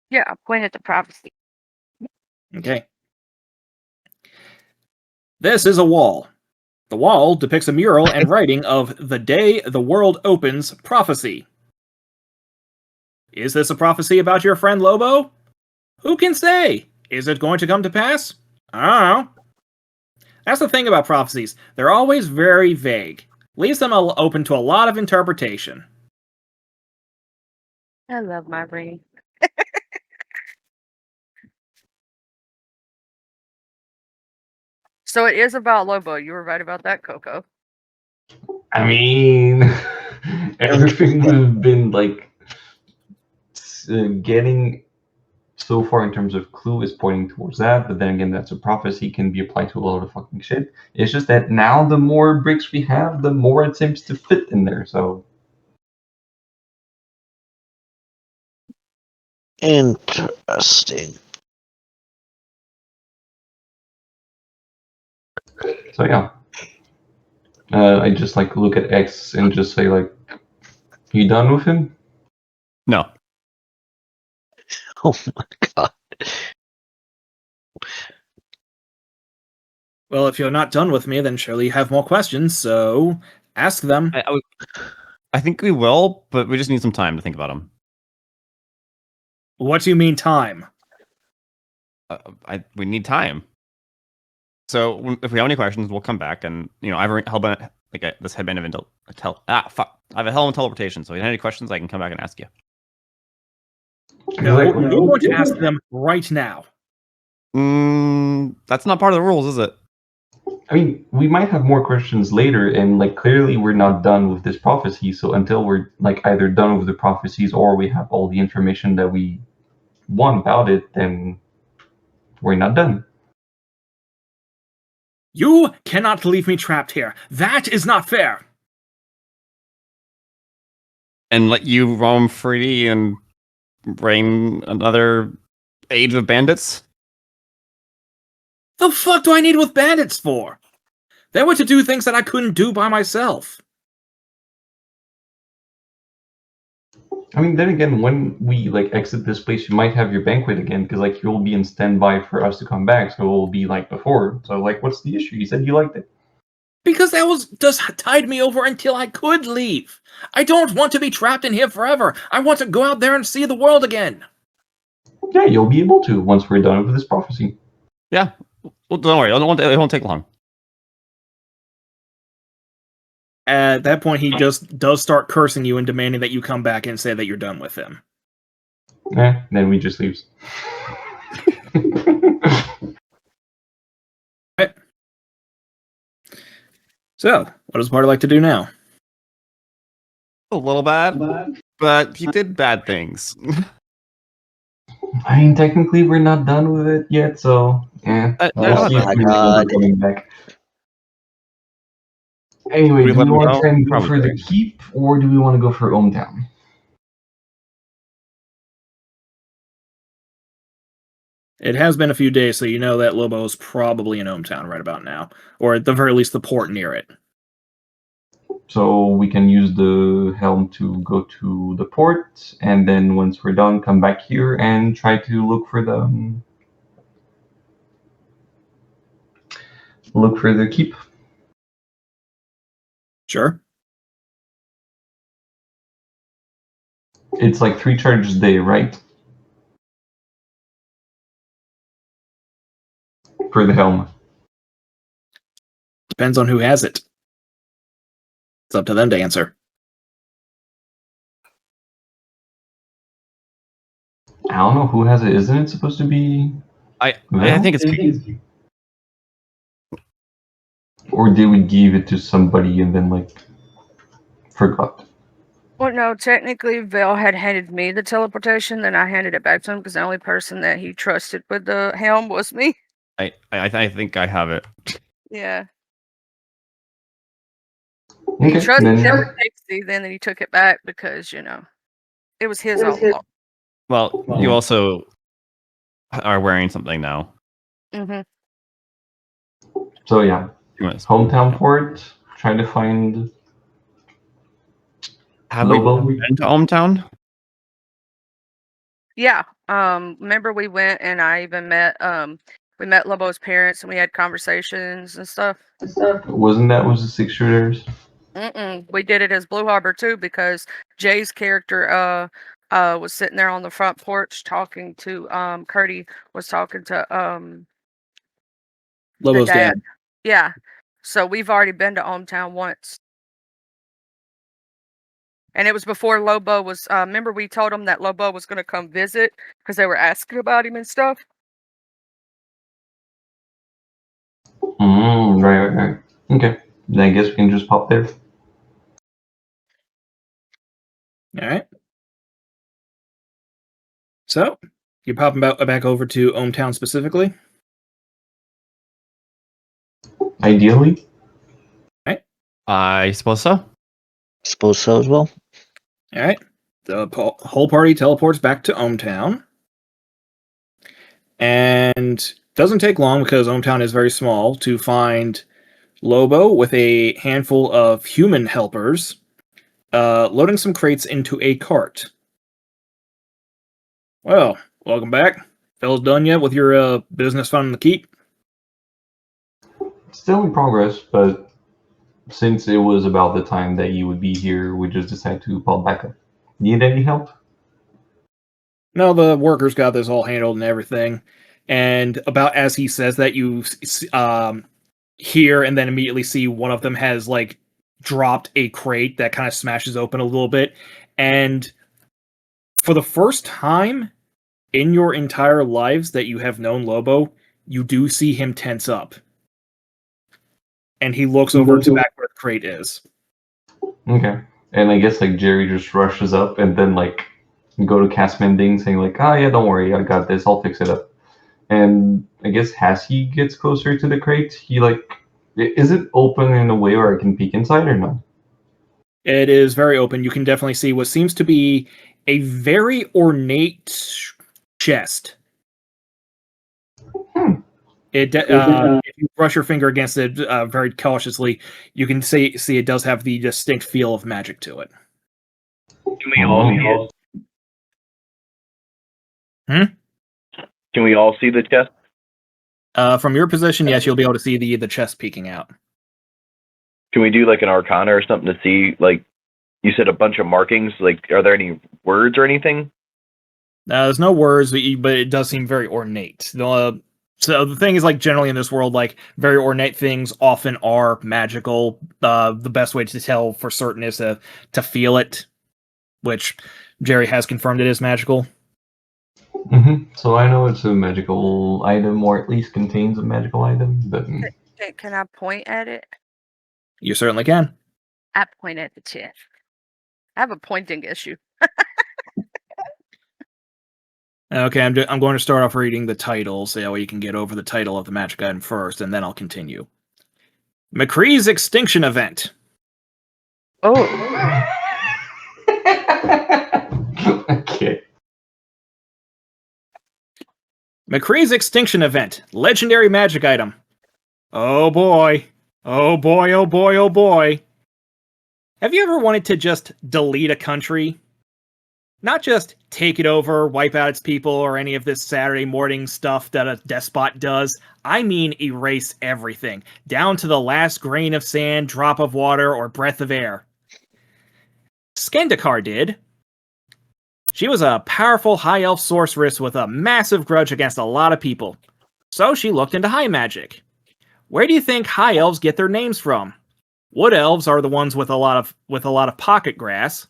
Yeah, point at the prophecy. Okay. This is a wall. The wall depicts a mural and writing of the day the world opens prophecy. Is this a prophecy about your friend Lobo? Who can say? Is it going to come to pass? I don't know. That's the thing about prophecies. They're always very vague. Leaves them open to a lot of interpretation. I love my ring. So it is about Lobo. You were right about that, Coco. I mean, everything we've been like getting so far in terms of clue is pointing towards that, but then again, that's a prophecy, can be applied to a lot of fucking shit. It's just that now the more bricks we have, the more it seems to fit in there. So Interesting. yeah, I just like look at X and just say like, "You done with him?" No. Oh my god. Well, if you're not done with me, then surely you have more questions, so ask them. I think we will, but we just need some time to think about them. What do you mean time? We need time. So if we have any questions, we'll come back, and I have a hellbent this headband of I have a hell of teleportation. So if you have any questions, I can come back and ask you. No, Like, you're going to ask them right now. That's not part of the rules, is it? I mean, we might have more questions later, and like clearly we're not done with this prophecy. So until we're like either done with the prophecies or we have all the information that we want about it, then we're not done. You cannot leave me trapped here. That is not fair. And let you roam free and reign another age of bandits? The fuck do I need with bandits for? They were to do things that I couldn't do by myself. I mean, then again, when we like exit this place, you might have your banquet again because like you'll be in standby for us to come back, so it will be like before. So like, what's the issue? You said you liked it. Because that was just tied me over until I could leave. I don't want to be trapped in here forever. I want to go out there and see the world again. Yeah, you'll be able to once we're done with this prophecy. Yeah. Well, don't worry. It won't take long. At that point, he just does start cursing you and demanding that you come back and say that you're done with him. Then we just leaves. Right. So, what does Marty like to do now? A little bad, but he did bad things. I mean, technically, we're not done with it yet, so yeah. We'll see if my we God. remember coming back. Anyway, We do let we him want go? to try and go for Probably. the keep, or do we want to go for Hometown? It has been a few days, so you know that Lobo's probably in Hometown right about now. Or at the very least, the port near it. So we can use the helm to go to the port, and then once we're done, come back here and try to look for the keep. Sure. It's like 3 charges a day, right? For the helm. Depends on who has it. It's up to them to answer. I don't know who has it. Isn't it supposed to be? I Val? think it's Or did we give it to somebody and then like forgot? Well, no, technically, Vel had handed me the teleportation, then I handed it back to him because the only person that he trusted with the helm was me. I think I have it. Yeah. Okay, He trusted then it with Pixie, then he took it back because, it was his all along. Well, you also are wearing something now. Mm-hmm. so yeah, You want to- hometown port. Trying to find Have we Lobo. been to Hometown? Yeah. Remember we went and I even met we met Lobo's parents and we had conversations and stuff. Wasn't that was the 6 shooters? We did it as Blue Harbor too because Jay's character was sitting there on the front porch talking to Curdy was talking to the Lobo's dad. Yeah. So we've already been to Hometown once. And it was before Lobo was remember we told him that Lobo was going to come visit because they were asking about him and stuff. Right. Okay, then I guess we can just pop there. All right. So, you're popping back over to Hometown specifically? Ideally. I suppose so. Suppose so as well. All right. The whole party teleports back to Hometown. And doesn't take long because Hometown is very small to find Lobo with a handful of human helpers loading some crates into a cart. Well, welcome back. Fellas done yet with your business fund in the keep? Still in progress, but since it was about the time that you would be here, we just decided to pop back up. Need any help? No, the workers got this all handled and everything. And about as he says that, you hear and then immediately see one of them has like dropped a crate that kind of smashes open a little bit. And for the first time in your entire lives that you have known Lobo, you do see him tense up. and he looks over to back where the crate is. Okay. And I guess like Jerry just rushes up and then like go to cast mending, saying like, "Oh yeah, don't worry, I got this. I'll fix it up." And I guess as he gets closer to the crate, he like, is it open in a way where I can peek inside or no? It is very open. You can definitely see what seems to be a very ornate chest. If you brush your finger against it very cautiously, you can see it does have the distinct feel of magic to it. Can we all see it? Hmm? Can we all see the chest? From your position, yes, you'll be able to see the chest peeking out. Can we do like an arcana or something to see, like, you said a bunch of markings, like, are there any words or anything? There's no words, but it does seem very ornate. So the thing is, like, generally in this world, like, very ornate things often are magical. The best way to tell for certain is to feel it, which Jerry has confirmed it is magical. So I know it's a magical item, or at least contains a magical item, but Can I point at it? You certainly can. I point at the chest. I have a pointing issue. Okay, I'm going to start off reading the title, so that way you can get over the title of the magic item first, and then I'll continue. McCree's Extinction Event. Oh. Okay. McCree's Extinction Event. Legendary magic item. Oh boy. Oh boy, oh boy, oh boy. Have you ever wanted to just delete a country? Not just take it over, wipe out its people, or any of this Saturday morning stuff that a despot does. I mean erase everything, down to the last grain of sand, drop of water, or breath of air. Skendikar did. She was a powerful high elf sorceress with a massive grudge against a lot of people. So she looked into high magic. Where do you think high elves get their names from? Wood elves are the ones with a lot of pocket grass.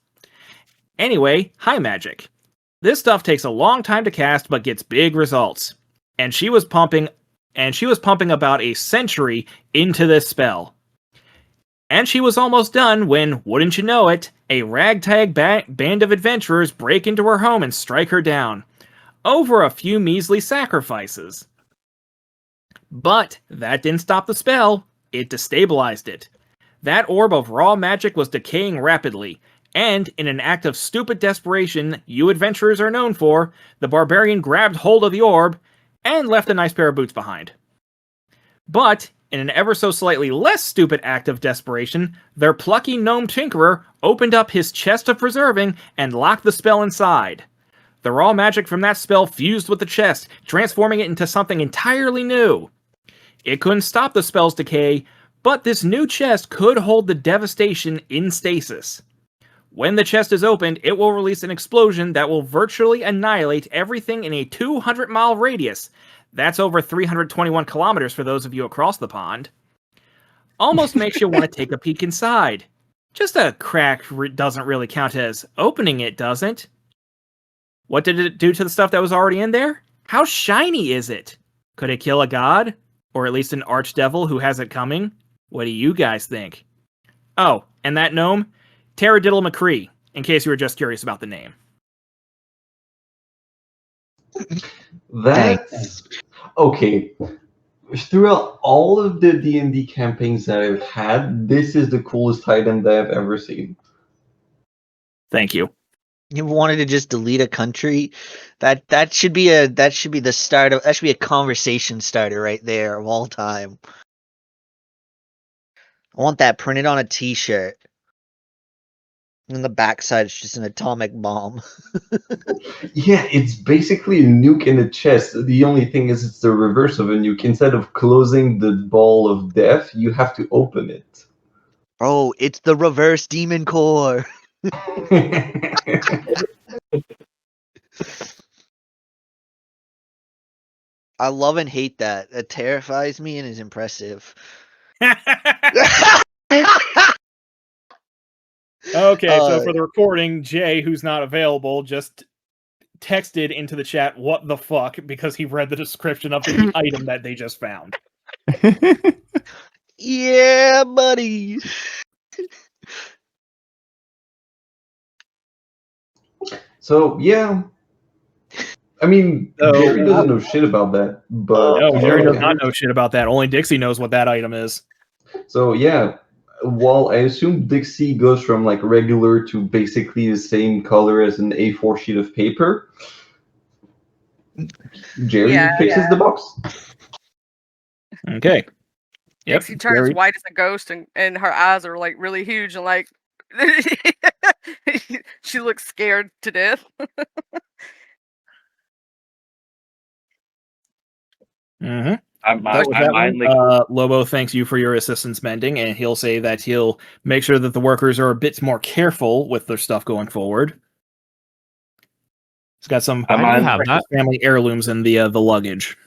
Anyway, high magic. This stuff takes a long time to cast but gets big results. And she was pumping about a century into this spell. And she was almost done when, wouldn't you know it, a ragtag band of adventurers break into her home and strike her down. Over a few measly sacrifices. But that didn't stop the spell. It destabilized it. That orb of raw magic was decaying rapidly, and in an act of stupid desperation you adventurers are known for, the barbarian grabbed hold of the orb and left a nice pair of boots behind. But in an ever so slightly less stupid act of desperation, their plucky gnome tinkerer opened up his chest of preserving and locked the spell inside. The raw magic from that spell fused with the chest, transforming it into something entirely new. It couldn't stop the spell's decay, but this new chest could hold the devastation in stasis. When the chest is opened, it will release an explosion that will virtually annihilate everything in a 200-mile radius. That's over 321 kilometers for those of you across the pond. Almost makes you want to take a peek inside. Just a crack doesn't really count as opening it, doesn't? What did it do to the stuff that was already in there? How shiny is it? Could it kill a god? Or at least an archdevil who has it coming? What do you guys think? Oh, and that gnome? Taradiddle McCree, in case you were just curious about the name. That's okay. Throughout all of the D&D campaigns that I've had, this is the coolest item that I've ever seen. Thank you. You wanted to just delete a country? That should be the start of that should be a conversation starter right there of all time. I want that printed on a t-shirt. And the backside is just an atomic bomb. Yeah, it's basically a nuke in a chest. The only thing is it's the reverse of a nuke. Instead of closing the ball of death, you have to open it. Oh, it's the reverse demon core. I love and hate that. It terrifies me and is impressive. Okay, so for the recording, Jay, who's not available, just texted into the chat, "What the fuck?" because he read the description of the item that they just found. Yeah, buddy. So yeah, I mean, So- Jerry doesn't know shit about that, but No, Jerry does yeah. not know shit about that. Only Dixie knows what that item is. So yeah, while I assume Dixie goes from like regular to basically the same color as an A4 sheet of paper, Jerry Yeah, fixes the box. Okay. Yep. Dixie turns Jerry, white as a ghost, and her eyes are like really huge and like she looks scared to death. mm-hmm. I mind like Lobo thanks you for your assistance mending, and he'll say that he'll make sure that the workers are a bit more careful with their stuff going forward. He's got some I mind- have precious that. family heirlooms in the luggage.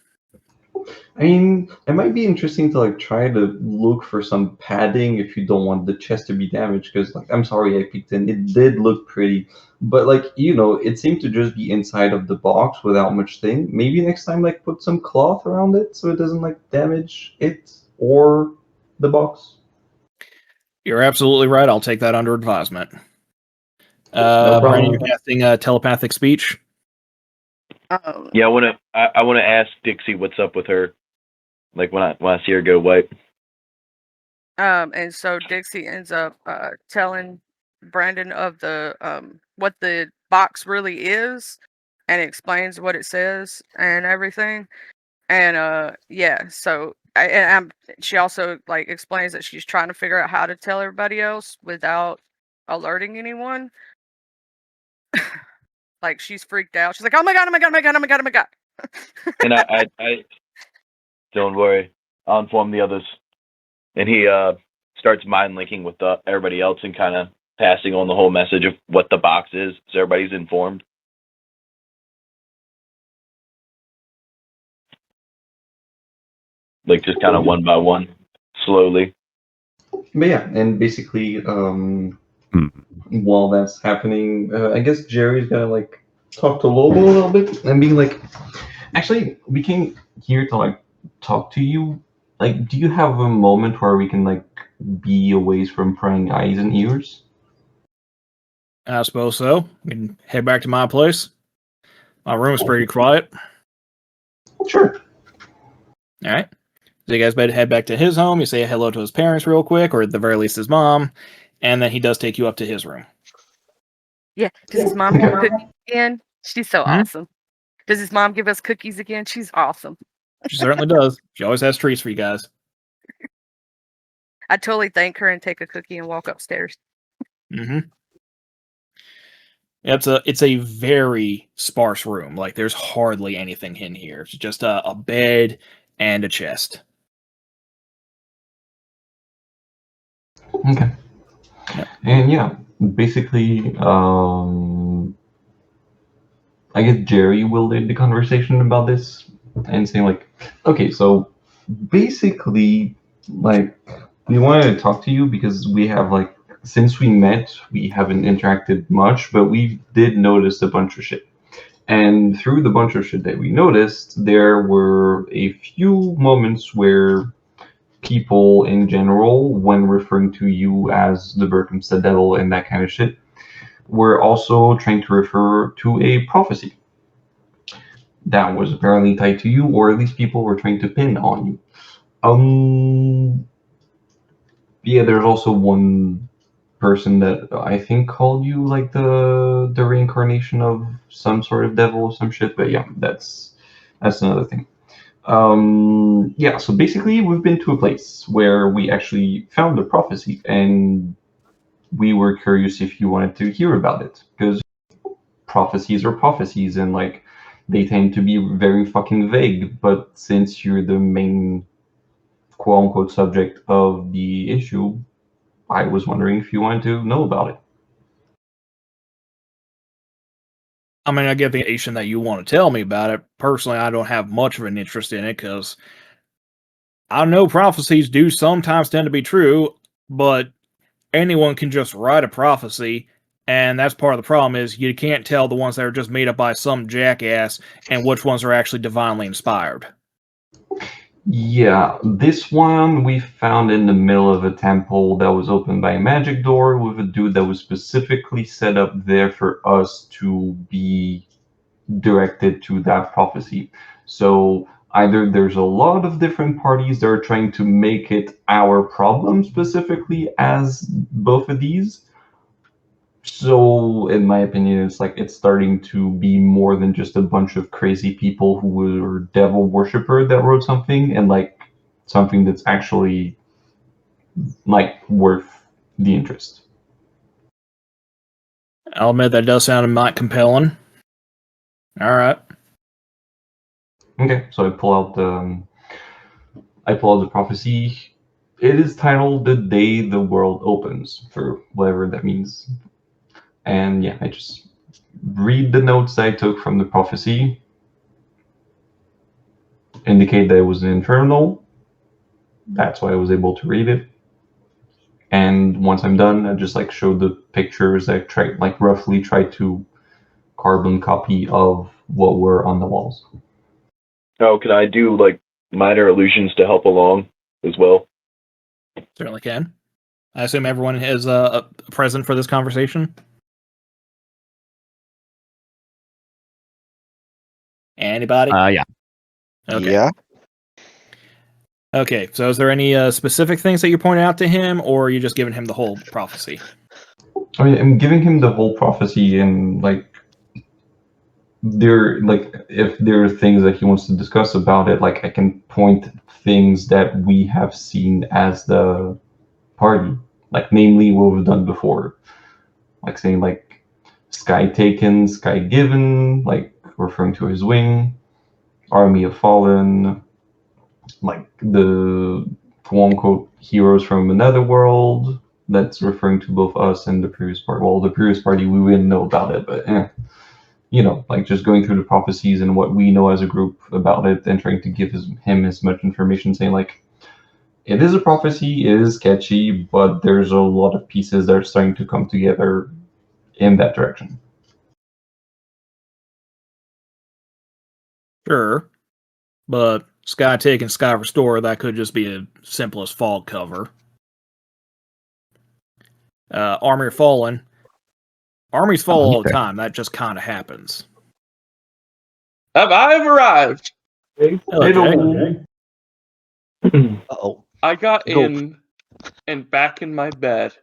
I mean, it might be interesting to like try to look for some padding if you don't want the chest to be damaged. Because like, I'm sorry, I peeked in. It did look pretty, but like it seemed to just be inside of the box without much thing. Maybe next time, like put some cloth around it so it doesn't like damage it or the box. You're absolutely right. I'll take that under advisement. No problem. Brandon, you're casting telepathic speech. yeah, I wanna ask Dixie what's up with her. Like when I see her go white. And so Dixie ends up telling Brandon of the what the box really is, and explains what it says and everything. And yeah, so she also like explains that she's trying to figure out how to tell everybody else without alerting anyone. Like she's freaked out. She's like, "Oh my god! Oh my god! Oh my god! Oh my god! Oh my god!" And I don't worry, I'll inform the others. And he starts mind linking with everybody else and kind of passing on the whole message of what the box is, so everybody's informed. Like just kind of one by one, slowly. But yeah, and basically, while that's happening, I guess Jerry's gonna like talk to Lobo a little bit and be like, actually, we came here to like talk to you. Like, do you have a moment where we can like be away from prying eyes and ears? I suppose so. We can head back to my place. My room's pretty quiet. Sure. All right. So you guys better head back to his home. You say hello to his parents real quick, or at the very least his mom, and then he does take you up to his room. Yeah. Does his mom give cookies again? She's so Hmm? awesome. Does his mom give us cookies again? She's awesome. She certainly does. She always has treats for you guys. I totally thank her and take a cookie and walk upstairs. Mm-hmm. It's a very sparse room. Like there's hardly anything in here. It's just a bed and a chest. Okay. Yep. And yeah, basically, I guess Jerry will lead the conversation about this and say like, okay, so basically, like, we wanted to talk to you because we have like, since we met, we haven't interacted much, but we did notice a bunch of shit. And through the bunch of shit that we noticed, there were a few moments where people in general, when referring to you as the Berkhamsted Devil and that kind of shit, were also trying to refer to a prophecy that was apparently tied to you, or at least people were trying to pin on you. Yeah, there's also one person that I think called you like the reincarnation of some sort of devil or some shit, but yeah, that's another thing. Yeah, so basically we've been to a place where we actually found a prophecy, and we were curious if you wanted to hear about it, because prophecies are prophecies, and like they tend to be very fucking vague, but since you're the main quote-unquote subject of the issue, I was wondering if you wanted to know about it. I mean, I get the information that you want to tell me about it. Personally, I don't have much of an interest in it because I know prophecies do sometimes tend to be true, but anyone can just write a prophecy, and that's part of the problem is you can't tell the ones that are just made up by some jackass and which ones are actually divinely inspired. Yeah, this one we found in the middle of a temple that was opened by a magic door with a dude that was specifically set up there for us to be directed to that prophecy. So either there's a lot of different parties that are trying to make it our problem specifically as both of these. So in my opinion, it's like it's starting to be more than just a bunch of crazy people who were devil worshiper that wrote something and like something that's actually like worth the interest. I'll admit that does sound might compelling. All right. Okay, so I pull out the prophecy. It is titled "The Day the World Opens" for whatever that means. And yeah, I just read the notes I took from the prophecy, indicate that it was an infernal. That's why I was able to read it. And once I'm done, I just like show the pictures. I roughly try to carbon copy of what were on the walls. Oh, can I do like minor illusions to help along as well? Certainly can. I assume everyone is present for this conversation. Anybody? Yeah. Okay. Yeah. Okay. So, is there any specific things that you're pointing out to him, or are you just giving him the whole prophecy? I mean, I'm giving him the whole prophecy, and like if there are things that he wants to discuss about it, like I can point things that we have seen as the party, like namely what we've done before, like saying like sky taken, sky given, like referring to his wing, army of fallen, like the quote unquote heroes from another world. That's referring to both us and the previous party. Well, the previous party we didn't know about it, but like just going through the prophecies and what we know as a group about it and trying to give him as much information, saying like it is a prophecy, it is sketchy, but there's a lot of pieces that are starting to come together in that direction. Sure. But Sky Take and Sky Restore, that could just be a simple as fog cover. Army of Fallen. Armies fall all the time. That just kind of happens. Have I arrived? Hello, Jay. Uh-oh. I got Go. in and back in my bed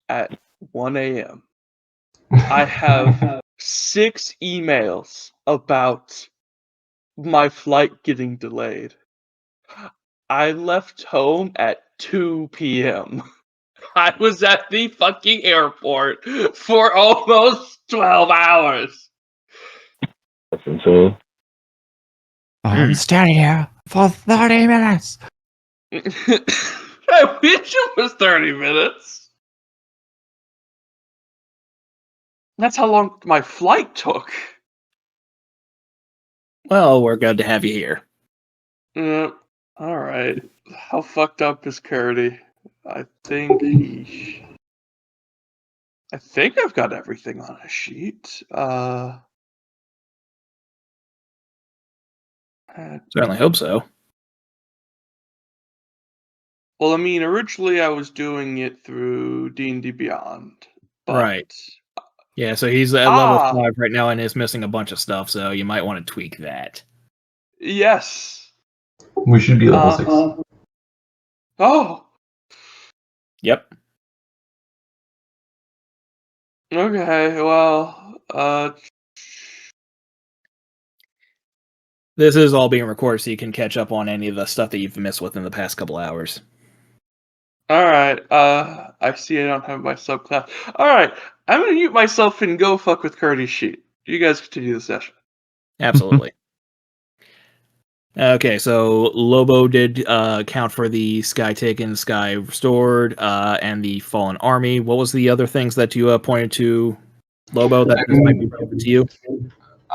at 1 a.m. I have 6 emails about my flight getting delayed. I left home at 2 p.m. I was at the fucking airport for almost 12 hours. That's insane. I'm standing here for 30 minutes. I wish it was 30 minutes. That's how long my flight took. Well, we're glad to have you here. Alright. How fucked up is Curdy? I think I've got everything on a sheet. Certainly hope so. Well, I mean, originally I was doing it through D&D Beyond. But Right. Yeah, so he's at level 5 right now and is missing a bunch of stuff, so you might want to tweak that. Yes. We should be level 6. Oh. Yep. Okay, well, This is all being recorded so you can catch up on any of the stuff that you've missed within the past couple hours. alright, I see I don't have my subclass. Alright, I'm gonna mute myself and go fuck with Curdy's sheet. You guys continue the session. Absolutely. Okay, so Lobo did count for the Sky Taken, Sky Restored, and the Fallen Army. What was the other things that you pointed to, Lobo, that this might be relevant to you?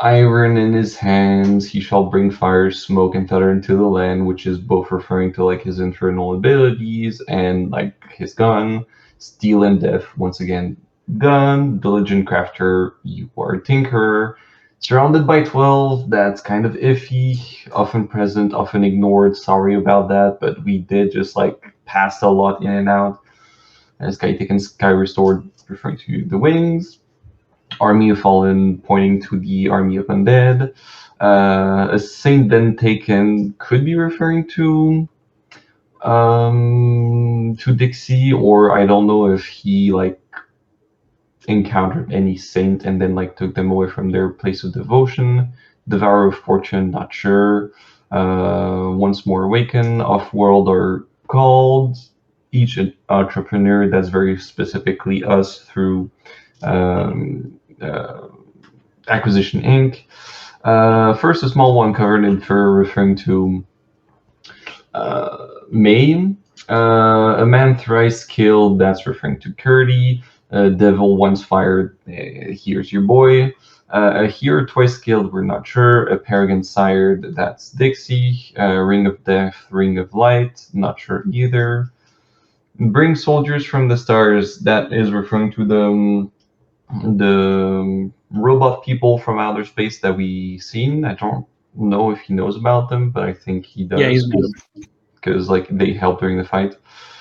Iron in his hands, he shall bring fire, smoke, and thunder into the land, which is both referring to like his infernal abilities and like his gun. Steel and death, once again, gun. Diligent crafter, you are a tinkerer. Surrounded by 12, that's kind of iffy, often present, often ignored. Sorry about that, but we did just like pass a lot in and out. Sky taken, Sky restored, referring to the wings. Army of Fallen, pointing to the Army of Undead. A Saint then taken could be referring to Dixie, or I don't know if he like encountered any saint and then like took them away from their place of devotion. Devourer of Fortune, not sure. Once More Awaken, Off-World are called. Each entrepreneur, that's very specifically us through um, Acquisition Inc. First, a small one covered in fur, referring to May. A man thrice killed, that's referring to Curdy. Devil once fired, here's your boy. A hero twice killed, we're not sure. A paragon sired, that's Dixie. Ring of Death, Ring of Light, not sure either. Bring soldiers from the stars, that is referring to the robot people from outer space that we seen. I don't know if he knows about them, but I think he does. Yeah, he's met because like they help during the fight.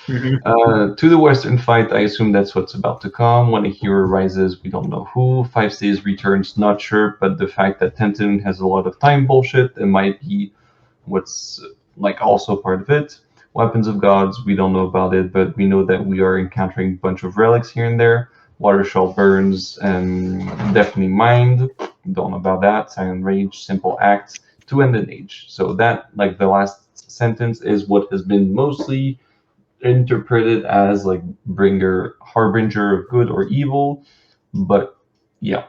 Mhm. To the Western fight, I assume that's what's about to come. When a hero rises, we don't know who. 5 stays returns, not sure, but the fact that Tenten has a lot of time bullshit, it might be what's like also part of it. Weapons of Gods, we don't know about it, but we know that we are encountering a bunch of relics here and there. Watershell Burns and Deafening Mind, don't know about that. Silent Rage, Simple Acts, To End an Age. So that, like the last sentence, is what has been mostly interpreted as like harbinger of good or evil, but yeah.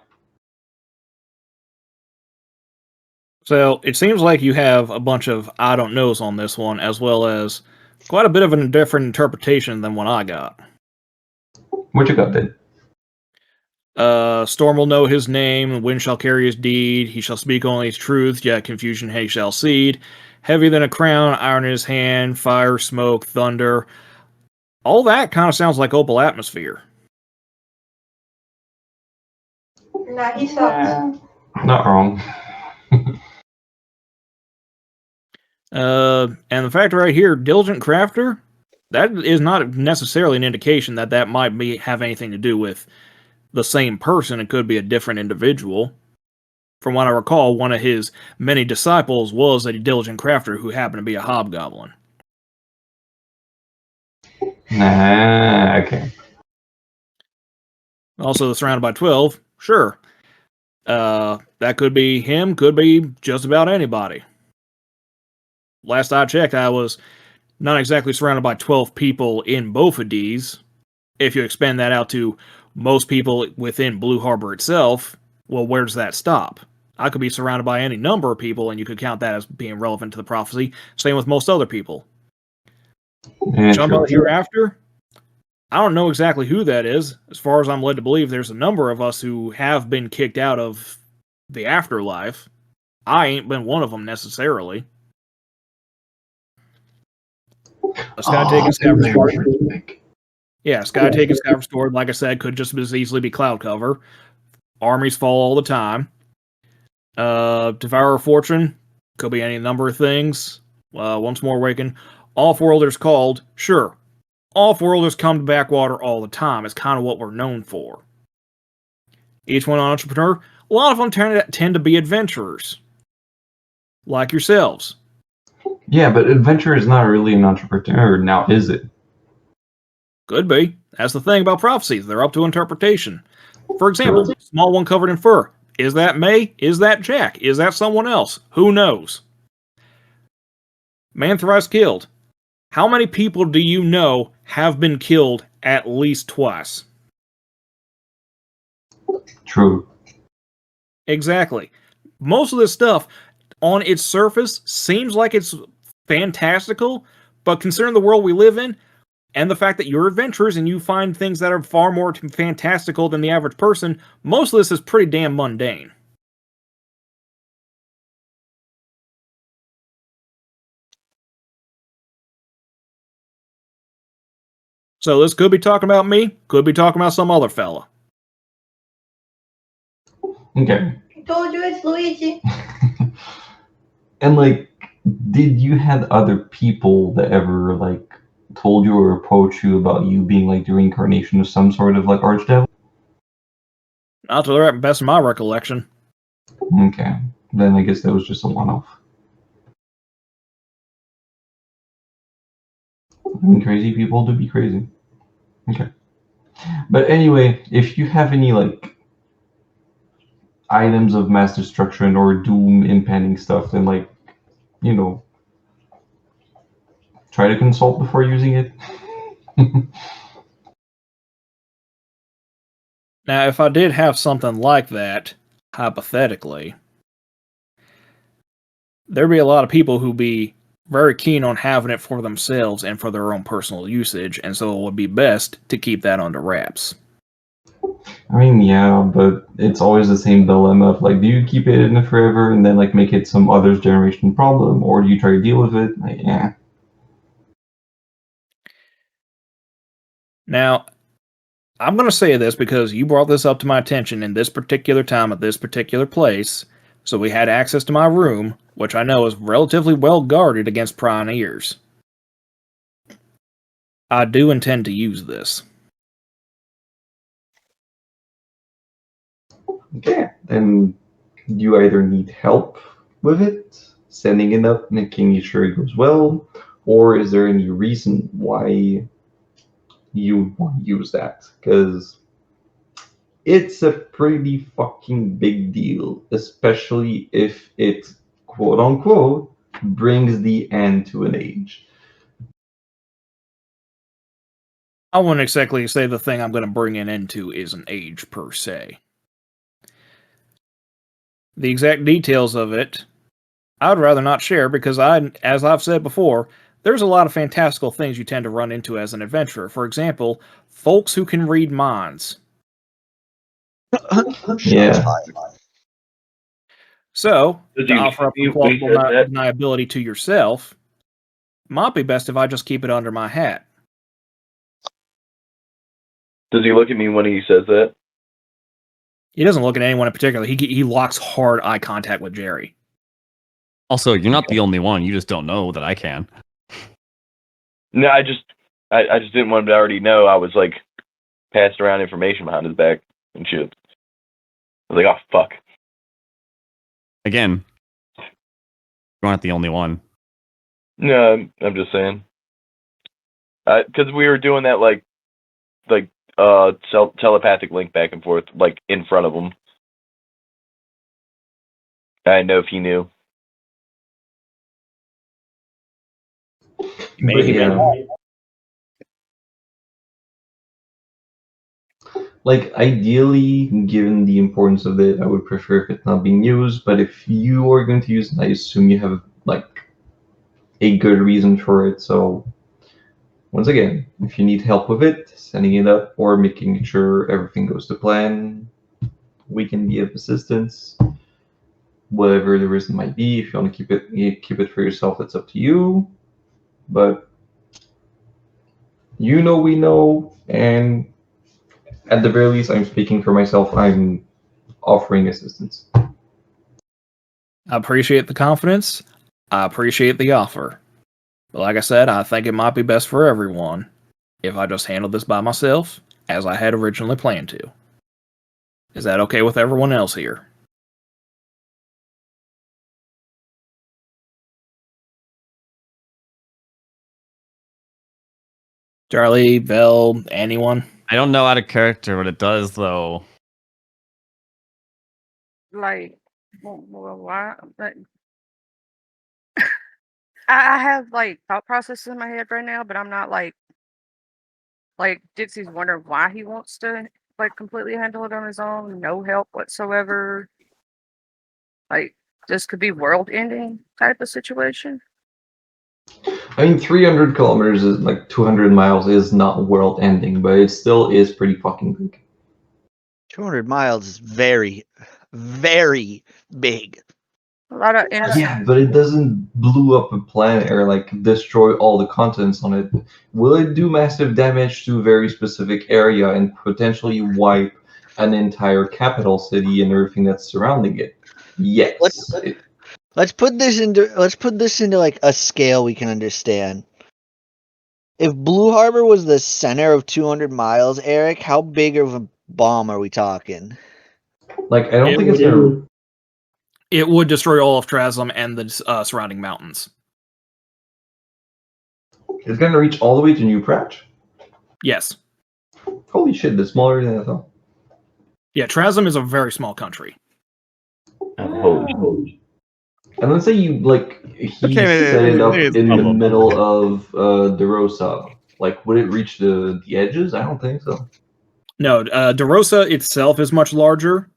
So it seems like you have a bunch of I don't knows on this one, as well as quite a bit of a different interpretation than what I got. What you got then? Storm will know his name, wind shall carry his deed, he shall speak only his truth, yet confusion he shall seed. Heavy than a crown, iron in his hand, fire, smoke, thunder. All that kind of sounds like Opal Atmosphere. Nah, he sucks. Not wrong. And the fact right here, Diligent Crafter, that is not necessarily an indication that that might have anything to do with the same person. It could be a different individual. From what I recall, one of his many disciples was a diligent crafter who happened to be a hobgoblin. Nah, okay. Also, surrounded by 12, sure. That could be him, could be just about anybody. Last I checked, I was not exactly surrounded by 12 people in both of these. If you expand that out to most people within Blue Harbor itself, well, where does that stop? I could be surrounded by any number of people, and you could count that as being relevant to the prophecy. Same with most other people. Talking about hereafter, I don't know exactly who that is. As far as I'm led to believe, there's a number of us who have been kicked out of the afterlife. I ain't been one of them necessarily. A Sky Taken, Sky Restored. Yeah, Sky Taken, Sky Restored, like I said, could just as easily be Cloud Cover. Armies fall all the time. Devourer of Fortune could be any number of things. Once More Awaken. Off-Worlders called, sure. Off-Worlders come to Backwater all the time. It's kind of what we're known for. Each one an entrepreneur. A lot of them tend to be adventurers. Like yourselves. Yeah, but adventure is not really an entrepreneur now, is it? Could be. That's the thing about prophecies. They're up to interpretation. For example, small one covered in fur. Is that May? Is that Jack? Is that someone else? Who knows? Man thrice killed. How many people do you know have been killed at least twice? True. Exactly. Most of this stuff, on its surface, seems like it's fantastical, but considering the world we live in, and the fact that you're adventurers and you find things that are far more fantastical than the average person, most of this is pretty damn mundane. So this could be talking about me, could be talking about some other fella. Okay. told you it's Luigi. And like, did you had other people that ever like told you or approached you about you being like the reincarnation of some sort of like archdevil? Not to the best of my recollection. Okay, then I guess that was just a one-off. I mean, crazy people do be crazy. Okay. But anyway, if you have any like items of mass destruction or doom impending stuff, then like, you know, try to consult before using it. Now, if I did have something like that, hypothetically, there'd be a lot of people who'd be very keen on having it for themselves and for their own personal usage, and so it would be best to keep that under wraps. I mean, yeah, but it's always the same dilemma of like, do you keep it in it forever and then like make it some other's generation problem, or do you try to deal with it? Like, yeah. Now, I'm going to say this because you brought this up to my attention in this particular time at this particular place, so we had access to my room, which I know is relatively well guarded against prying ears. I do intend to use this. Okay, then you either need help with it, setting it up, making sure it goes well, or is there any reason why you want to use that? Because it's a pretty fucking big deal, especially if it, quote unquote, brings the end to an age. I wouldn't exactly say the thing I'm going to bring it into is an age per se. The exact details of it, I'd rather not share because as I've said before, there's a lot of fantastical things you tend to run into as an adventurer. For example, folks who can read minds. Yeah. So, Does to he offer up you- a plausible he said that? deniability to yourself, might be best if I just keep it under my hat. Does he look at me when he says that? He doesn't look at anyone in particular. He locks hard eye contact with Jerry. Also, you're not the only one. You just don't know that I can. No, I just didn't want him to already know I was like passing around information behind his back and shit. I was like, oh fuck. Again, you aren't the only one. No, I'm just saying. Because we were doing that like telepathic link back and forth like in front of him. I didn't know if he knew. Maybe, But, yeah. Like, ideally, given the importance of it, I would prefer if it's not being used, but if you are going to use it, I assume you have, like, a good reason for it, so once again, if you need help with it, setting it up, or making sure everything goes to plan, we can be of assistance. Whatever the reason might be, if you want to keep it for yourself, that's up to you, but you know we know, and at the very least, I'm speaking for myself, I'm offering assistance. I appreciate the confidence. I appreciate the offer. But like I said, I think it might be best for everyone if I just handle this by myself, as I had originally planned to. Is that okay with everyone else here? Charlie, Vel, anyone? I don't know out of character what it does, though. Like, well, why? Like, I have like thought processes in my head right now, but I'm not like Dixie's wondering why he wants to like completely handle it on his own, no help whatsoever. Like, this could be world ending type of situation. I mean, 300 kilometers is like 200 miles is not world ending, but it still is pretty fucking big. 200 miles is very, very big. A lot of innocent. Yeah, but it doesn't blow up a planet or like destroy all the continents on it. Will it do massive damage to a very specific area and potentially wipe an entire capital city and everything that's surrounding it? Yes. Let's put this into like a scale we can understand. If Blue Harbor was the center of 200 miles, Eric, how big of a bomb are we talking? Like, I don't think it's gonna. It would destroy all of Trasm and the surrounding mountains. It's gonna reach all the way to New Pratch. Yes. Holy shit! That's smaller than I thought. Yeah, Trasm is a very small country. Holy. And let's say you he set it up it's in the probable. middle of DeRosa. Like, would it reach the edges? I don't think so. No, DeRosa itself is much larger.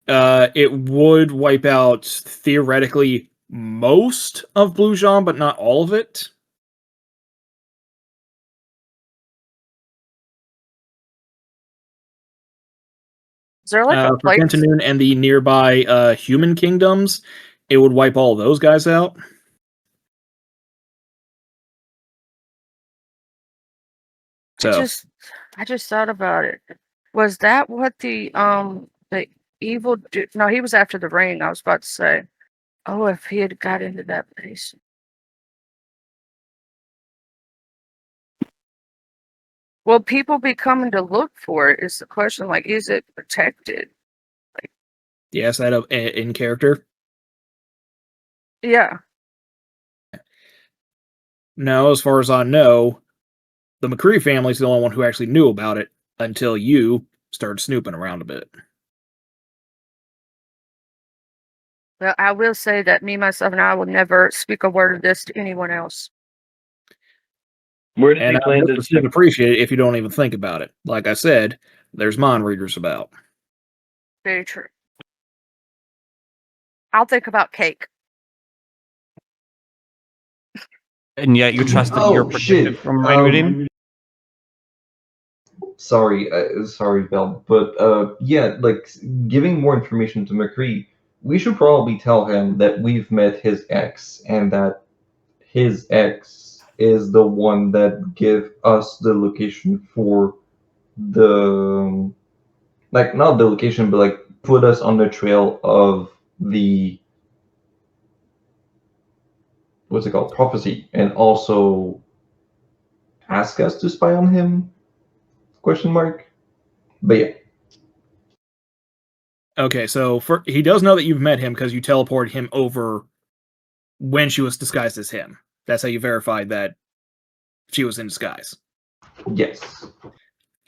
It would wipe out, theoretically, most of Blue Jean, but not all of it. Is there like a For place? Kentanoon and the nearby human kingdoms, it would wipe all those guys out. So, I just thought about it. Was that what the evil dude? No, he was after the ring. I was about to say. Oh, if he had got into that place. Will people be coming to look for it? Is the question. Like, is it protected? yes, that in character. Yeah. No, as far as I know, the McCree family's the only one who actually knew about it until you started snooping around a bit. Well, I will say that me, myself, and I will never speak a word of this to anyone else. Where does And he plan I to would appreciate it if you don't even think about it. Like I said, there's mind readers about. Very true. I'll think about cake. And yet you trust that you're Oh, protected shit. from mind reading? Sorry, Bell, but yeah, like giving more information to McCree, we should probably tell him that we've met his ex and that his ex is the one that gave us the location for the like not the location, but like put us on the trail of the what's it called, prophecy, and also ask us to spy on him? Question mark. But yeah. Okay, so he does know that you've met him because you teleported him over when she was disguised as him. That's how you verified that she was in disguise. Yes.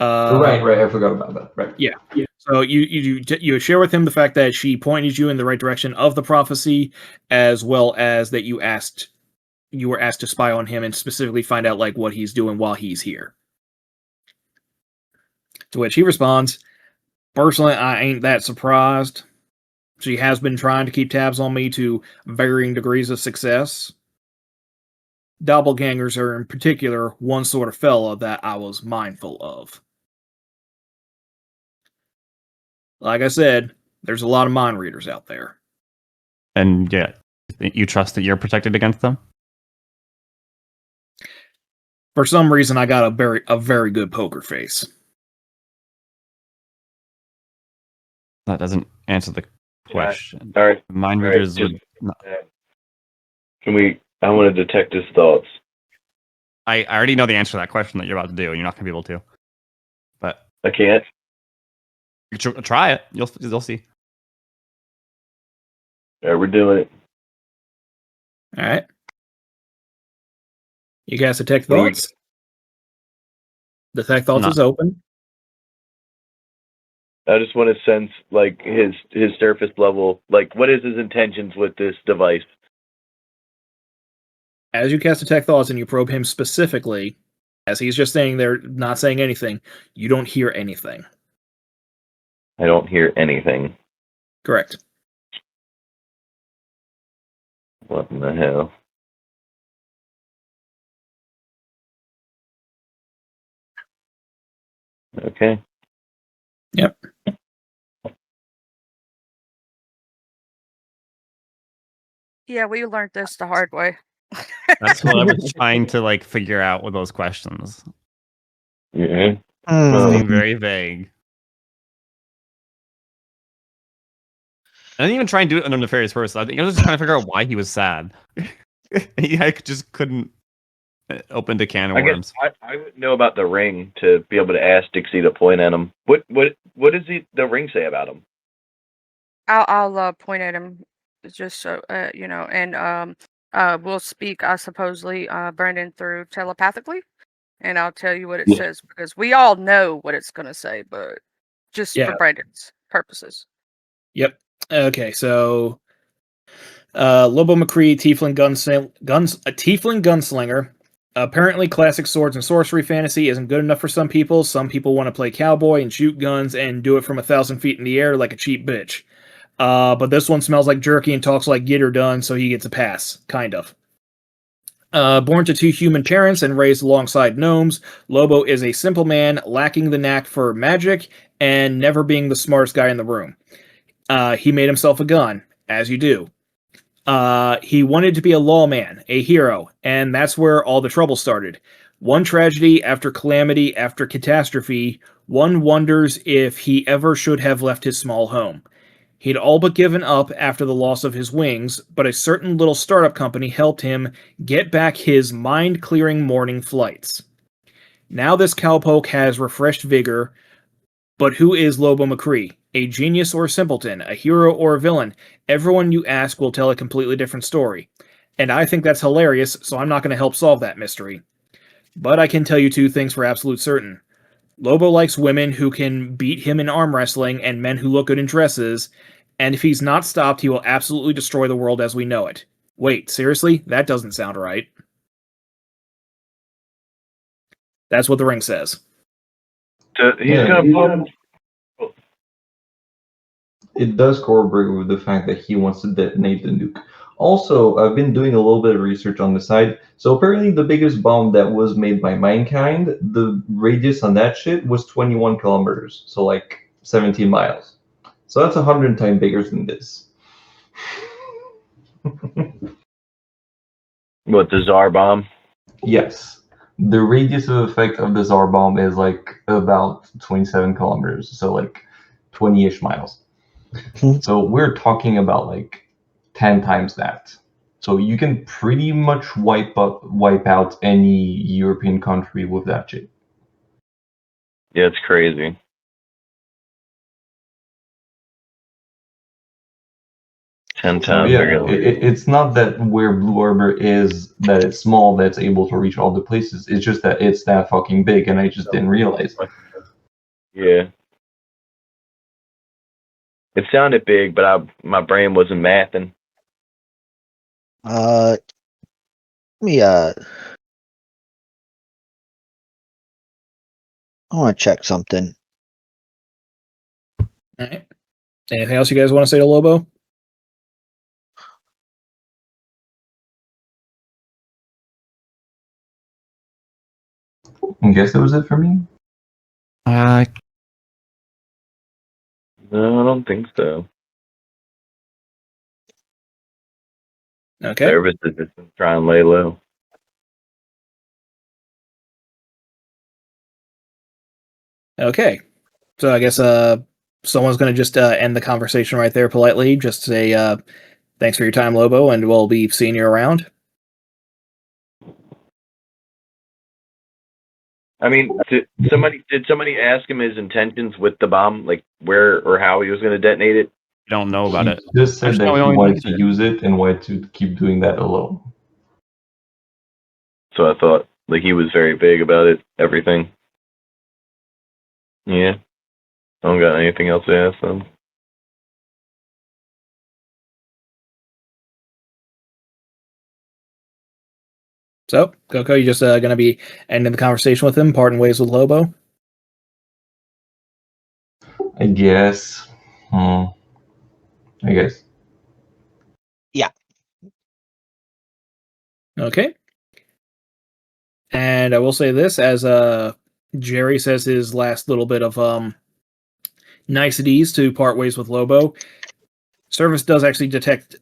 Right. I forgot about that. Right. Yeah. So you share with him the fact that she pointed you in the right direction of the prophecy, as well as that you were asked to spy on him and specifically find out like what he's doing while he's here. To which he responds, "Personally, I ain't that surprised. She has been trying to keep tabs on me to varying degrees of success. Doppelgangers are in particular one sort of fella that I was mindful of. Like I said, there's a lot of mind readers out there. And yet you trust that you're protected against them? For some reason, I got a very good poker face." That doesn't answer the question. All right. Mind All right, readers just- would not. I want to detect his thoughts. I already know the answer to that question that you're about to do, and you're not going to be able to. But I can't. you try it. You'll see. All right, we're doing it. All right. You guys detect What do we- thoughts? Detect thoughts No. is open. I just want to sense like his surface level. Like, what is his intentions with this device? As you cast detect thoughts and you probe him specifically, as he's just standing there not saying anything, you don't hear anything. I don't hear anything. Correct. What in the hell? Okay. Yep. Yeah, we learned this the hard way. That's what I was trying to like figure out with those questions. Yeah. They Oh. seem very vague. I didn't even try and do it in a nefarious person. I think I was just trying to figure out why he was sad. I just couldn't open a can of I guess worms. I wouldn't know about the ring to be able to ask Dixie to point at him. What does the ring say about him? I'll point at him just so and we'll speak, I supposedly, Brandon, through telepathically, and I'll tell you what it Yeah. says because we all know what it's gonna say, but just Yeah. for Brandon's purposes. Yep. Okay, so Lobo McCree, Tiefling a Tiefling gunslinger. Apparently, classic swords and sorcery fantasy isn't good enough for some people. Some people want to play cowboy and shoot guns and do it from 1,000 feet in the air like a cheap bitch. But this one smells like jerky and talks like Gitter done, so he gets a pass, kind of. Born to 2 human parents and raised alongside gnomes, Lobo is a simple man lacking the knack for magic and never being the smartest guy in the room. He made himself a gun, as you do. He wanted to be a lawman, a hero, and that's where all the trouble started. One tragedy after calamity after catastrophe, one wonders if he ever should have left his small home. He'd all but given up after the loss of his wings, but a certain little startup company helped him get back his mind-clearing morning flights. Now this cowpoke has refreshed vigor, but who is Lobo McCree? A genius or a simpleton? A hero or a villain? Everyone you ask will tell a completely different story. And I think that's hilarious, so I'm not going to help solve that mystery. But I can tell you 2 things for absolute certain. Lobo likes women who can beat him in arm wrestling and men who look good in dresses, and if he's not stopped, he will absolutely destroy the world as we know it. Wait, seriously? That doesn't sound right. That's what the ring says. So he's Yeah, gonna pop. It does corroborate with the fact that he wants to detonate the nuke. Also, I've been doing a little bit of research on the side. So apparently, the biggest bomb that was made by mankind, the radius on that shit was 21 kilometers, so like 17 miles. So that's 100 times bigger than this. What, the Tsar bomb? Yes, the radius of effect of the Tsar bomb is like about 27 kilometers, so like 20-ish miles. So we're talking about like 10 times that. So you can pretty much wipe out any European country with that shit. Yeah, it's crazy. Ten So times yeah, bigger. it's not that where Blue Harbor is that it's small that's able to reach all the places. It's just that it's that fucking big, and I just didn't realize. Yeah. It sounded big, but my brain wasn't mathing. Let me I want to check something. Alright. Anything else you guys want to say to Lobo? I guess that was it for me. No, I don't think so. Okay. Service is just try and lay low. Okay. So I guess someone's going to just end the conversation right there politely. Just say thanks for your time, Lobo, and we'll be seeing you around. I mean, did somebody ask him his intentions with the bomb, like where or how he was going to detonate it? You don't know about He it. just said Actually, that no, he we wanted didn't to say it. use it and wanted to keep doing that alone. So I thought, like, he was very vague about it, everything. Yeah. I don't got anything else to ask them. So, Coco, you just going to be ending the conversation with him, parting ways with Lobo? I guess. I guess. Okay. And I will say this, as Jerry says his last little bit of niceties to part ways with Lobo, Service does actually detect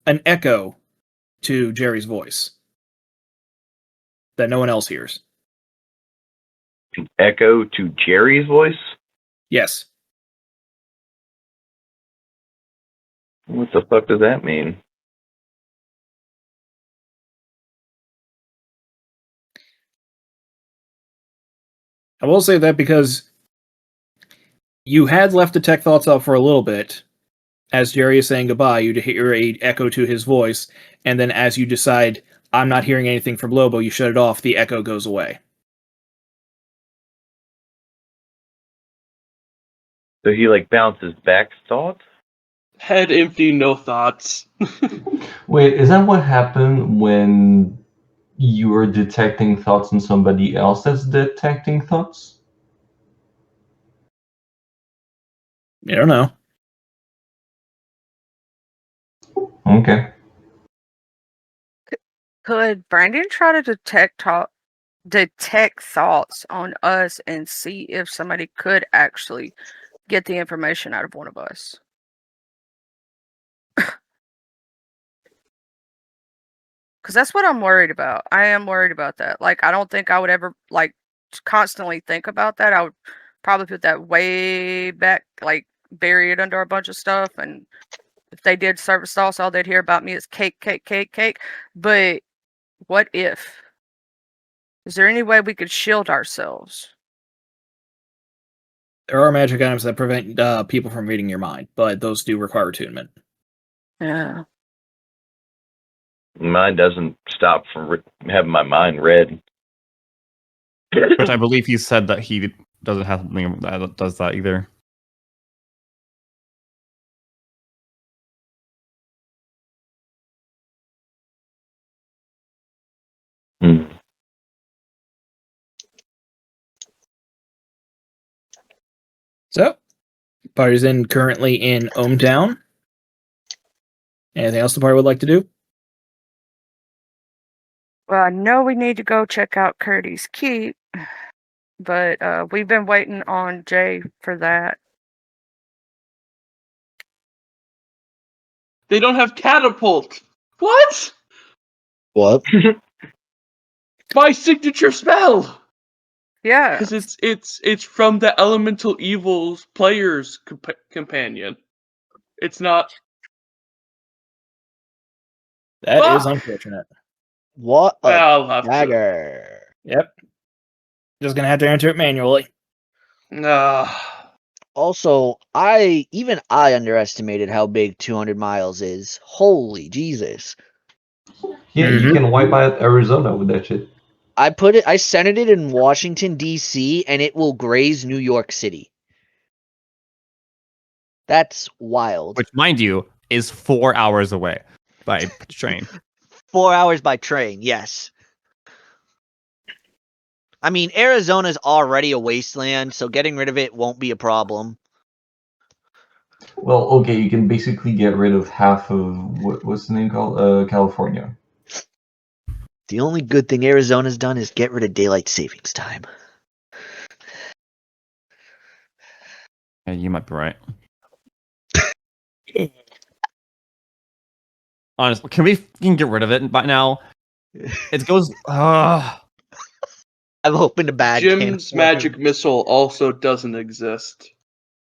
an echo to Jerry's voice that no one else hears. An echo to Jerry's voice? Yes. What the fuck does that mean? I will say that because you had left the tech thoughts up for a little bit. As Jerry is saying goodbye, you hear a echo to his voice, and then as you decide, I'm not hearing anything from Lobo, you shut it off, the echo goes away. So he like bounces back thoughts? Head empty, no thoughts. Wait, is that what happened when you were detecting thoughts in somebody else that's detecting thoughts? I don't know. Okay. Could Brandon try to detect thoughts on us and see if somebody could actually get the information out of one of us? Because that's what I'm worried about. I am worried about that. Like, I don't think I would ever like constantly think about that. I would probably put that way back, like bury it under a bunch of stuff. And if they did service sauce, all they'd hear about me is cake, cake, cake, cake. But what if? Is there any way we could shield ourselves? There are magic items that prevent people from reading your mind, but those do require attunement. Yeah. Mine doesn't stop from having my mind read. Which I believe he said that he doesn't have something that does that either. Hmm. So, party's currently in Ohmtown. Anything else the party would like to do? Well, I know we need to go check out Curdy's Keep, but we've been waiting on Jay for that. They don't have catapult. What? What? My signature spell. Yeah. Because it's from the Elemental Evils player's companion. It's not. That is Fuck! unfortunate. What a I'll have to. dagger. Yep. Just gonna have to enter it manually. Also, I underestimated how big 200 miles is. Holy Jesus. Yeah, you can wipe out Arizona with that shit. I centered it in Washington, D.C., and it will graze New York City. That's wild. Which, mind you, is 4 hours away by train. 4 hours by train, yes. I mean, Arizona's already a wasteland, so getting rid of it won't be a problem. Well, okay, you can basically get rid of half of what's the name called? California. The only good thing Arizona's done is get rid of daylight savings time. Yeah, you might be right. Honestly, can we get rid of it by now? It goes. I've opened a bad can of Jim's worms. magic missile also doesn't exist.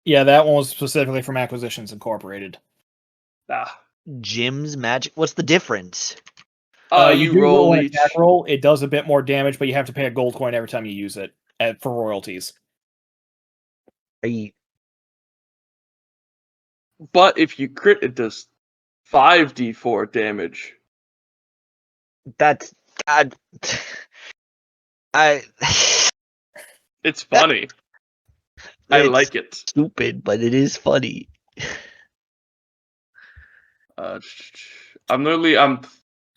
Yeah, that one was specifically from Acquisitions Incorporated. Jim's magic. What's the difference? You do roll an each. attack roll. It does a bit more damage, but you have to pay a gold coin every time you use it for royalties. Are you? But if you crit, it does 5d4 damage. That's God. It's funny. I It's like it. stupid, but it is funny.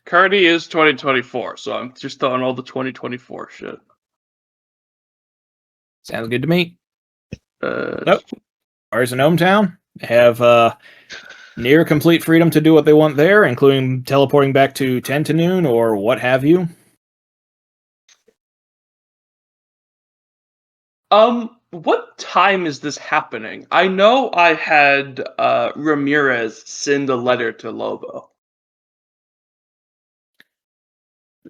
Cardi is 2024, so I'm just on all the 2024 shit. Sounds good to me. Nope. Ours in Ohmtown have near complete freedom to do what they want there, including teleporting back to 10 to noon or what have you. What time is this happening? I know I had Ramirez send a letter to Lobo.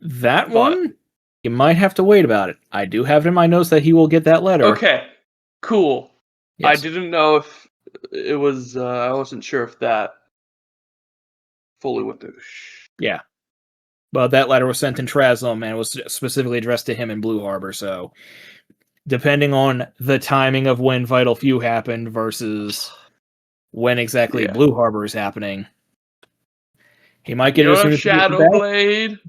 That one, you might have to wait about it. I do have it in my notes that he will get that letter. Okay, cool. Yes. I didn't know if it was. I wasn't sure if that. fully with douche. Yeah. But that letter was sent in Trasm and was specifically addressed to him in Blue Harbor, so depending on the timing of when Vital Few happened versus when exactly Yeah. Blue Harbor is happening, he might You get it as don't soon have as he gets back. Shadowblade?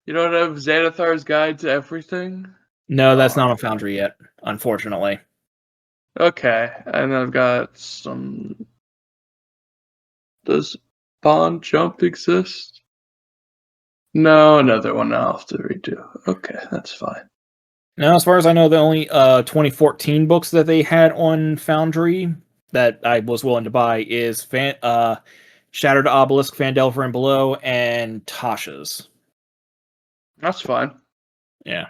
You don't have Xanathar's Guide to Everything? No, that's not Aw. on Foundry yet, unfortunately. Okay, and I've got some... Does Bond Jump exist? No, another one I'll have to redo. Okay, that's fine. Now, as far as I know, the only 2014 books that they had on Foundry that I was willing to buy is Shattered Obelisk, Phandelver and Below, and Tasha's. That's fine. Yeah.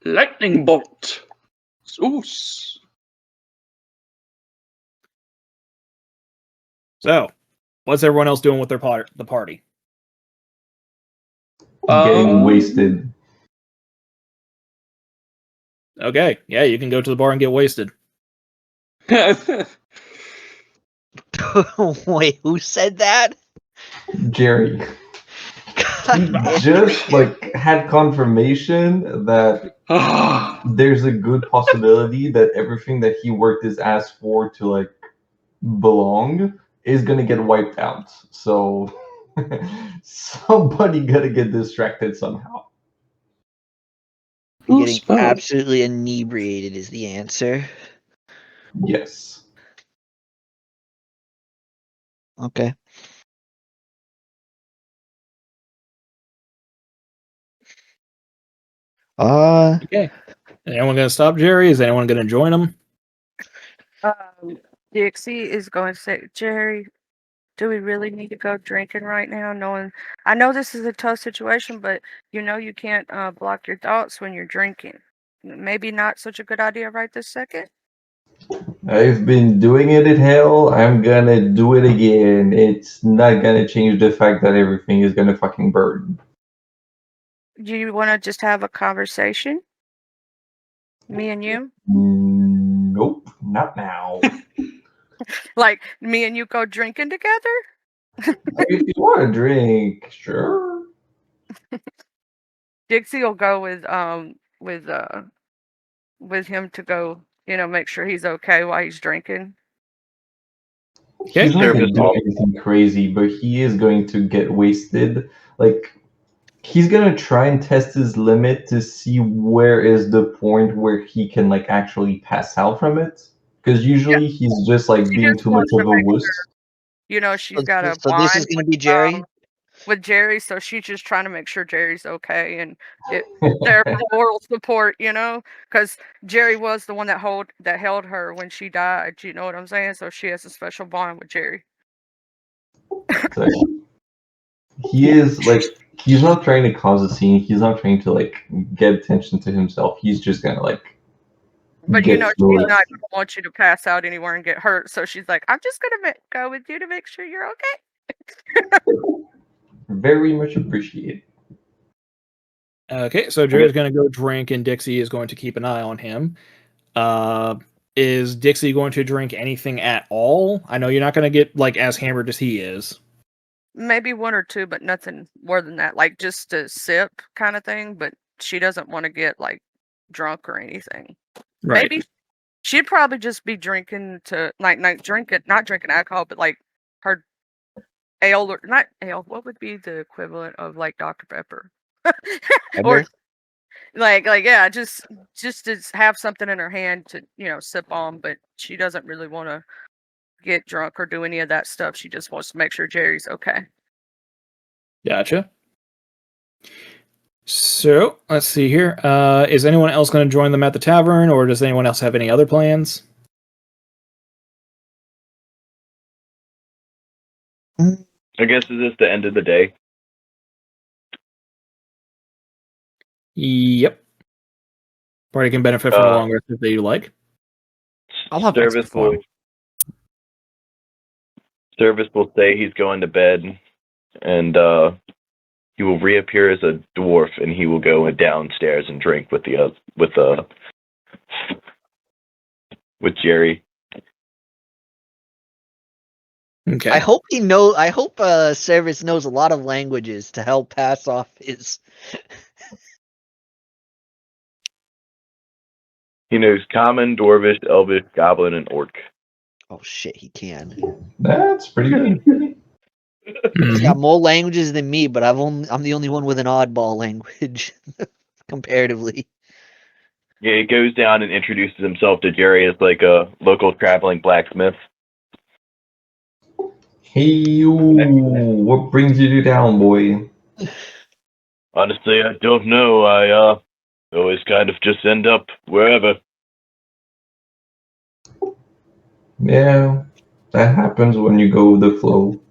Lightning Bolt. Zeus. So, what's everyone else doing with their the party? Getting wasted. Okay, yeah, you can go to the bar and get wasted. Wait, who said that? Jerry. He just had confirmation that there's a good possibility that everything that he worked his ass for to belong is gonna get wiped out. So somebody gotta get distracted somehow. Getting absolutely inebriated is the answer. Yes. Okay. Okay. Is anyone going to stop Jerry? Is anyone going to join him? Dixie is going to say, Jerry, do we really need to go drinking right now? Knowing, I know this is a tough situation, but you know you can't block your thoughts when you're drinking. Maybe not such a good idea right this second. I've been doing it in hell. I'm gonna do it again. It's not gonna change the fact that everything is gonna fucking burn. Do you want to just have a conversation? Me and you? Nope, not now. Like, me and you go drinking together? If you want to drink, sure. Dixie will go with him to go, make sure he's okay while he's drinking. Okay. He's not Service gonna do all. anything crazy, but he is going to get wasted. He's gonna try and test his limit to see where is the point where he can actually pass out from it. Because usually he's just She being just too much wants to of a make wuss. sure, she's got a So this is bond going to be Jerry? with Jerry, so she's just trying to make sure Jerry's okay and there for moral support, because Jerry was the one that held her when she died. You know what I'm saying? So she has a special bond with Jerry. So, he is he's not trying to cause a scene. He's not trying to get attention to himself. He's just gonna But get through she's it. not gonna want you to pass out anywhere and get hurt. So she's like, I'm just gonna go with you to make sure you're okay. Very much appreciated. Okay, so Jerry's going to go drink, and Dixie is going to keep an eye on him. Is Dixie going to drink anything at all? I know you're not going to get as hammered as he is. Maybe one or two, but nothing more than that. Like just a sip kind of thing. But she doesn't want to get drunk or anything. Right. Maybe she'd probably just be drinking to not drinking alcohol, but her ale or not ale. What would be the equivalent of Dr. Pepper? Or yeah, just to have something in her hand to sip on, but she doesn't really want to get drunk or do any of that stuff. She just wants to make sure Jerry's okay. Gotcha. So let's see here. Is anyone else going to join them at the tavern, or does anyone else have any other plans? I guess is this the end of the day? Yep. Party can benefit from a long rest if they like. I'll have Service will say he's going to bed, and he will reappear as a dwarf, and he will go downstairs and drink with Jerry. Okay. I hope Service knows a lot of languages to help pass off his. He knows Common, Dwarvish, Elvish, Goblin, and Orc. Oh shit, he can. That's pretty good. He's Mhm. got more languages than me, but I'm the only one with an oddball language, comparatively. Yeah, he goes down and introduces himself to Jerry as like a local traveling blacksmith. Hey, you, what brings you down, boy? Honestly, I don't know. I always kind of just end up wherever. Yeah, that happens when you go with the flow.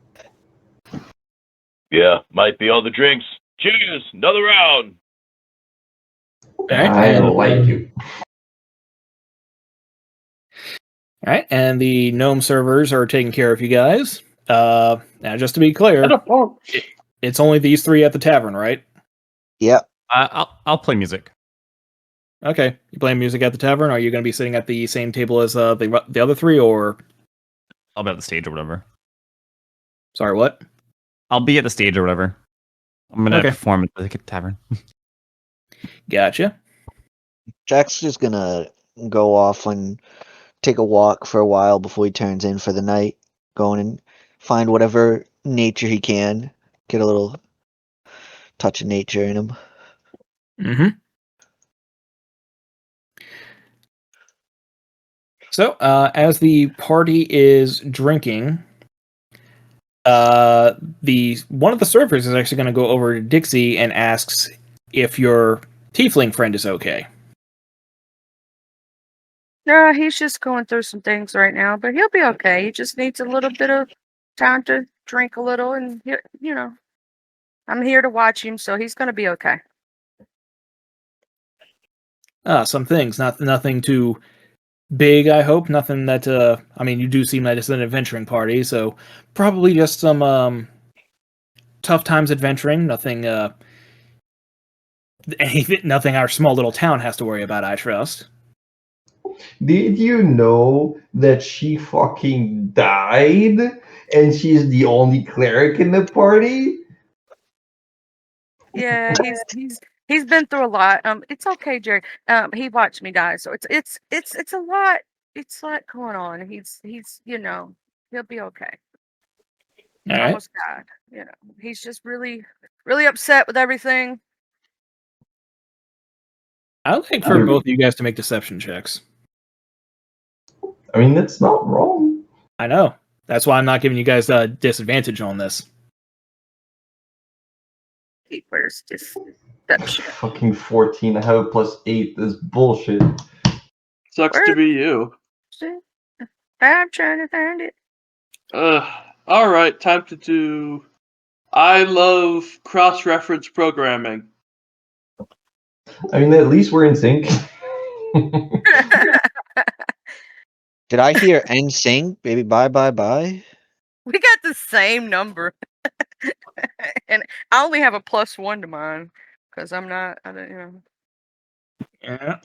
Yeah, might be all the drinks. Cheers! Another round! Alright, I and like you. alright, and the gnome servers are taking care of you guys. Now just to be clear, What a bump. it's only these three at the tavern, right? Yep. I'll play music. Okay, you playing music at the tavern? Are you going to be sitting at the same table as the other three, or I'll be at the stage or whatever. sorry, what? I'll be at the stage or whatever. I'm gonna Okay. perform at the tavern. Gotcha. Jack's just gonna go off and take a walk for a while before he turns in for the night. Going and find whatever nature he can. Get a little touch of nature in him. Mm-hmm. So, as the party is drinking, the one of the servers is actually going to go over to Dixie and asks if your tiefling friend is okay. No, he's just going through some things right now, but he'll be okay. He just needs a little bit of time to drink a little, and I'm here to watch him, so he's gonna be okay. Some things, nothing too big, I hope. Nothing that, I mean, you do seem like it's an adventuring party, so probably just some tough times adventuring. Nothing, nothing our small little town has to worry about, I trust. Did you know that she fucking died and she's the only cleric in the party? Yeah, he's been through a lot. It's okay, Jerry. He watched me die, so it's a lot. It's a lot going on. He's he'll be okay. All right. Almost died. He's just really upset with everything. I'd like for both of you guys to make deception checks. I mean, that's not wrong. I know. That's why I'm not giving you guys a disadvantage on this. Where's deception? Fucking 14. I have a +8. This bullshit. Sucks to be you. I'm trying to find it. All right, time to do. I love cross-reference programming. I mean, at least we're in sync. Did I hear NSYNC? Baby, bye, bye, bye. We got the same number, and I only have a +1 to mine because I'm not. I don't. Yeah.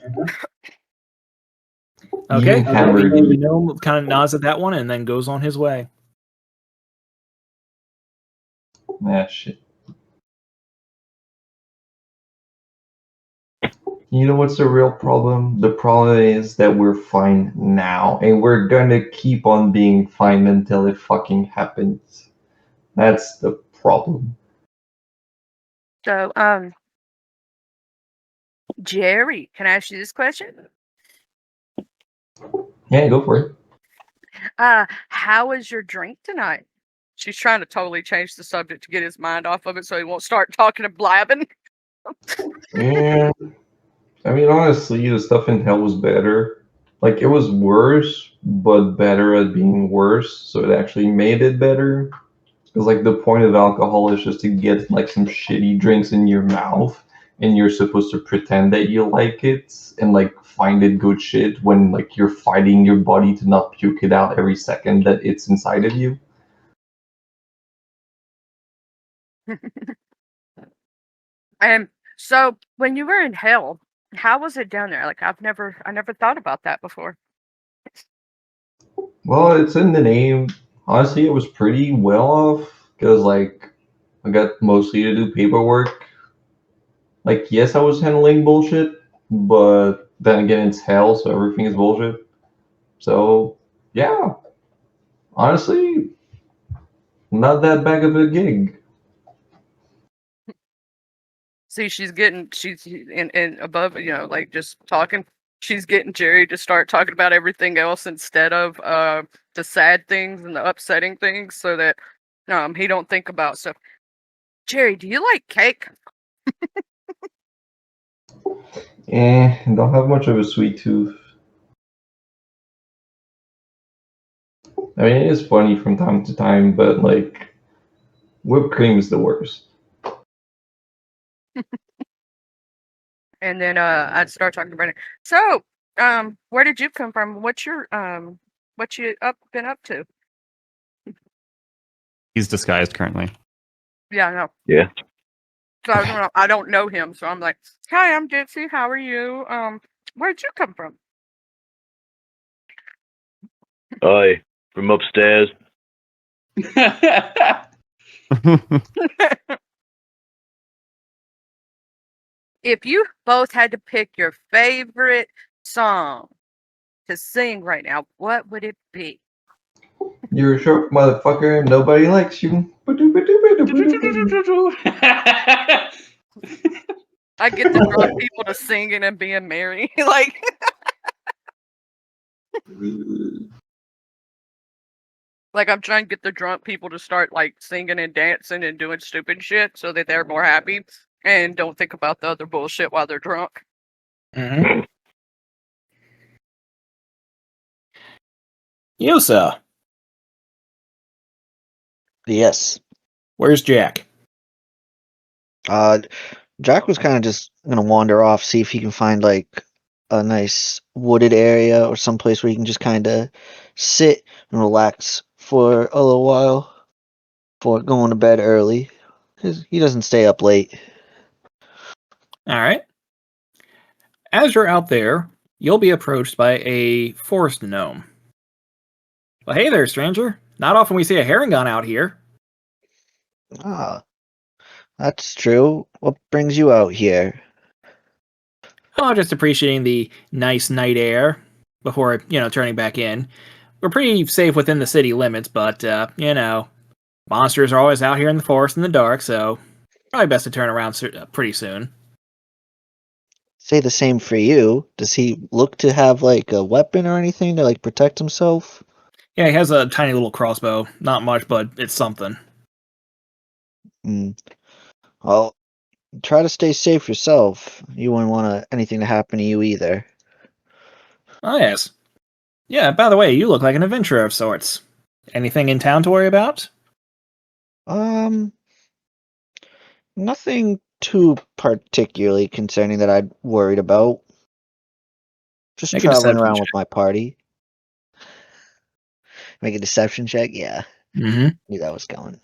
Okay. The gnome kind of nods at that one and then goes on his way. Ah, shit. You know what's the real problem? The problem is that we're fine now, and we're gonna keep on being fine until it fucking happens. That's the problem. So, Jerry, can I ask you this question? Yeah, go for it. How was your drink tonight? She's trying to totally change the subject to get his mind off of it so he won't start talking and blabbing. Yeah. I mean, honestly, the stuff in hell was better. Like, it was worse, but better at being worse, so it actually made it better. Because, like, the point of alcohol is just to get, like, some shitty drinks in your mouth, and you're supposed to pretend that you like it, and, like, find it good shit when, like, you're fighting your body to not puke it out every second that it's inside of you. And so, when you were in hell, how was it down there? Like, I never thought about that before. Well, it's in the name. Honestly, it was pretty well off because like I got mostly to do paperwork. Like, yes, I was handling bullshit, but then again, it's hell, so everything is bullshit. So yeah, honestly, not that bad of a gig. See, she's in above, like just talking. She's getting Jerry to start talking about everything else instead of the sad things and the upsetting things, so that he don't think about stuff. Jerry, do you like cake? Don't have much of a sweet tooth. I mean, it is funny from time to time, but like, whipped cream is the worst. And then I'd start talking about it. So, where did you come from? What you been up to? He's disguised currently. Yeah, I know. Yeah. So I don't know him, so I'm like, hi, I'm Gypsy. How are you? Where'd you come from? Hi, from upstairs. If you both had to pick your favorite song to sing right now, what would it be? You're a short motherfucker, and nobody likes you. I get the drunk people to singing and being merry. Like, like I'm trying to get the drunk people to start like singing and dancing and doing stupid shit so that they're more happy and don't think about the other bullshit while they're drunk. Mm-hmm. Yosa, Yes. where's Jack? Jack was kind of just gonna wander off, see if he can find like a nice wooded area or someplace where he can just kind of sit and relax for a little while before going to bed early. 'Cause he doesn't stay up late. All right. As you're out there, you'll be approached by a forest gnome. Well, hey there, stranger. Not often we see a herringon out here. Ah, that's true. What brings you out here? Oh, just appreciating the nice night air before, turning back in. We're pretty safe within the city limits, but, monsters are always out here in the forest in the dark, so probably best to turn around pretty soon. Say the same for you. Does he look to have like a weapon or anything to like protect himself? Yeah, he has a tiny little crossbow. Not much, but it's something. Hmm. Well, try to stay safe yourself. You wouldn't want anything to happen to you either. Oh, yes. Yeah, by the way, you look like an adventurer of sorts. Anything in town to worry about? Nothing too particularly concerning that I'd worried about. Just Make a traveling deception around check. with my party. Make a deception check? Yeah, Mm-hmm. knew that was going.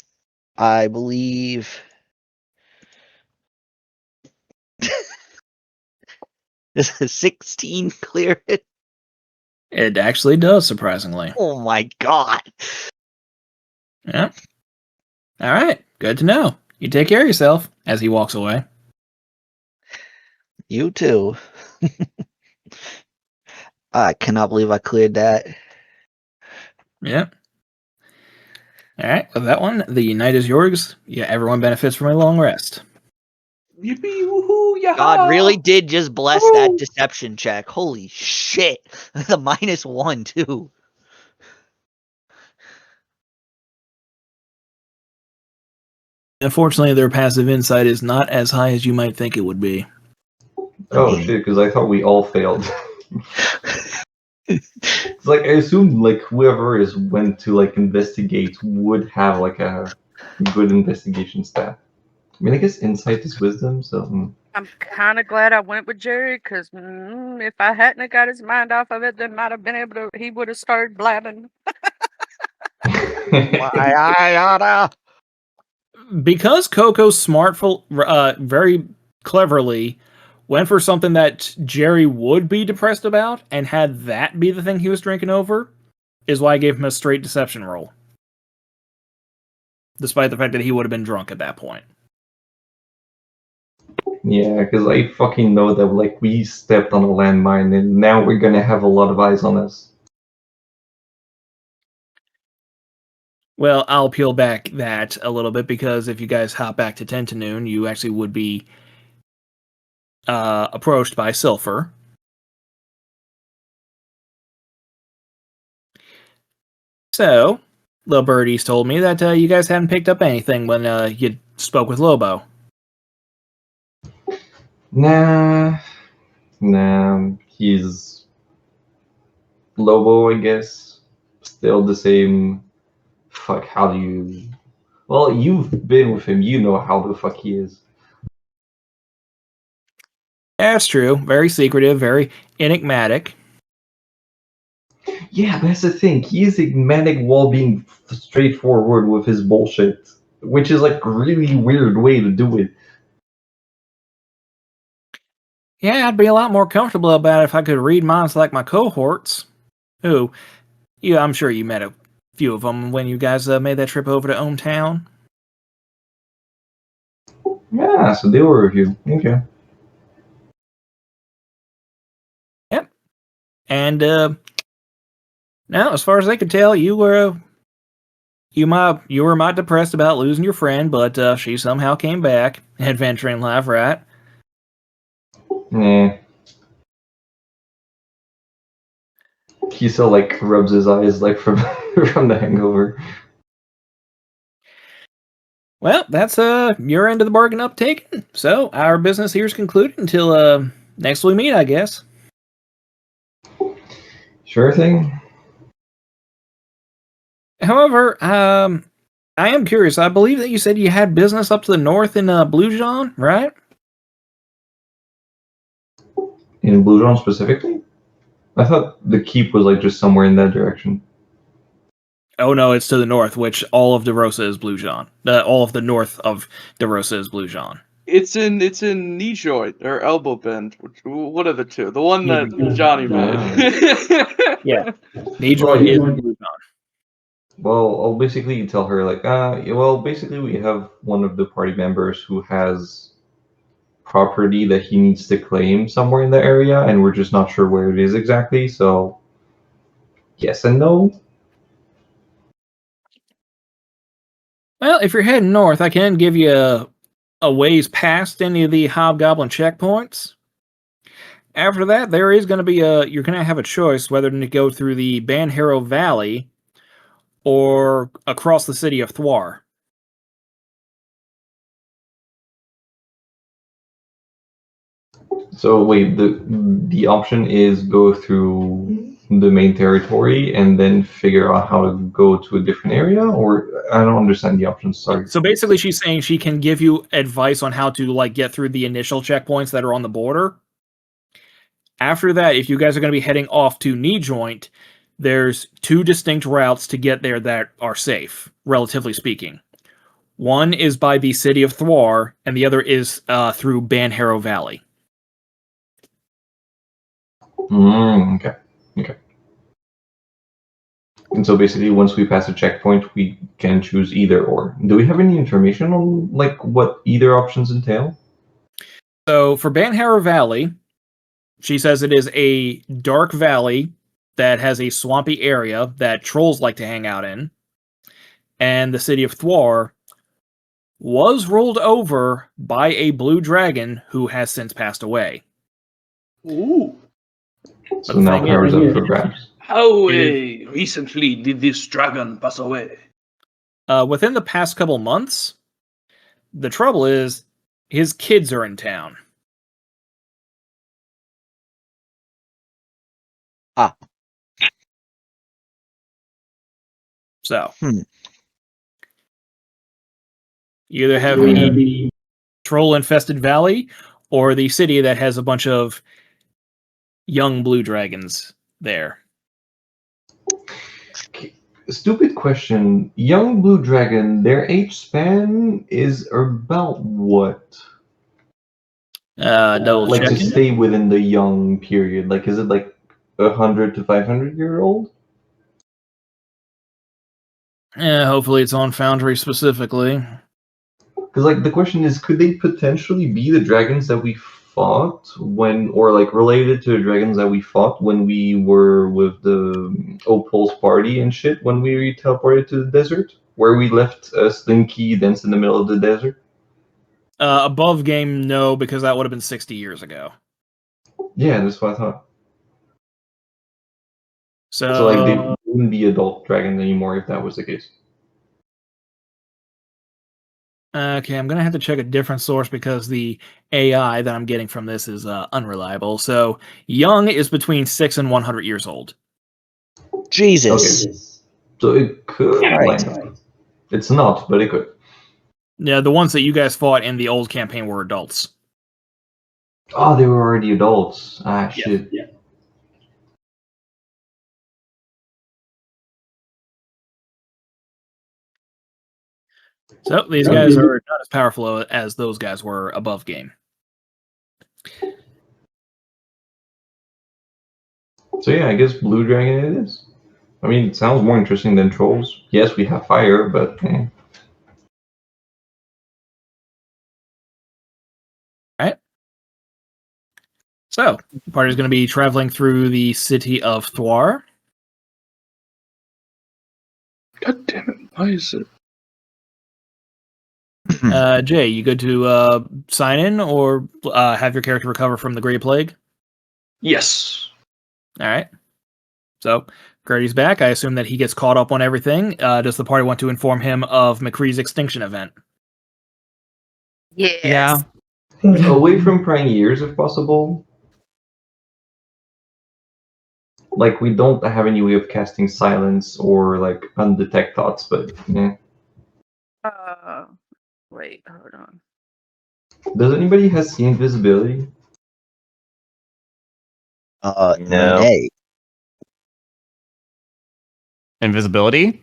I believe this is 16 clear it. It actually does, surprisingly. Oh my god. Yeah. All right. Good to know. You take care of yourself as he walks away. You too. I cannot believe I cleared that. Yeah. All right. With that one, the night is yours. Yeah, everyone benefits from a long rest. Yippee, woohoo, yaha! God really did just bless Woo! that deception check. Holy shit. The -1 too. Unfortunately, their passive insight is not as high as you might think it would be. Oh shit! Because I thought we all failed. It's like I assumed like whoever is went to like investigate would have like a good investigation stat. I mean, I guess insight is wisdom, so. I'm kind of glad I went with Jerry because if I hadn't have got his mind off of it, then might have been able to. He would have started blabbing. Because Coco very cleverly went for something that Jerry would be depressed about and had that be the thing he was drinking over, is why I gave him a straight deception roll. despite the fact that he would have been drunk at that point. Yeah, because I fucking know that like we stepped on a landmine and now we're gonna have a lot of eyes on us. Well, I'll peel back that a little bit because if you guys hop back to Tentanoon, you actually would be approached by Silpher. So, little birdies told me that you guys hadn't picked up anything when you spoke with Lobo. Nah, he's Lobo, I guess. Still the same. Fuck, how do you. Well, you've been with him, you know how the fuck he is. That's true. Very secretive, very enigmatic. Yeah, that's the thing. He is enigmatic while being straightforward with his bullshit, which is like a really weird way to do it. Yeah, I'd be a lot more comfortable about it if I could read minds like my cohorts. Who, yeah, I'm sure you met a few of them when you guys made that trip over to Ohmtown. Yeah, so they were with you. Okay. Yep. And now, as far as I could tell, you were not depressed about losing your friend, but she somehow came back, adventuring life, right? Nah. He still like rubs his eyes like from from the hangover. Well, that's your end of the bargain up taken. So our business here is concluded until next we meet, I guess. Sure thing. However, I am curious. I believe that you said you had business up to the north in Blue John, right? In Blue John specifically? I thought the keep was like just somewhere in that direction. Oh no, it's to the north, which all of DeRosa is Blue John. All of the north of DeRosa is Blue John. It's in knee joint or elbow bend. One of the two. The one that Yeah. Johnny made. Yeah. Knee joint is Blue John. Well, I'll basically tell her like, well, basically we have one of the party members who has property that he needs to claim somewhere in the area, and we're just not sure where it is exactly. So, yes and no. Well, if you're heading north, I can give you a ways past any of the Hobgoblin checkpoints. After that, there is going to be you're going to have a choice whether to go through the Banharrow Valley or across the city of Thwar. So wait, the option is go through the main territory and then figure out how to go to a different area, or I don't understand the options. Sorry. So basically, she's saying she can give you advice on how to like get through the initial checkpoints that are on the border. After that, if you guys are going to be heading off to Knee Joint, there's two distinct routes to get there that are safe, relatively speaking. One is by the city of Thwar, and the other is through Banharrow Valley. Okay. And so basically, once we pass a checkpoint, we can choose either or. Do we have any information on like what either options entail? So for Banharrow Valley, she says it is a dark valley that has a swampy area that trolls like to hang out in. And the city of Thwar was ruled over by a blue dragon who has since passed away. Ooh. So now power's up for grabs. How recently did this dragon pass away? Within the past couple months, the trouble is his kids are in town. Ah. So, you either have the troll-infested valley or the city that has a bunch of young blue dragons there. Stupid question. Young blue dragon, their age span is about what? No, Like to check-in? stay within the young period. Like, is it like 100 to 500-year-old? Hopefully it's on Foundry specifically. Because like the question is, could they potentially be the dragons that we fought when, or like related to the dragons that we fought when we were with the Opal's party and shit when we teleported to the desert, where we left Slinky Dance in the middle of the desert? Above game, no, because that would have been 60 years ago. Yeah, that's what I thought. So, So like they wouldn't be adult dragons anymore if that was the case. okay, I'm gonna have to check a different source because the AI that I'm getting from this is unreliable. So, young is between 6 and 100 years old. Jesus. Okay. So it could Right. line up. It's not, but it could. Yeah, the ones that you guys fought in the old campaign were adults. Oh, they were already adults. Ah, Yeah. shit. So these guys are not as powerful as those guys were above game. So yeah, I guess Blue Dragon it is. I mean, it sounds more interesting than Trolls. Yes, we have fire, but Right? So, the party is going to be traveling through the city of Thwar. God damn it! Why is it? Jay, you good to sign in or have your character recover from the Grey Plague? Yes. All right. So, Gertie's back. I assume that he gets caught up on everything. Does the party want to inform him of McCree's extinction event? Yes. Yeah. away from prying ears if possible. Like we don't have any way of casting silence or like undetect thoughts, but yeah. Wait, hold on. Does anybody has see invisibility? No. Nay. Invisibility?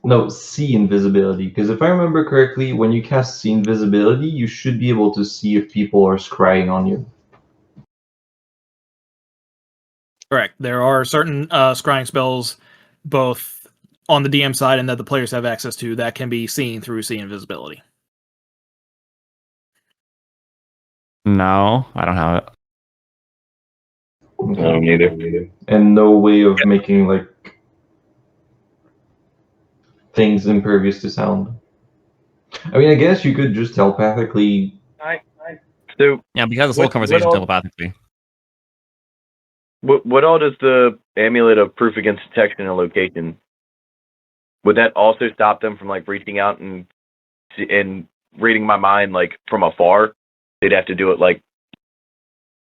No, see invisibility. Because if I remember correctly, when you cast see invisibility, you should be able to see if people are scrying on you. Correct. There are certain scrying spells, both on the DM side and that the players have access to, that can be seen through see invisibility. No, I don't have it. No, neither. And no way of making like things impervious to sound. I mean, I guess you could just telepathically. So Yeah, because this whole What conversation all- telepathically. what all does the amulet of proof against detection and location? Would that also stop them from like reaching out and reading my mind like from afar? They'd have to do it like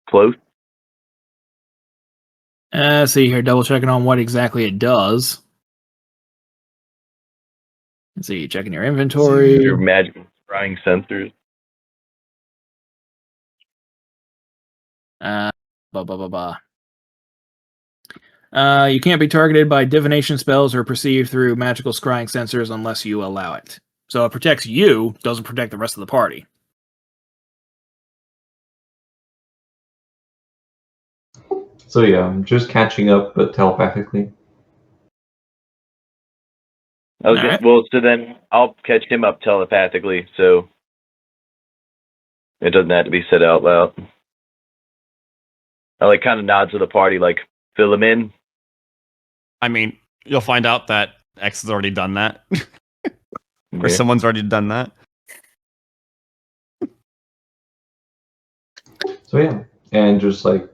close. See here, double checking on what exactly it does. Let's see, checking your inventory. Your magical scrying sensors. Blah, blah, blah, blah. You can't be targeted by divination spells or perceived through magical scrying sensors unless you allow it. So it protects you, doesn't protect the rest of the party. So yeah, I'm just catching up, but telepathically. Alright. Well, so then I'll catch him up telepathically, so it doesn't have to be said out loud. I like kind of nod to the party, like fill him in. I mean, you'll find out that X has already done that. Or Yeah. someone's already done that. So yeah, and just like,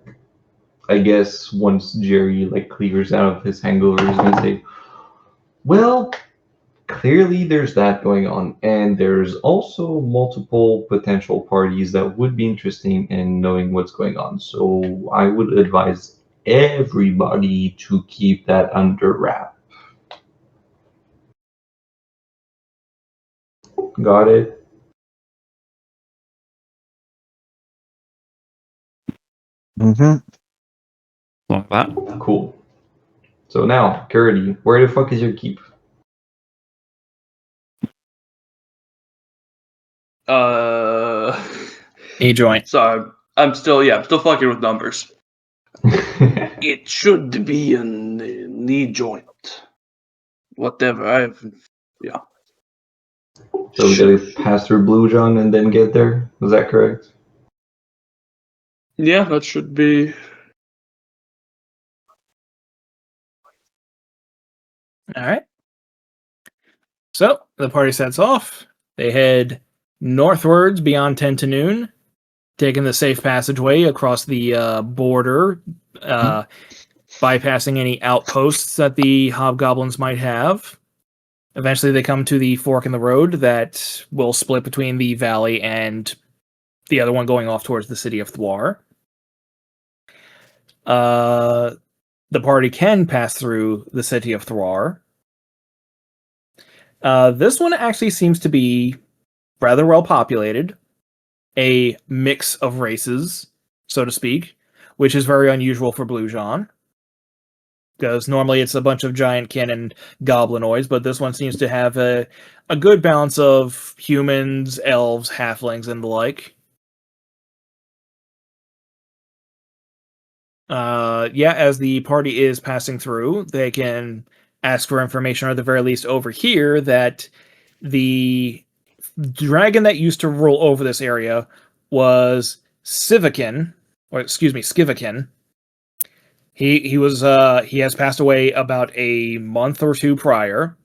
I guess once Jerry like clears out of his hangover, he's gonna say, "Well, clearly there's that going on, and there's also multiple potential parties that would be interesting in knowing what's going on. So I would advise everybody to keep that under wrap." Got it? Mm-hmm. Like that. Cool. So now, Curdy, where the fuck is your keep? A joint. So I'm still fucking with numbers. It should be in the knee joint. whatever. I have. So we gotta pass through Blue John and then get there. Is that correct? Yeah, that should be. All right. So the party sets off. They head northwards beyond 10 to noon, taking the safe passageway across the border, bypassing any outposts that the hobgoblins might have. Eventually, they come to the fork in the road that will split between the valley and the other one going off towards the city of Thwar. The party can pass through the city of Thwar. This one actually seems to be rather well populated, a mix of races, so to speak, which is very unusual for Blue John. Because normally it's a bunch of giant kin and goblinoids, but this one seems to have a good balance of humans, elves, halflings, and the like. As the party is passing through, they can ask for information, or at the very least overhear that the dragon that used to rule over this area was Sivakin, or excuse me, Skivakin. He has passed away about a month or two prior,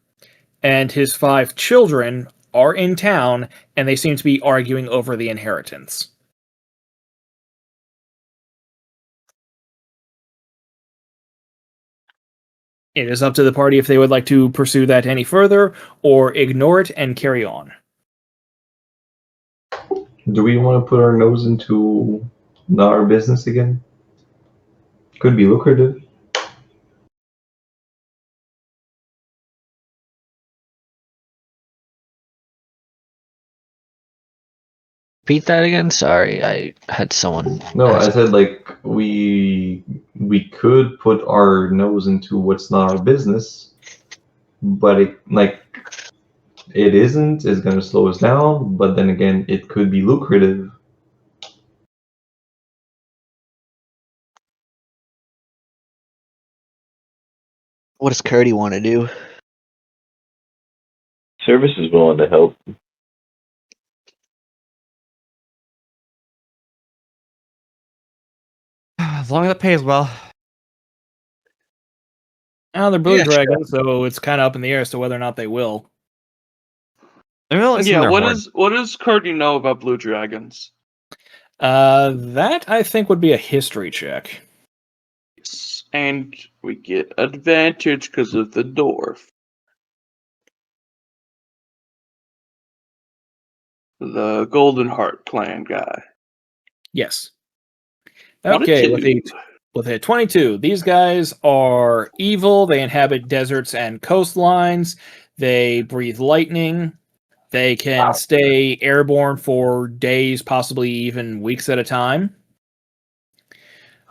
and his 5 children are in town, and they seem to be arguing over the inheritance. It is up to the party if they would like to pursue that any further, or ignore it and carry on. Do we want to put our nose into our business again? Could be lucrative. Repeat that again. Sorry, I had someone. No, I ask. said like we could put our nose into what's not our business, but it isn't. It's gonna slow us down. But then again, it could be lucrative. What does Curdy want to do? Service is willing to help. As long as it pays well. Now they're blue Yeah, sure. dragons, so it's kind of up in the air as to whether or not they will. Maybe they'll listen to Yeah, their what horn. does Curdy know about blue dragons? That I think would be a history check. And we get advantage because of the dwarf. The Golden Heart clan guy. Yes. Okay, 22. with a 22, these guys are evil. They inhabit deserts and coastlines. They breathe lightning. They can stay airborne for days, possibly even weeks at a time.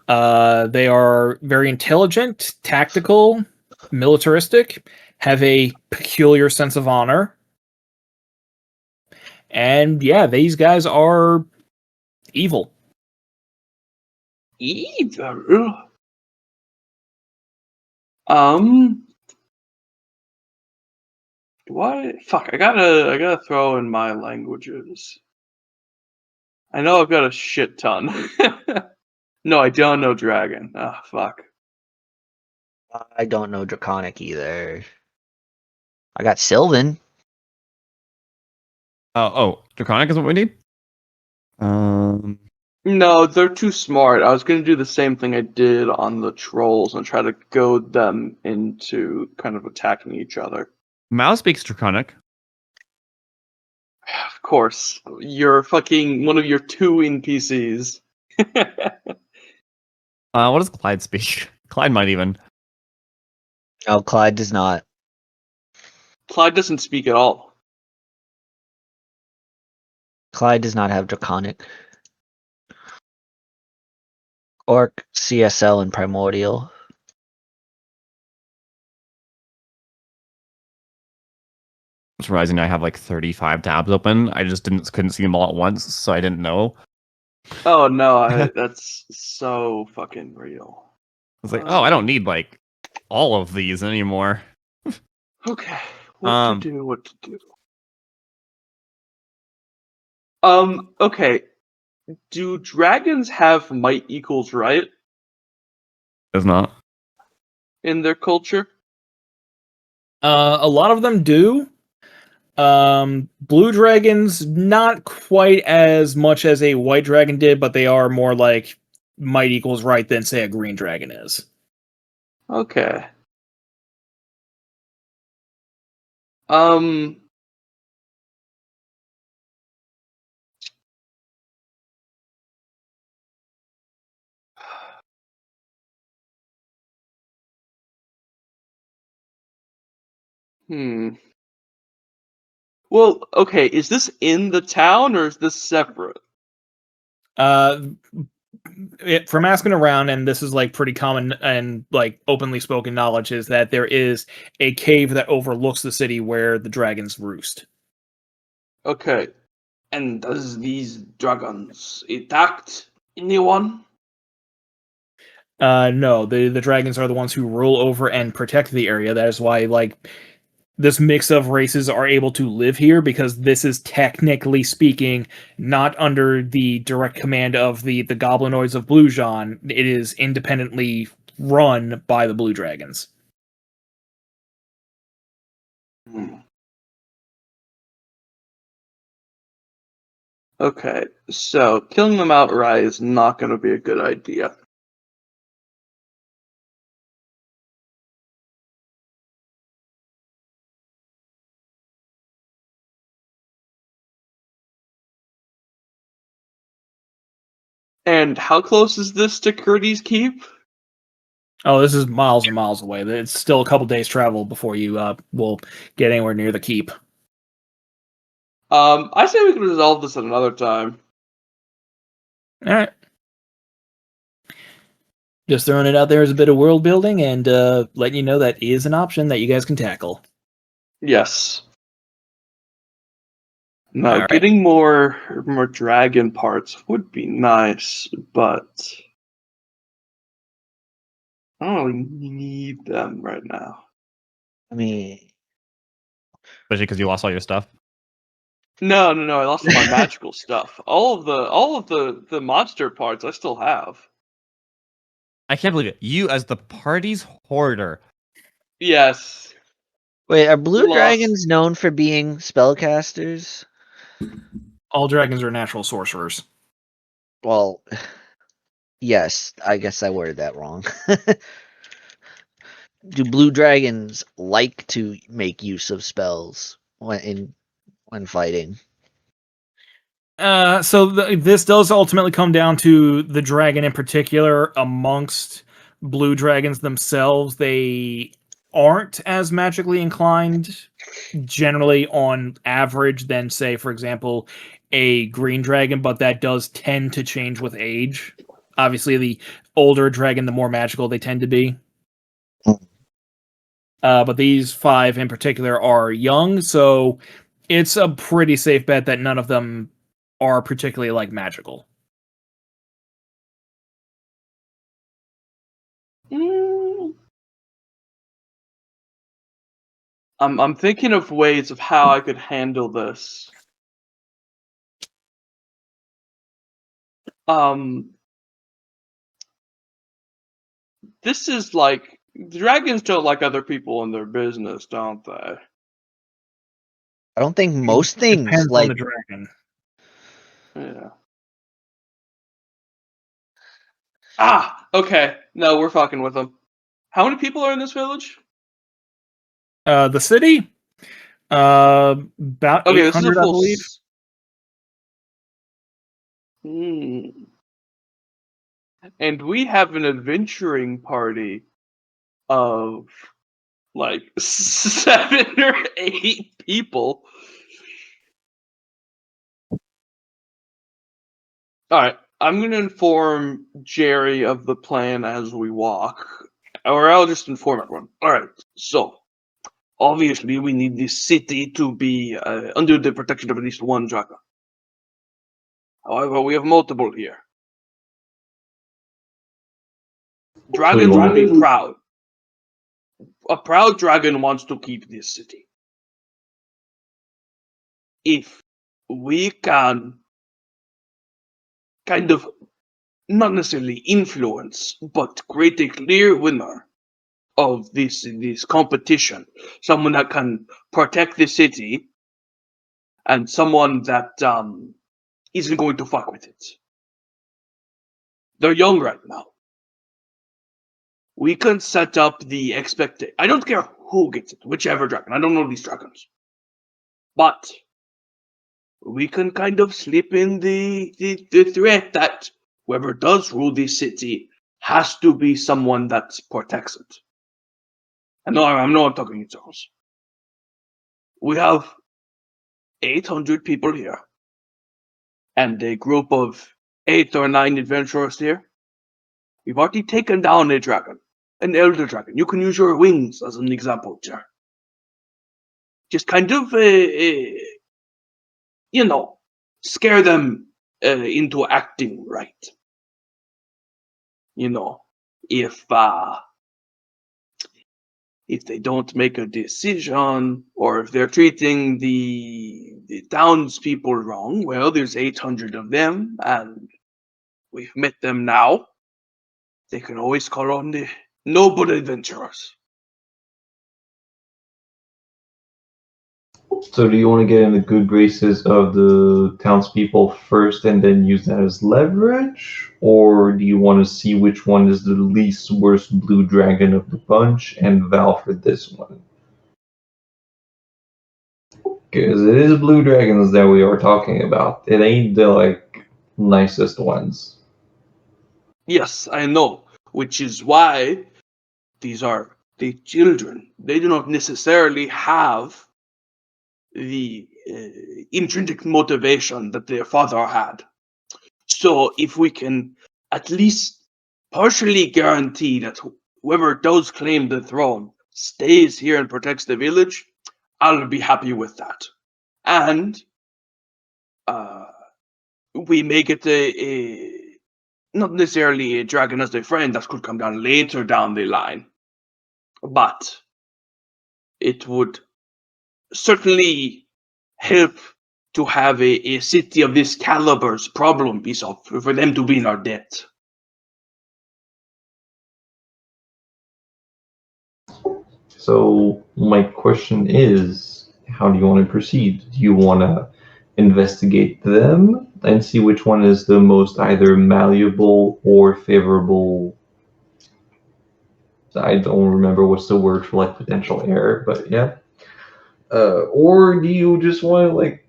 They are very intelligent, tactical, militaristic, have a peculiar sense of honor. And yeah, these guys are evil. Evil. What? Fuck! I gotta throw in my languages. I know I've got a shit ton. No, I don't know dragon. Ah, fuck. I don't know Draconic either. I got Sylvan. Draconic is what we need? No, they're too smart. I was gonna do the same thing I did on the trolls and try to goad them into kind of attacking each other. Mao speaks Draconic. Of course, you're fucking one of your 2 NPCs. What does Clyde speak? Clyde might even. No, Clyde does not. Clyde doesn't speak at all. Clyde does not have Draconic. Orc, CSL, and Primordial. Just realizing I have like 35 tabs open. I just couldn't see them all at once, so I didn't know. Oh no, that's so fucking real. I was like, oh, I don't need like all of these anymore. Okay. What to do? Okay. Do dragons have might equals right Does not. in their culture? A lot of them do. Blue dragons, not quite as much as a white dragon did, but they are more like might equals right than, say, a green dragon is. Okay. Um. Hmm. Well, okay. Is this in the town or is this separate? Uh, from asking around, and this is like pretty common and like openly spoken knowledge, is that there is a cave that overlooks the city where the dragons roost. Okay. And does these dragons attacked anyone? No, the dragons are the ones who rule over and protect the area. That is why, like, this mix of races are able to live here, because this is technically speaking not under the direct command of the goblinoids of Blue John. It is independently run by the Blue Dragons. Hmm. Okay, so killing them outright is not going to be a good idea. And how close is this to Curdy's Keep? Oh, this is miles and miles away. It's still a couple days travel before you will get anywhere near the keep. I say we can resolve this at another time. All right. Just throwing it out there as a bit of world building and letting you know that is an option that you guys can tackle. Yes. Now, All right. getting more dragon parts would be nice, but I don't really need them right now. I mean, Especially because you lost all your stuff. No, I lost all my magical stuff. All of the monster parts I still have. I can't believe it. You, as the party's hoarder. Yes. wait, are blue Lost. dragons known for being spellcasters? All dragons are natural sorcerers. Well, yes, I guess I worded that wrong. Do blue dragons like to make use of spells when fighting? This does ultimately come down to the dragon in particular. Amongst blue dragons themselves, they aren't as magically inclined generally on average than, say, for example, a green dragon, but that does tend to change with age. Obviously, the older a dragon, the more magical they tend to be. But these 5 in particular are young, so it's a pretty safe bet that none of them are particularly like magical. I'm thinking of ways of how I could handle this. This is like dragons don't like other people in their business, don't they? I don't think most things Depends on like the dragon. Yeah. Ah, okay. No, we're fucking with them. How many people are in this village? The city, about Okay, this is a 800, I full. believe. And we have an adventuring party of like 7 or 8 people. All right, I'm gonna inform Jerry of the plan as we walk, or I'll just inform everyone. All right, so obviously we need this city to be under the protection of at least one dragon. However, we have multiple here. Dragons will be proud. a proud dragon wants to keep this city. If we can kind of not necessarily influence, but create a clear winner of this competition, someone that can protect the city, and someone that isn't going to fuck with it. They're young right now. We can set up the expectation. I don't care who gets it, whichever dragon. I don't know these dragons. But we can kind of slip in the threat that whoever does rule this city has to be someone that protects it. I know I'm talking in circles. We have 800 people here, and a group of 8 or 9 adventurers here. We've already taken down a dragon, an elder dragon. You can use your wings as an example, Jer. Just kind of, scare them into acting right. If they don't make a decision, or if they're treating the townspeople wrong, well, there's 800 of them, and we've met them now. They can always call on the noble adventurers. So do you want to get in the good graces of the townspeople first and then use that as leverage? Or do you want to see which one is the least worst blue dragon of the bunch and vow for this one? Because it is blue dragons that we are talking about. It ain't the, nicest ones. Yes, I know, which is why these are the children. They do not necessarily have the intrinsic motivation that their father had. So if we can at least partially guarantee that whoever does claim the throne stays here and protects the village, I'll be happy with that. And we make it not necessarily a dragon as a friend that could come down later down the line, but it would certainly help to have a city of this caliber's problem be solved, for them to be in our debt. So my question is, how do you want to proceed? Do you want to investigate them and see which one is the most either malleable or favorable? I don't remember what's the word for potential heir, but yeah. Or do you just want to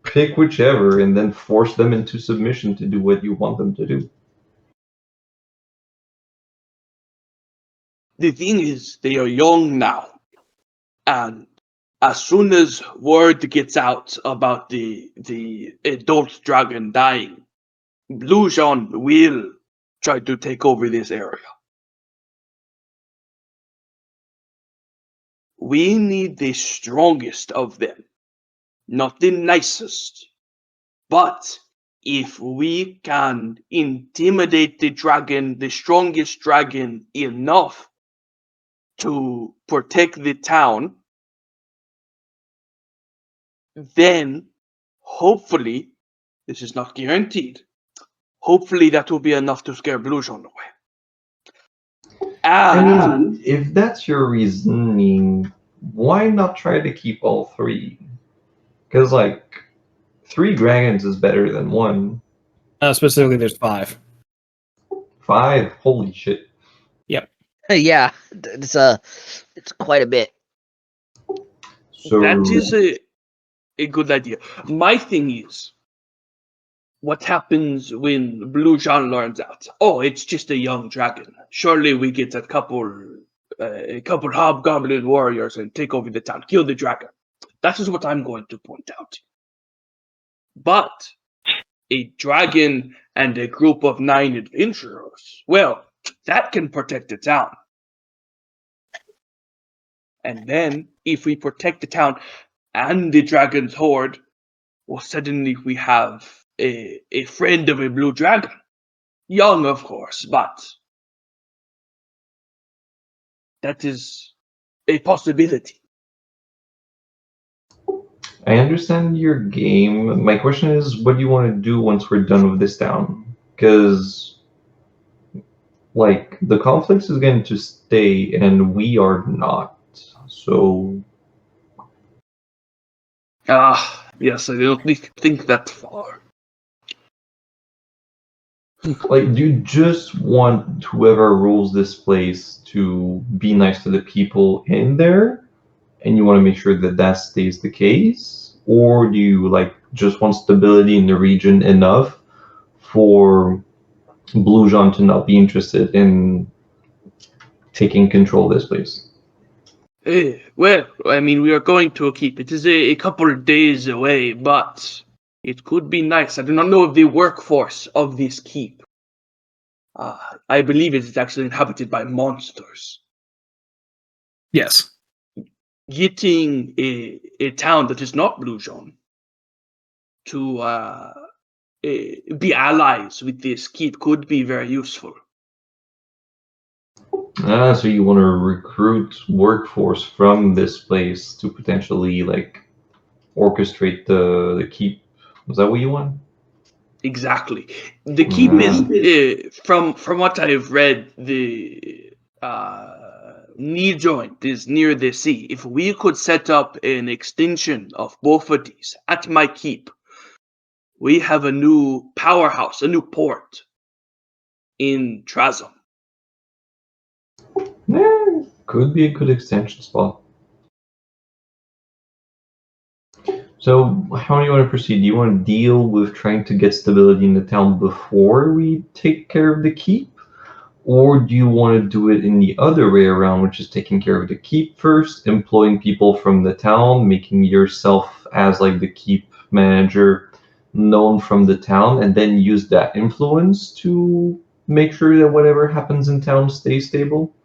pick whichever and then force them into submission to do what you want them to do? The thing is, they are young now, and as soon as word gets out about the adult dragon dying, Blue Jean will try to take over this area. We need the strongest of them, not the nicest. But if we can intimidate the dragon, the strongest dragon, enough to protect the town, then hopefully, this is not guaranteed, hopefully that will be enough to scare Blue Jean away. I mean, if that's your reasoning, why not try to keep all three? Because, 3 dragons is better than 1. Specifically, there's 5. 5? Holy shit. Yeah, it's quite a bit. So That is a good idea. My thing is, what happens when Blue Jean learns out? Oh, it's just a young dragon. Surely we get a couple hobgoblin warriors and take over the town, kill the dragon. That is what I'm going to point out. But a dragon and a group of 9 adventurers, well, that can protect the town. And then, if we protect the town and the dragon's horde, well, suddenly we have a friend of a blue dragon. Young, of course, but that is a possibility. I understand your game. My question is, what do you want to do once we're done with this town? Because, like, the conflict is going to stay, and we are not. So, Yes, I don't think that far. like, do you just want whoever rules this place to be nice to the people in there, and you want to make sure that that stays the case? Or do you, like, just want stability in the region enough for Blue Jean to not be interested in taking control of this place? Well, I mean, we are going to a keep. It is a couple of days away, but it could be nice. I do not know of the workforce of this keep. I believe it is actually inhabited by monsters. Yes. Getting a town that is not Blue Jean to be allies with this keep could be very useful. So you want to recruit workforce from this place to potentially, like, orchestrate the keep. Is that what you want? Exactly. The keep is from what I have read, the knee joint is near the sea. If we could set up an extension of both of these at my keep, we have a new powerhouse, a new port in Trazom. Yeah, could be a good extension spot. So, how do you want to proceed? Do you want to deal with trying to get stability in the town before we take care of the keep? Or do you want to do it in the other way around, which is taking care of the keep first, employing people from the town, making yourself as, like, the keep manager known from the town, and then use that influence to make sure that whatever happens in town stays stable?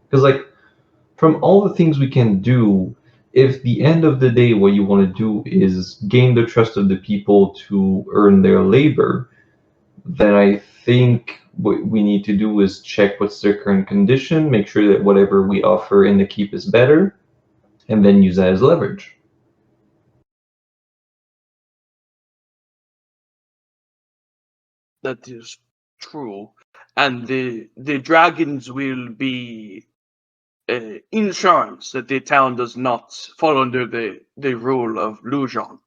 Because, like, from all the things we can do, if the end of the day what you want to do is gain the trust of the people to earn their labor, then I think what we need to do is check what's their current condition, make sure that whatever we offer in the keep is better, and then use that as leverage. That is true. And the dragons will be insurance that the town does not fall under the rule of Lujan.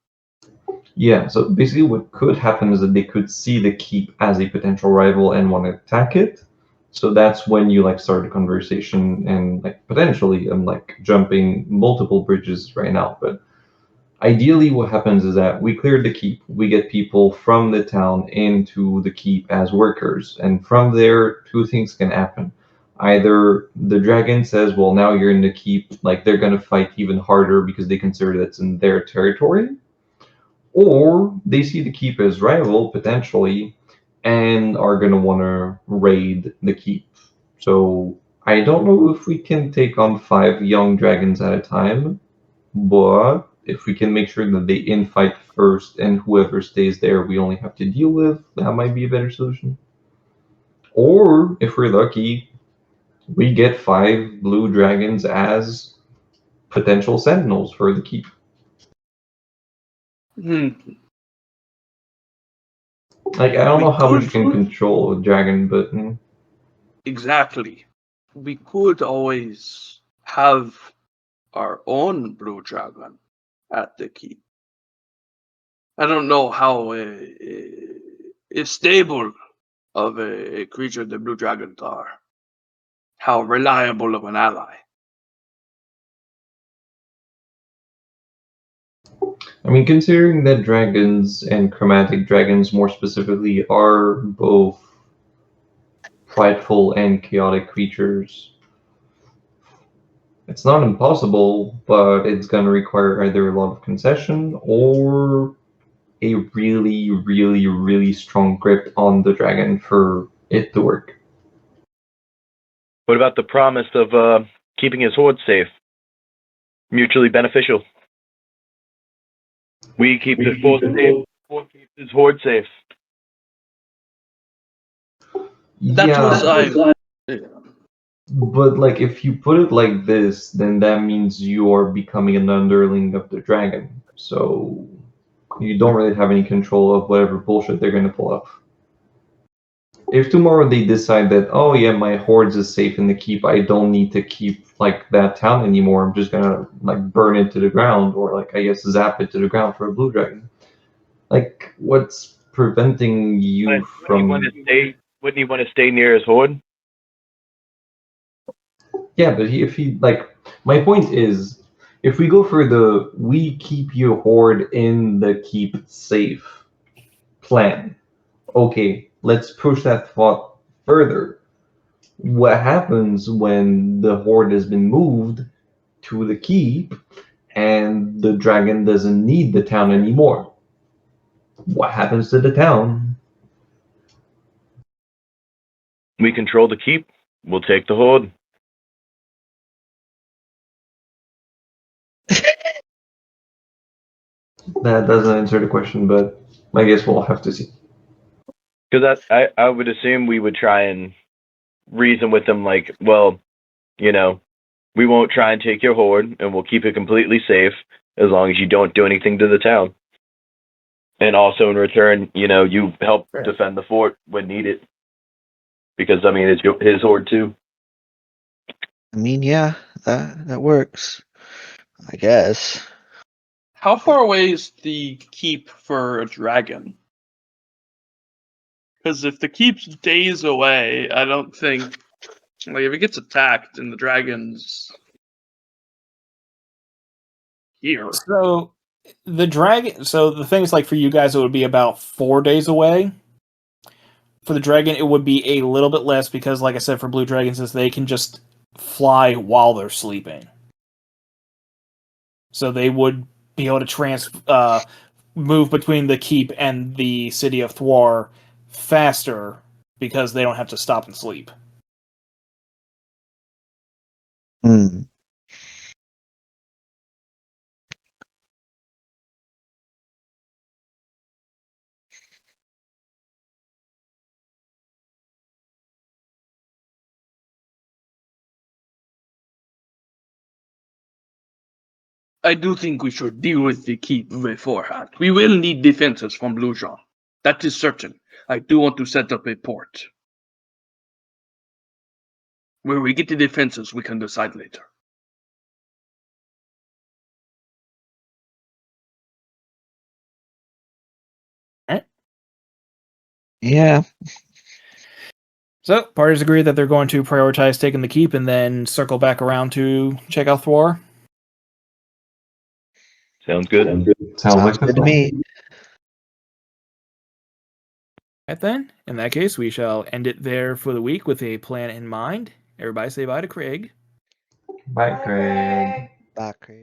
Yeah, so basically what could happen is that they could see the keep as a potential rival and want to attack it. So that's when you, like, start a conversation and, like, potentially I'm, like, jumping multiple bridges right now, but ideally what happens is that we clear the keep, we get people from the town into the keep as workers, and from there two things can happen. Either the dragon says, well, now you're in the keep, like, they're going to fight even harder because they consider that's in their territory, or they see the keep as rival potentially and are going to want to raid the keep. So I don't know if we can take on 5 young dragons at a time, but if we can make sure that they infight first and whoever stays there we only have to deal with, that might be a better solution. Or if we're lucky, we get 5 blue dragons as potential sentinels for the keep. Like, I don't know how much you can control a dragon, but Exactly. We could always have our own blue dragon at the keep. I don't know how stable of a creature the blue dragons are. How reliable of an ally. I mean, considering that dragons and chromatic dragons more specifically are both prideful and chaotic creatures, it's not impossible, but it's going to require either a lot of concession or a really, really, really strong grip on the dragon for it to work. What about the promise of keeping his horde safe? Mutually beneficial. We keep the force safe. Force keeps his horde safe. That Yeah, was But like, if you put it like this, then that means you are becoming an underling of the dragon. So you don't really have any control of whatever bullshit they're gonna pull off. If tomorrow they decide that, oh yeah, my hordes is safe in the keep, I don't need to keep like that town anymore. I'm just gonna like burn it to the ground, or like I guess zap it to the ground for a blue dragon. Like, what's preventing you from? Wouldn't he want to stay near his horde? Yeah, but if he like, my point is, if we go for the we keep your horde in the keep safe plan, okay, let's push that thought further. What happens when the horde has been moved to the keep and the dragon doesn't need the town anymore? What happens to the town? We control the keep. We'll take the horde. That doesn't answer the question, but I guess we'll have to see. Because I would assume we would try and reason with them like, well, you know, we won't try and take your horde, and we'll keep it completely safe as long as you don't do anything to the town. And also in return, you help defend the fort when needed. Because I mean, it's his horde too. I mean, yeah, that works. I guess. How far away is the keep for a dragon? Because if the keep's days away, I don't think, like, if it gets attacked and the dragon's here. So the thing is, like, for you guys, it would be about 4 days away. For the dragon, it would be a little bit less because, like I said, for blue dragons, is they can just fly while they're sleeping. So they would be able to move between the keep and the city of Thwar faster because they don't have to stop and sleep. Hmm. I do think we should deal with the keep beforehand. We will need defenses from Blue Jean. That is certain. I do want to set up a port. Where we get the defenses, we can decide later. Alright. Yeah. So, parties agree that they're going to prioritize taking the keep and then circle back around to check out Thwar. Sounds good. Sounds like good the to me. Right then, in that case, we shall end it there for the week with a plan in mind. Everybody say bye to Craig. Bye, Craig. Bye, Craig.